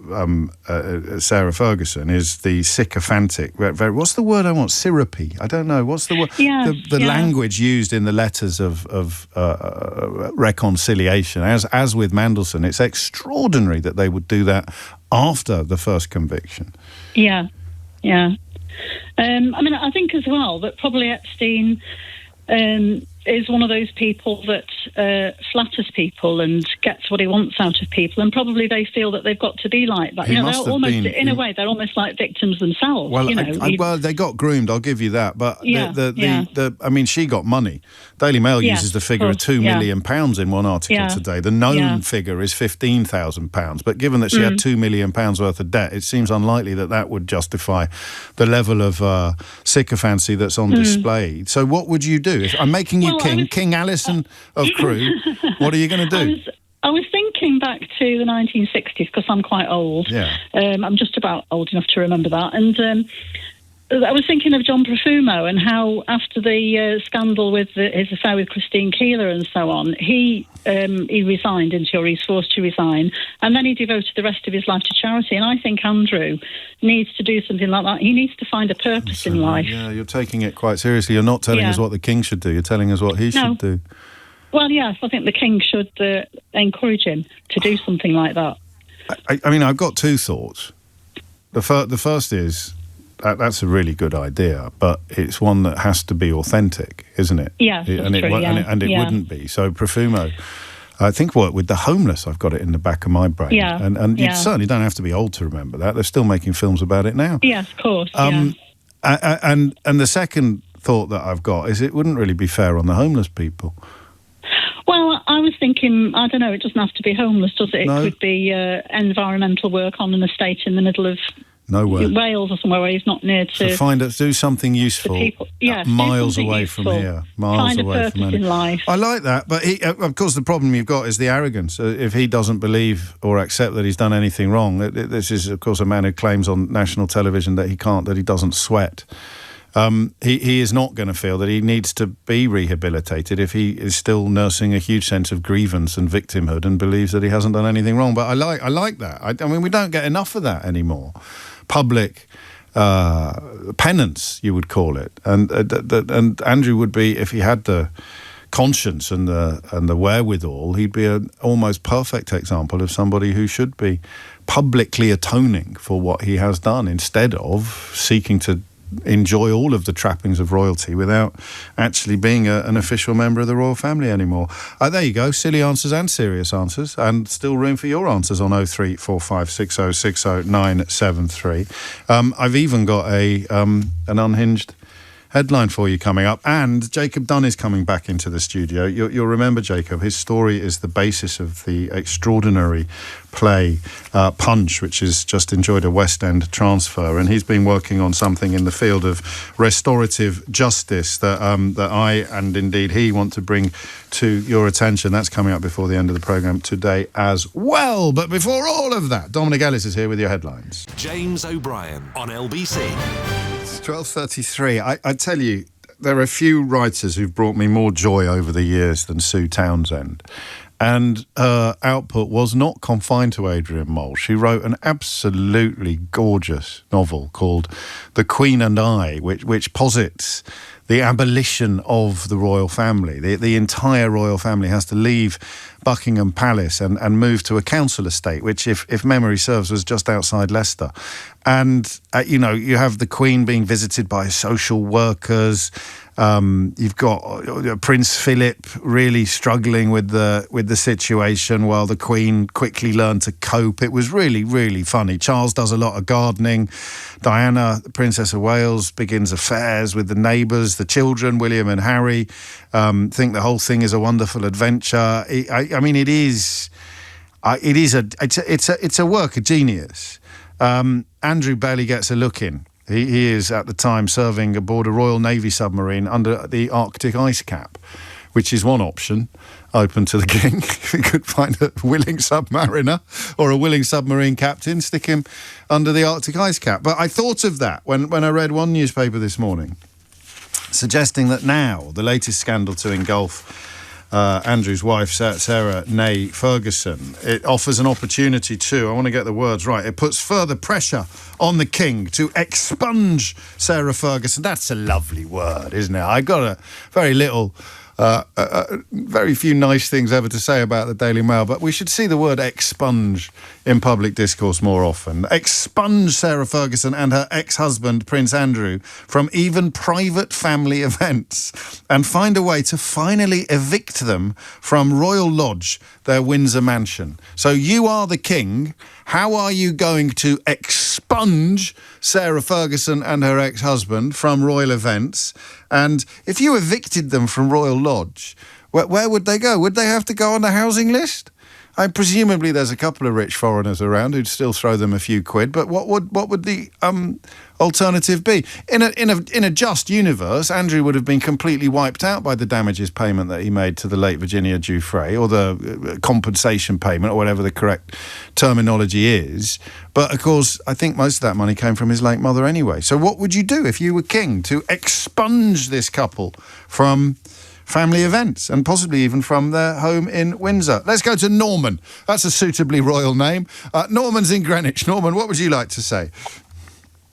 Sarah Ferguson is the sycophantic. What's the word I want? Syrupy. I don't know. What's the word? Yeah, the yeah. language used in the letters of reconciliation. As with Mandelson, it's extraordinary that they would do that after the first conviction. Yeah. I mean, I think as well that probably Epstein is one of those people that flatters people and gets what he wants out of people, and probably they feel that they've got to be like that. He They're must have almost, been- in a way, they're almost like victims themselves. Well, you know, they got groomed. I'll give you that. But Yeah, I mean, she got money. Daily Mail Yeah, uses the figure of of £2 course, yeah. million in one article Yeah, today. The known yeah. figure is £15,000. But given that she had £2 million worth of debt, it seems unlikely that would justify the level of sycophancy that's on display. So, what would you do if I'm making you King Alison of Crewe? What are you going to do? I was thinking back to the 1960s because I'm quite old. Yeah. I'm just about old enough to remember that. And I was thinking of John Profumo and how after the scandal with his affair with Christine Keeler and so on, he resigned, didn't he, or he's forced to resign, and then he devoted the rest of his life to charity. And I think Andrew needs to do something like that. He needs to find a purpose in life. Yeah, you're taking it quite seriously. You're not telling us what the king should do. You're telling us what he should do. Well, yes, I think the king should encourage him to do something like that. I mean, I've got two thoughts. The first is that's a really good idea, but it's one that has to be authentic, isn't it? Yeah, that's true, and it wouldn't be. So Profumo, I think, worked with the homeless. I've got it in the back of my brain. Yeah, and you certainly don't have to be old to remember that. They're still making films about it now. Yes, of course. And the second thought that I've got is it wouldn't really be fair on the homeless people. Well, I was thinking, I don't know, it doesn't have to be homeless, does it? No. It could be environmental work on an estate in the middle of Nowhere. Wales or somewhere where he's not near to... So do something useful miles do something away useful. from here. Miles Find a away purpose from in life. I like that, but of course the problem you've got is the arrogance. If he doesn't believe or accept that he's done anything wrong, this is, of course, a man who claims on national television that he doesn't sweat. He is not going to feel that he needs to be rehabilitated if he is still nursing a huge sense of grievance and victimhood and believes that he hasn't done anything wrong. But I like that. I mean, we don't get enough of that anymore. Public penance, you would call it, and Andrew would be, if he had the conscience and the wherewithal, he'd be an almost perfect example of somebody who should be publicly atoning for what he has done instead of seeking to enjoy all of the trappings of royalty without actually being an official member of the royal family anymore. There you go, silly answers and serious answers, and still room for your answers on 03456060973. I've even got an unhinged headline for you coming up, and Jacob Dunne is coming back into the studio. You'll remember Jacob. His story is the basis of the extraordinary play Punch, which has just enjoyed a West End transfer, and he's been working on something in the field of restorative justice that I and indeed he want to bring to your attention. That's coming up before the end of the programme today as well. But before all of that, Dominic Ellis is here with your headlines. James O'Brien on LBC. 12:33. I tell you, there are a few writers who've brought me more joy over the years than Sue Townsend. And her output was not confined to Adrian Mole. She wrote an absolutely gorgeous novel called The Queen and I, which posits the abolition of the royal family. The entire royal family has to leave Buckingham Palace and move to a council estate, which, if memory serves, was just outside Leicester. And, you have the Queen being visited by social workers. You've got Prince Philip really struggling with the situation while the Queen quickly learned to cope. It was really, really funny. Charles does a lot of gardening. Diana, the Princess of Wales, begins affairs with the neighbours. The children, William and Harry, think the whole thing is a wonderful adventure. It's a work of genius. Andrew barely gets a look in. He is, at the time, serving aboard a Royal Navy submarine under the Arctic ice cap, which is one option open to the king. If he could find a willing submariner or a willing submarine captain, stick him under the Arctic ice cap. But I thought of that when I read one newspaper this morning, suggesting that now the latest scandal to engulf Andrew's wife, Sarah née Ferguson, it offers an opportunity to, I want to get the words right, it puts further pressure on the king to expunge Sarah Ferguson. That's a lovely word, isn't it? I got a very little, very few nice things ever to say about the Daily Mail, but we should see the word expunge in public discourse more often. Expunge Sarah Ferguson and her ex-husband, Prince Andrew, from even private family events and find a way to finally evict them from Royal Lodge, their Windsor mansion. So you are the king. How are you going to expunge Sarah Ferguson and her ex-husband from royal events? And if you evicted them from Royal Lodge, where would they go? Would they have to go on the housing list? Presumably there's a couple of rich foreigners around who'd still throw them a few quid, but what would the alternative be? In a just universe, Andrew would have been completely wiped out by the damages payment that he made to the late Virginia Giuffre, or the compensation payment, or whatever the correct terminology is. But of course, I think most of that money came from his late mother anyway. So what would you do if you were king to expunge this couple from family events, and possibly even from their home in Windsor? Let's go to Norman. That's a suitably royal name. Norman's in Greenwich. Norman, what would you like to say?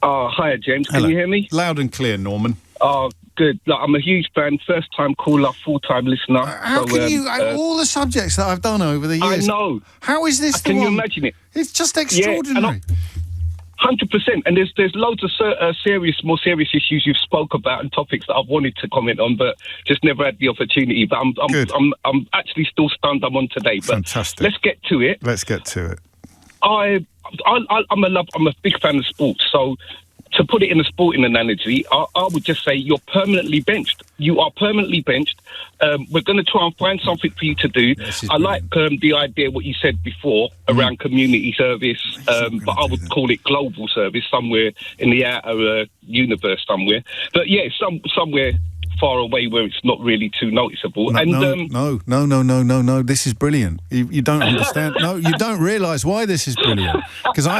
Oh, hi, James. Can you hear me? Loud and clear, Norman. Oh, good. Look, I'm a huge fan, first-time caller, full-time listener. How can you... all the subjects that I've done over the years... I know. How is this the one? one? Can you imagine it? It's just extraordinary. Yeah, 100%, and there's loads of more serious issues you've spoke about and topics that I've wanted to comment on, but just never had the opportunity. But I'm actually still stunned I'm on today. But fantastic. Let's get to it. Let's get to it. I'm a big fan of sports, so to put it in a sporting analogy, I would just say you're permanently benched. You are permanently benched. We're going to try and find something for you to do. I like the idea, what you said before, around community service, but I would call it global service, somewhere in the outer universe somewhere. But yeah, somewhere far away where it's not really too noticeable. No. This is brilliant. You don't understand. No, you don't realise why this is brilliant. Because I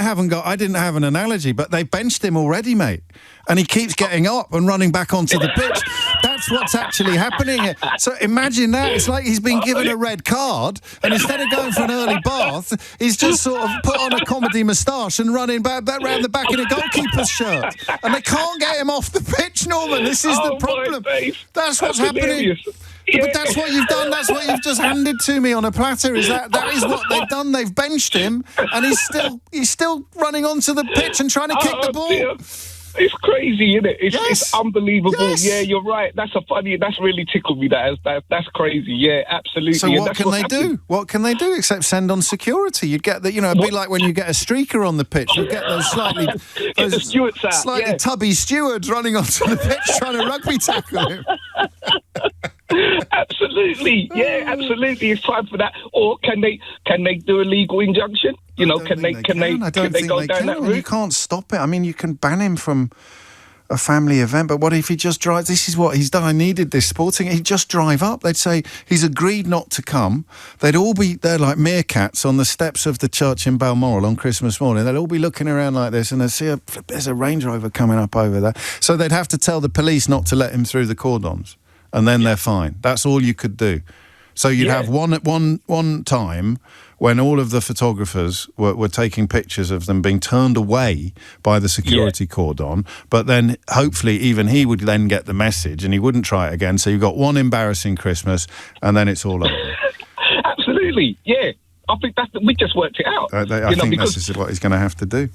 didn't have an analogy, but they benched him already, mate. And he keeps getting up and running back onto the pitch. That's what's actually happening here. So imagine that. It's like he's been given a red card, and instead of going for an early bath, he's just sort of put on a comedy moustache and running back round the back in a goalkeeper's shirt. And they can't get him off the pitch, Norman. This is the problem. That's what's happening. Yeah. But that's what you've done. That's what you've just handed to me on a platter. That is what they've done. They've benched him, and he's still running onto the pitch and trying to kick the ball. Dear. It's crazy, isn't it? It's unbelievable. Yes. Yeah, you're right. That's really tickled me. That's crazy. Yeah, absolutely. So what can they do? What can they do except send on security? You'd get it'd be like when you get a streaker on the pitch. You get those slightly tubby stewards running onto the pitch trying to rugby tackle him. Absolutely, yeah, absolutely. It's time for that. Or can they do a legal injunction? Can they go down that route? You can't stop it. I mean, you can ban him from a family event, but what if he just drives? This is what he's done. I needed this sporting. He'd just drive up. They'd say he's agreed not to come. They'd all be there like meerkats on the steps of the church in Balmoral on Christmas morning. They'd all be looking around like this, and they'd see there's a Range Rover coming up over there. So they'd have to tell the police not to let him through the cordons, and then they're fine. That's all you could do. So you'd have one time when all of the photographers were taking pictures of them being turned away by the security cordon, but then hopefully even he would then get the message and he wouldn't try it again. So you've got one embarrassing Christmas and then it's all over. Absolutely, yeah. I think we just worked it out. I think this is what he's going to have to do.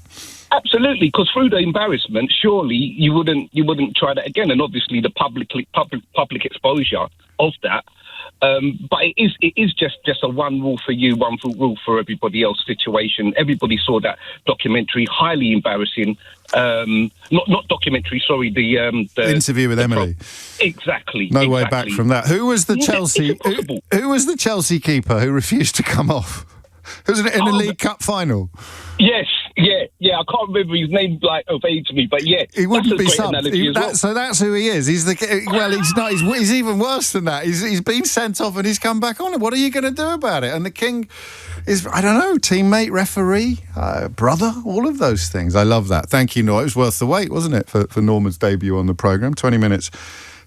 Absolutely, because through the embarrassment, surely you wouldn't try that again, and obviously the public exposure of that. But it is just a one rule for you, one rule for everybody else situation. Everybody saw that documentary, highly embarrassing. Not documentary, sorry, the interview with Emily. Exactly. No way back from that. Who was the Chelsea? Who was the Chelsea keeper who refused to come off? Who was in the League Cup final? Yes, yeah. I can't remember his name like obeyed to me, but yeah, he wouldn't be subbed. So that's who he is. He's he's not. He's even worse than that. He's been sent off and he's come back on. What are you going to do about it? And the king is, I don't know, teammate, referee, brother, all of those things. I love that. Thank you, Noah. It was worth the wait, wasn't it, for Norman's debut on the programme? 20 minutes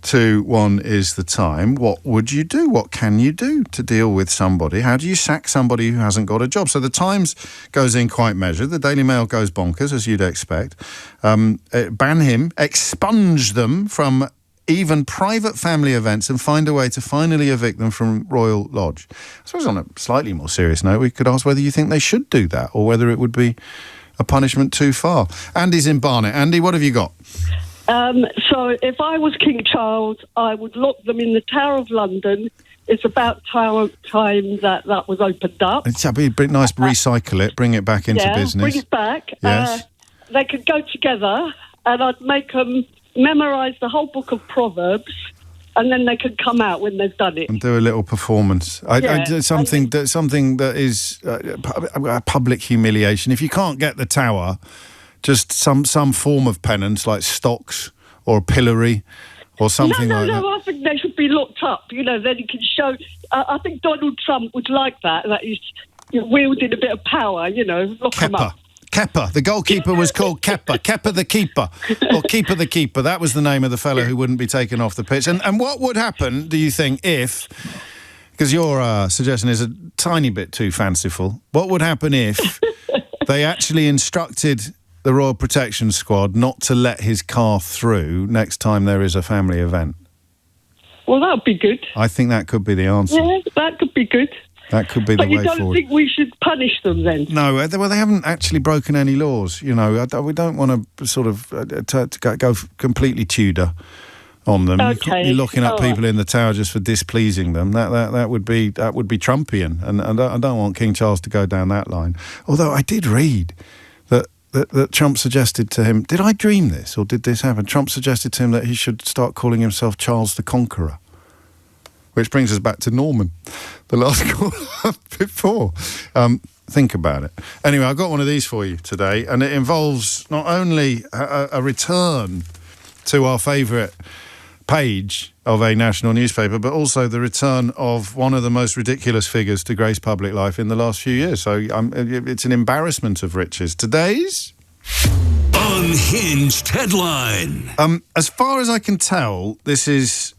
to 1 is the time. What would you do? What can you do to deal with somebody? How do you sack somebody who hasn't got a job? So the Times goes in quite measured. The Daily Mail goes bonkers, as you'd expect. Ban him, expunge them from even private family events and find a way to finally evict them from Royal Lodge. I suppose on a slightly more serious note, we could ask whether you think they should do that or whether it would be a punishment too far. Andy's in Barnet. Andy, what have you got? So if I was King Charles, I would lock them in the Tower of London. It's about time that was opened up. It's be nice, recycle it, bring it back into business. Bring it back. Yes. They could go together and I'd make them memorise the whole book of Proverbs and then they could come out when they've done it. And do a little performance. Something that is a public humiliation. If you can't get the tower, just some form of penance like stocks or a pillory or something like that. No, I think they should be locked up. You know, then you can show... I think Donald Trump would like that he's wielding a bit of power, you know, lock him up. Kepa. The goalkeeper was called Kepa. Kepa the keeper. Or Keeper the keeper. That was the name of the fellow who wouldn't be taken off the pitch. And what would happen, do you think, if... Because your suggestion is a tiny bit too fanciful. What would happen if they actually instructed the Royal Protection Squad not to let his car through next time there is a family event? Well, that would be good. I think that could be the answer. Yeah, that could be good. That could be the way forward. But you don't think we should punish them then? No, well, they haven't actually broken any laws. You know, we don't want to sort of go completely Tudor on them. You can't be locking up people in the tower just for displeasing them. That would be Trumpian, and I don't want King Charles to go down that line. Although I did read that Trump suggested to him, did I dream this or did this happen? Trump suggested to him that he should start calling himself Charles the Conqueror. Which brings us back to Norman, the last call before. Think about it. Anyway, I've got one of these for you today, and it involves not only a return to our favourite page of a national newspaper, but also the return of one of the most ridiculous figures to grace public life in the last few years. So it's an embarrassment of riches. Today's Unhinged headline. As far as I can tell, this is...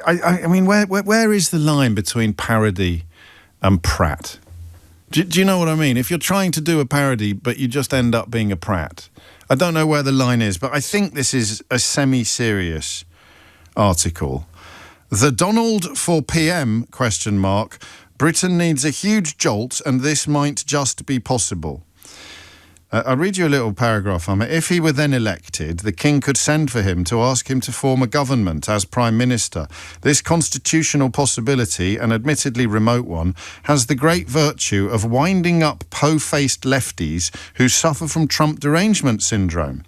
I mean, where is the line between parody and prat? Do you know what I mean? If you're trying to do a parody, but you just end up being a prat. I don't know where the line is, but I think this is a semi-serious article. The Donald for PM, ? Britain needs a huge jolt and this might just be possible. I'll read you a little paragraph from it. If he were then elected, the King could send for him to ask him to form a government as Prime Minister. This constitutional possibility, an admittedly remote one, has the great virtue of winding up po-faced lefties who suffer from Trump derangement syndrome.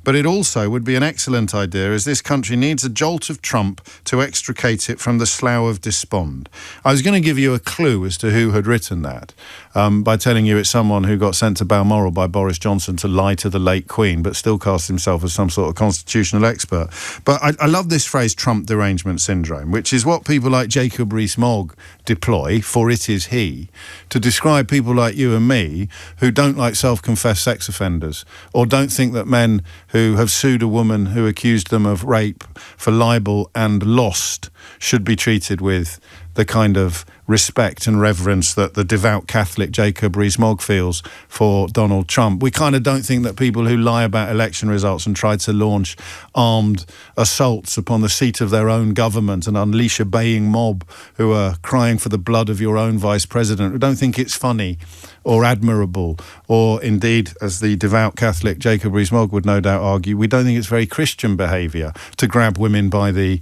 But it also would be an excellent idea as this country needs a jolt of Trump to extricate it from the slough of despond. I was going to give you a clue as to who had written that by telling you it's someone who got sent to Balmoral by Boris Johnson to lie to the late Queen, but still cast himself as some sort of constitutional expert. But I love this phrase, Trump derangement syndrome, which is what people like Jacob Rees-Mogg deploy, for it is he, to describe people like you and me who don't like self-confessed sex offenders or don't think that men who have sued a woman who accused them of rape for libel and lost should be treated with the kind of respect and reverence that the devout Catholic Jacob Rees-Mogg feels for Donald Trump. We kind of don't think that people who lie about election results and try to launch armed assaults upon the seat of their own government and unleash a baying mob who are crying for the blood of your own vice president, we don't think it's funny or admirable, or indeed, as the devout Catholic Jacob Rees-Mogg would no doubt argue, we don't think it's very Christian behaviour to grab women by the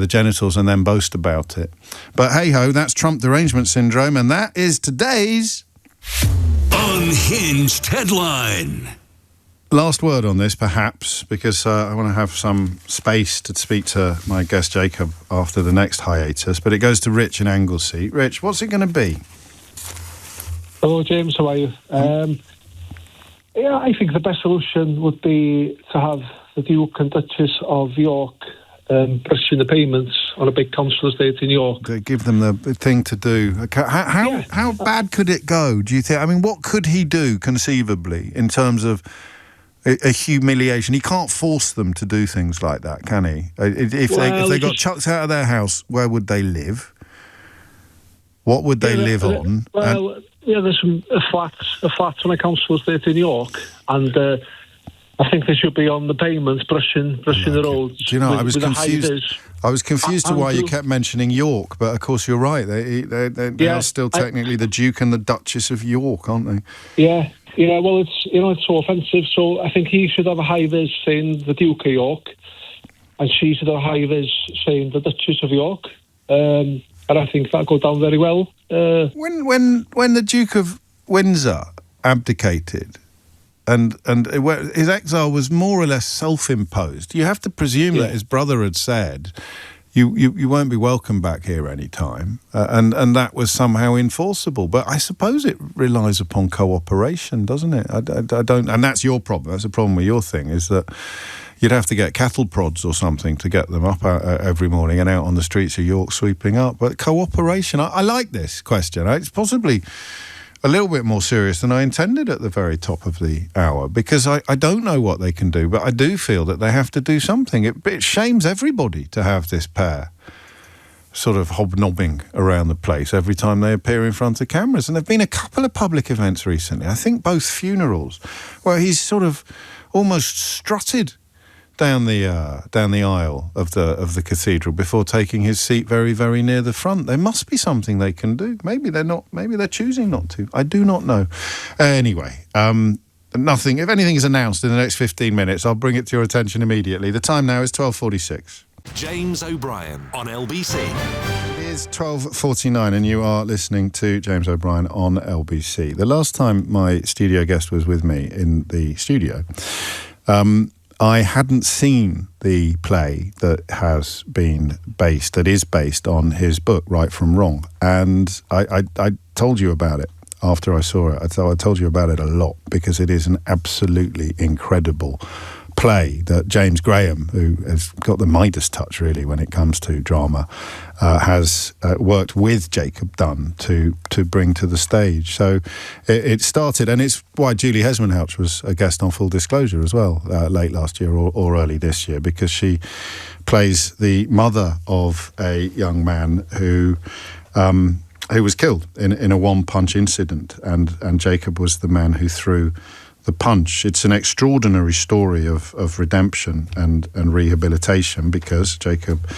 genitals and then boast about it. But hey-ho, that's Trump derangement syndrome, and that is today's Unhinged headline. Last word on this, perhaps, because I want to have some space to speak to my guest Jacob after the next hiatus, but it goes to Rich in Anglesey. Rich, what's it going to be? Hello, James. How are you? I think the best solution would be to have the Duke and Duchess of York pushing the payments on a big council estate in York. Give them the thing to do. How bad could it go, do you think? I mean, what could he do conceivably in terms of a humiliation? He can't force them to do things like that, can he? If they got chucked out of their house, where would they live? What would they live on? There's a flat on a council estate in York, and I think they should be on the pavements, brushing the roads. Do you know, I was confused. I was confused to why you kept mentioning York, but of course you're right. They are still technically the Duke and the Duchess of York, aren't they? Yeah. Well, it's so offensive. So I think he should have a high vis saying the Duke of York, and she should have a high vis saying the Duchess of York. And I think that'll go down very well. When the Duke of Windsor abdicated, and his exile was more or less self-imposed, you have to presume that his brother had said, you won't be welcome back here any time, and that was somehow enforceable. But I suppose it relies upon cooperation, doesn't it? I don't, and that's your problem. That's the problem with your thing, is that you'd have to get cattle prods or something to get them up every morning and out on the streets of York sweeping up. But cooperation, I like this question. It's possibly a little bit more serious than I intended at the very top of the hour, because I don't know what they can do, but I do feel that they have to do something. It shames everybody to have this pair sort of hobnobbing around the place every time they appear in front of cameras. And there have been a couple of public events recently, I think both funerals, where he's sort of almost strutted down the aisle of the cathedral before taking his seat very, very near the front. There must be something they can do. Maybe they're not. Maybe they're choosing not to. I do not know. Anyway, nothing. If anything is announced in the next 15 minutes, I'll bring it to your attention immediately. The time now is 12:46. James O'Brien on LBC. It is 12:49 and you are listening to James O'Brien on LBC. The last time my studio guest was with me in the studio, I hadn't seen the play that is based on his book, Right From Wrong. And I told you about it after I saw it. I told you about it a lot because it is an absolutely incredible play that James Graham, who has got the Midas touch really when it comes to drama, has worked with Jacob Dunne to bring to the stage. So it started, and it's why Julie Hesmondhalgh was a guest on Full Disclosure as well, late last year or early this year, because she plays the mother of a young man who was killed in a one-punch incident, and Jacob was the man who threw the punch. It's an extraordinary story of redemption and rehabilitation, because Jacob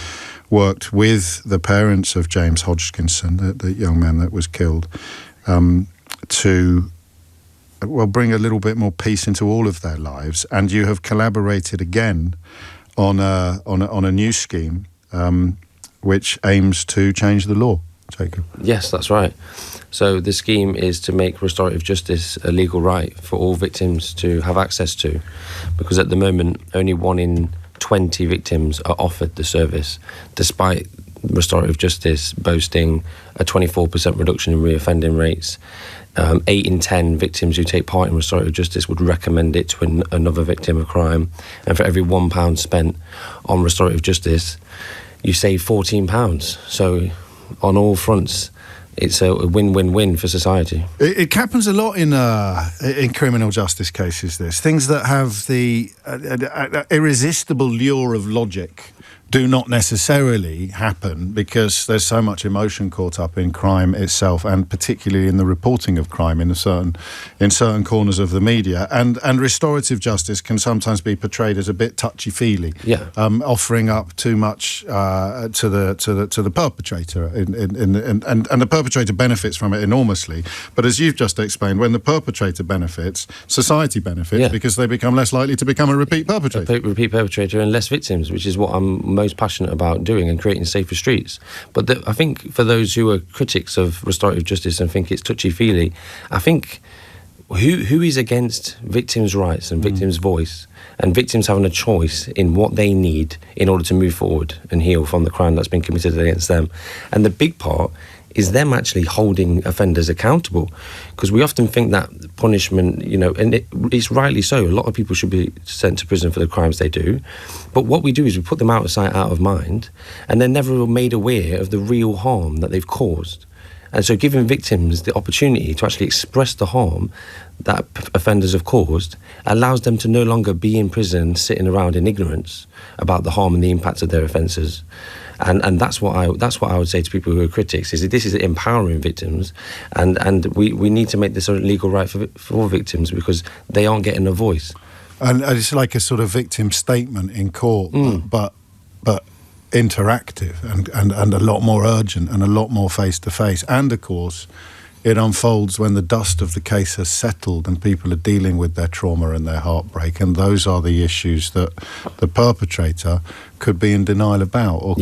worked with the parents of James Hodgkinson, the young man that was killed, to bring a little bit more peace into all of their lives. And you have collaborated again on a new scheme which aims to change the law, Jacob. Yes, that's right. So the scheme is to make restorative justice a legal right for all victims to have access to, because at the moment only 1 in 20 victims are offered the service, despite restorative justice boasting a 24% reduction in reoffending rates. 8 in 10 victims who take part in restorative justice would recommend it to another victim of crime. And for every £1 spent on restorative justice, you save £14. So on all fronts, it's a win-win-win for society. It happens a lot in criminal justice cases, things that have the irresistible lure of logic do not necessarily happen because there's so much emotion caught up in crime itself, and particularly in the reporting of crime in certain corners of the media. And restorative justice can sometimes be portrayed as a bit touchy-feely, offering up too much to the perpetrator, and the perpetrator benefits from it enormously. But as you've just explained, when the perpetrator benefits, society benefits because they become less likely to become a repeat perpetrator. Repeat perpetrator and less victims, which is what I'm most passionate about doing, and creating safer streets. But I think for those who are critics of restorative justice and think it's touchy-feely, I think who is against victims' rights and victims' voice and victims having a choice in what they need in order to move forward and heal from the crime that's been committed against them? And the big part is them actually holding offenders accountable, because we often think that punishment, and it's rightly so, a lot of people should be sent to prison for the crimes they do, but what we do is we put them out of sight, out of mind, and they're never made aware of the real harm that they've caused. And so giving victims the opportunity to actually express the harm that offenders have caused allows them to no longer be in prison sitting around in ignorance about the harm and the impact of their offences. And that's what I would say to people who are critics, is that this is empowering victims, and we need to make this a legal right for victims, because they aren't getting a voice. And it's like a sort of victim statement in court, but interactive and a lot more urgent and a lot more face-to-face. And, of course, it unfolds when the dust of the case has settled and people are dealing with their trauma and their heartbreak, and those are the issues that the perpetrator could be in denial about, or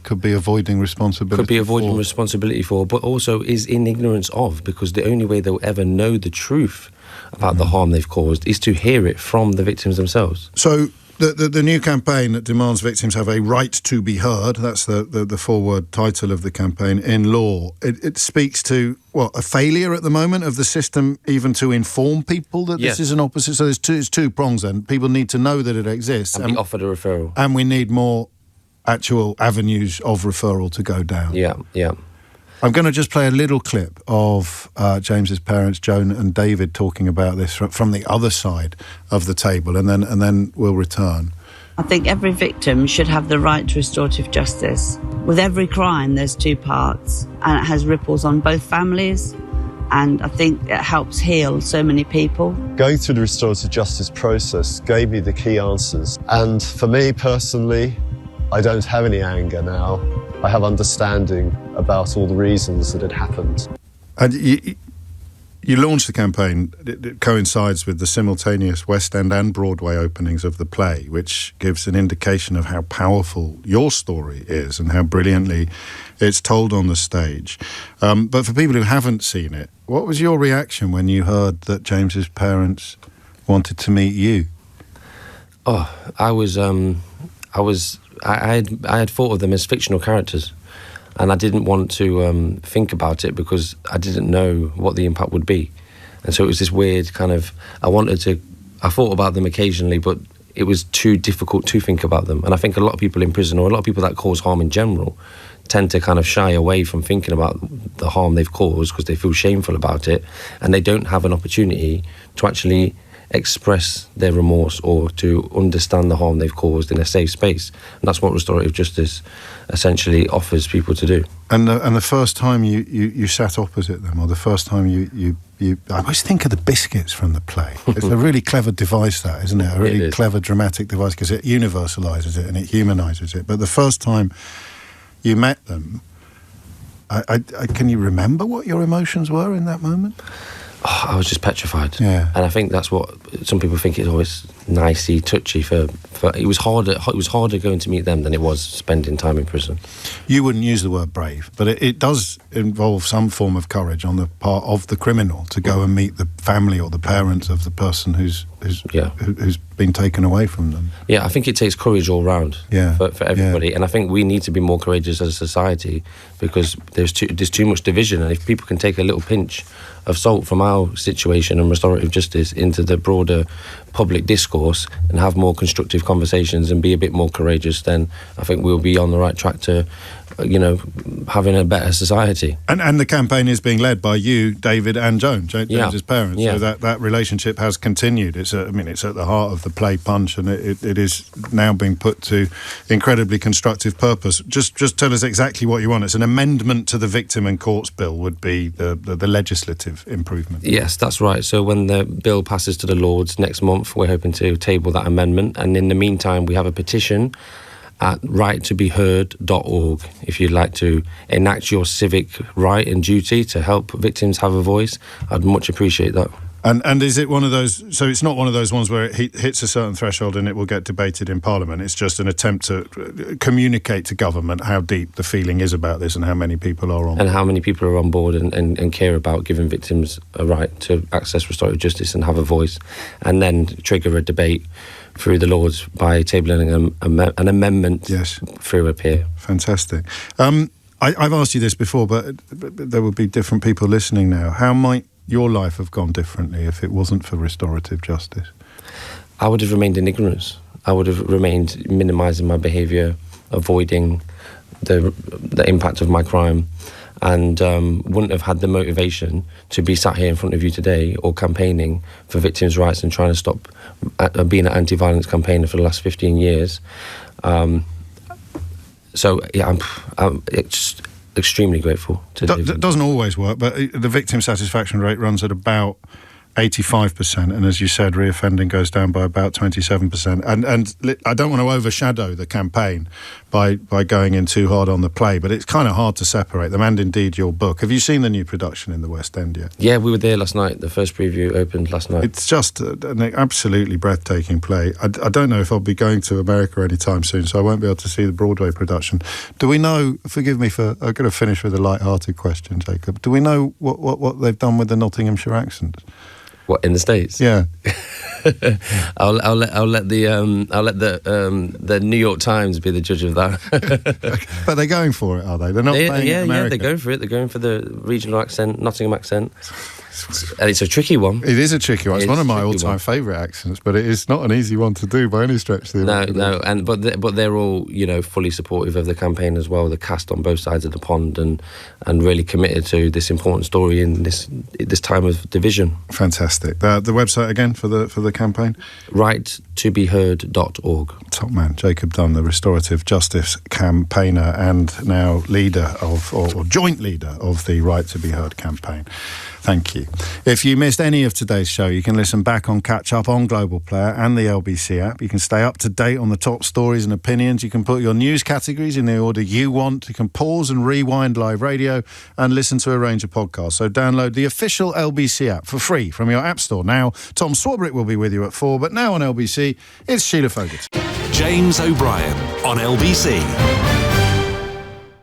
could be avoiding responsibility for, but also is in ignorance of, because the only way they'll ever know the truth about the harm they've caused is to hear it from the victims themselves. So the new campaign that demands victims have a right to be heard, that's the four-word title of the campaign, in law. It speaks to, a failure at the moment of the system even to inform people that this is an opposite. So there's two prongs then. People need to know that it exists. And be offered a referral. And we need more actual avenues of referral to go down. Yeah. I'm going to just play a little clip of James's parents, Joan and David, talking about this from the other side of the table, and then we'll return. I think every victim should have the right to restorative justice. With every crime, there's two parts, and it has ripples on both families, and I think it helps heal so many people. Going through the restorative justice process gave me the key answers. And for me personally, I don't have any anger now. I have understanding about all the reasons that it happened. And you launched the campaign. It coincides with the simultaneous West End and Broadway openings of the play, which gives an indication of how powerful your story is and how brilliantly it's told on the stage. But for people who haven't seen it, what was your reaction when you heard that James's parents wanted to meet you? I had thought of them as fictional characters, and I didn't want to think about it because I didn't know what the impact would be. And so it was this weird kind of, I thought about them occasionally, but it was too difficult to think about them. And I think a lot of people in prison, or a lot of people that cause harm in general, tend to kind of shy away from thinking about the harm they've caused because they feel shameful about it, and they don't have an opportunity to actually express their remorse or to understand the harm they've caused in a safe space. And that's what restorative justice essentially offers people to do. And the first time you sat opposite them, or the first time you I always think of the biscuits from the play. It's a really clever device, that, isn't it? A really clever dramatic device, because it universalises it and it humanises it. But the first time you met them, can you remember what your emotions were in that moment? I was just petrified. Yeah. And I think that's what some people think is always nicey, touchy. For it was harder going to meet them than it was spending time in prison. You wouldn't use the word brave, but it does involve some form of courage on the part of the criminal to go and meet the family or the parents of the person who's been taken away from them. Yeah, I think it takes courage all round for everybody. Yeah. And I think we need to be more courageous as a society, because there's too much division. And if people can take a little pinch of salt from our situation and restorative justice into the broader public discourse and have more constructive conversations and be a bit more courageous, then I think we'll be on the right track to having a better society. And the campaign is being led by you, David, and Joan, James's parents. Yeah. So that relationship has continued. It's at the heart of the play Punch, and it is now being put to incredibly constructive purpose. Just tell us exactly what you want. It's an amendment to the Victim and Courts Bill would be the legislative improvement. Yes, that's right. So when the bill passes to the Lords next month, we're hoping to table that amendment. And in the meantime, we have a petition at righttobeheard.org if you'd like to enact your civic right and duty to help victims have a voice. I'd much appreciate that. And is it one of those, so it's not one of those ones where it hits a certain threshold and it will get debated in Parliament, it's just an attempt to communicate to government how deep the feeling is about this and how many people are on board. And how many people are on board and care about giving victims a right to access restorative justice and have a voice, and then trigger a debate through the Lords by tabling an amendment through a peer. Fantastic. I've asked you this before, but there will be different people listening now. How might your life have gone differently if it wasn't for restorative justice? I would have remained in ignorance. I would have remained minimising my behaviour, avoiding the impact of my crime, and wouldn't have had the motivation to be sat here in front of you today or campaigning for victims' rights and trying to stop being an anti-violence campaigner for the last 15 years. I'm just extremely grateful to It doesn't always work, but the victim satisfaction rate runs at about 85%, and as you said, reoffending goes down by about 27%. And I don't want to overshadow the campaign by going in too hard on the play, but it's kind of hard to separate them, and indeed your book. Have you seen the new production in the West End yet? Yeah, we were there last night. The first preview opened last night. It's just an absolutely breathtaking play. I don't know if I'll be going to America anytime soon, so I won't be able to see the Broadway production. Do we know, forgive me for, I'm going to finish with a light-hearted question, Jacob. Do we know what they've done with the Nottinghamshire accent? What, in the States? Yeah. I'll let the New York Times be the judge of that. But they're going for it, are they? They're not playing America. Yeah, they're going for it. They're going for the regional accent, Nottingham accent. And it's a tricky one. It is a tricky one. It's one of my all-time favourite accents, but it is not an easy one to do by any stretch. But they're all fully supportive of the campaign as well. The cast on both sides of the pond and really committed to this important story in this time of division. Fantastic. The website again for the campaign? righttobeheard.org. Top man, Jacob Dunne, the restorative justice campaigner and now leader of or joint leader of the Right to Be Heard campaign. Thank you. If you missed any of today's show, you can listen back on Catch Up on Global Player and the LBC app. You can stay up to date on the top stories and opinions. You can put your news categories in the order you want. You can pause and rewind live radio and listen to a range of podcasts. So download the official LBC app for free from your app store now. Tom Swarbrick will be with you at 4, but now on LBC, it's Sheila Fogarty. James O'Brien on LBC.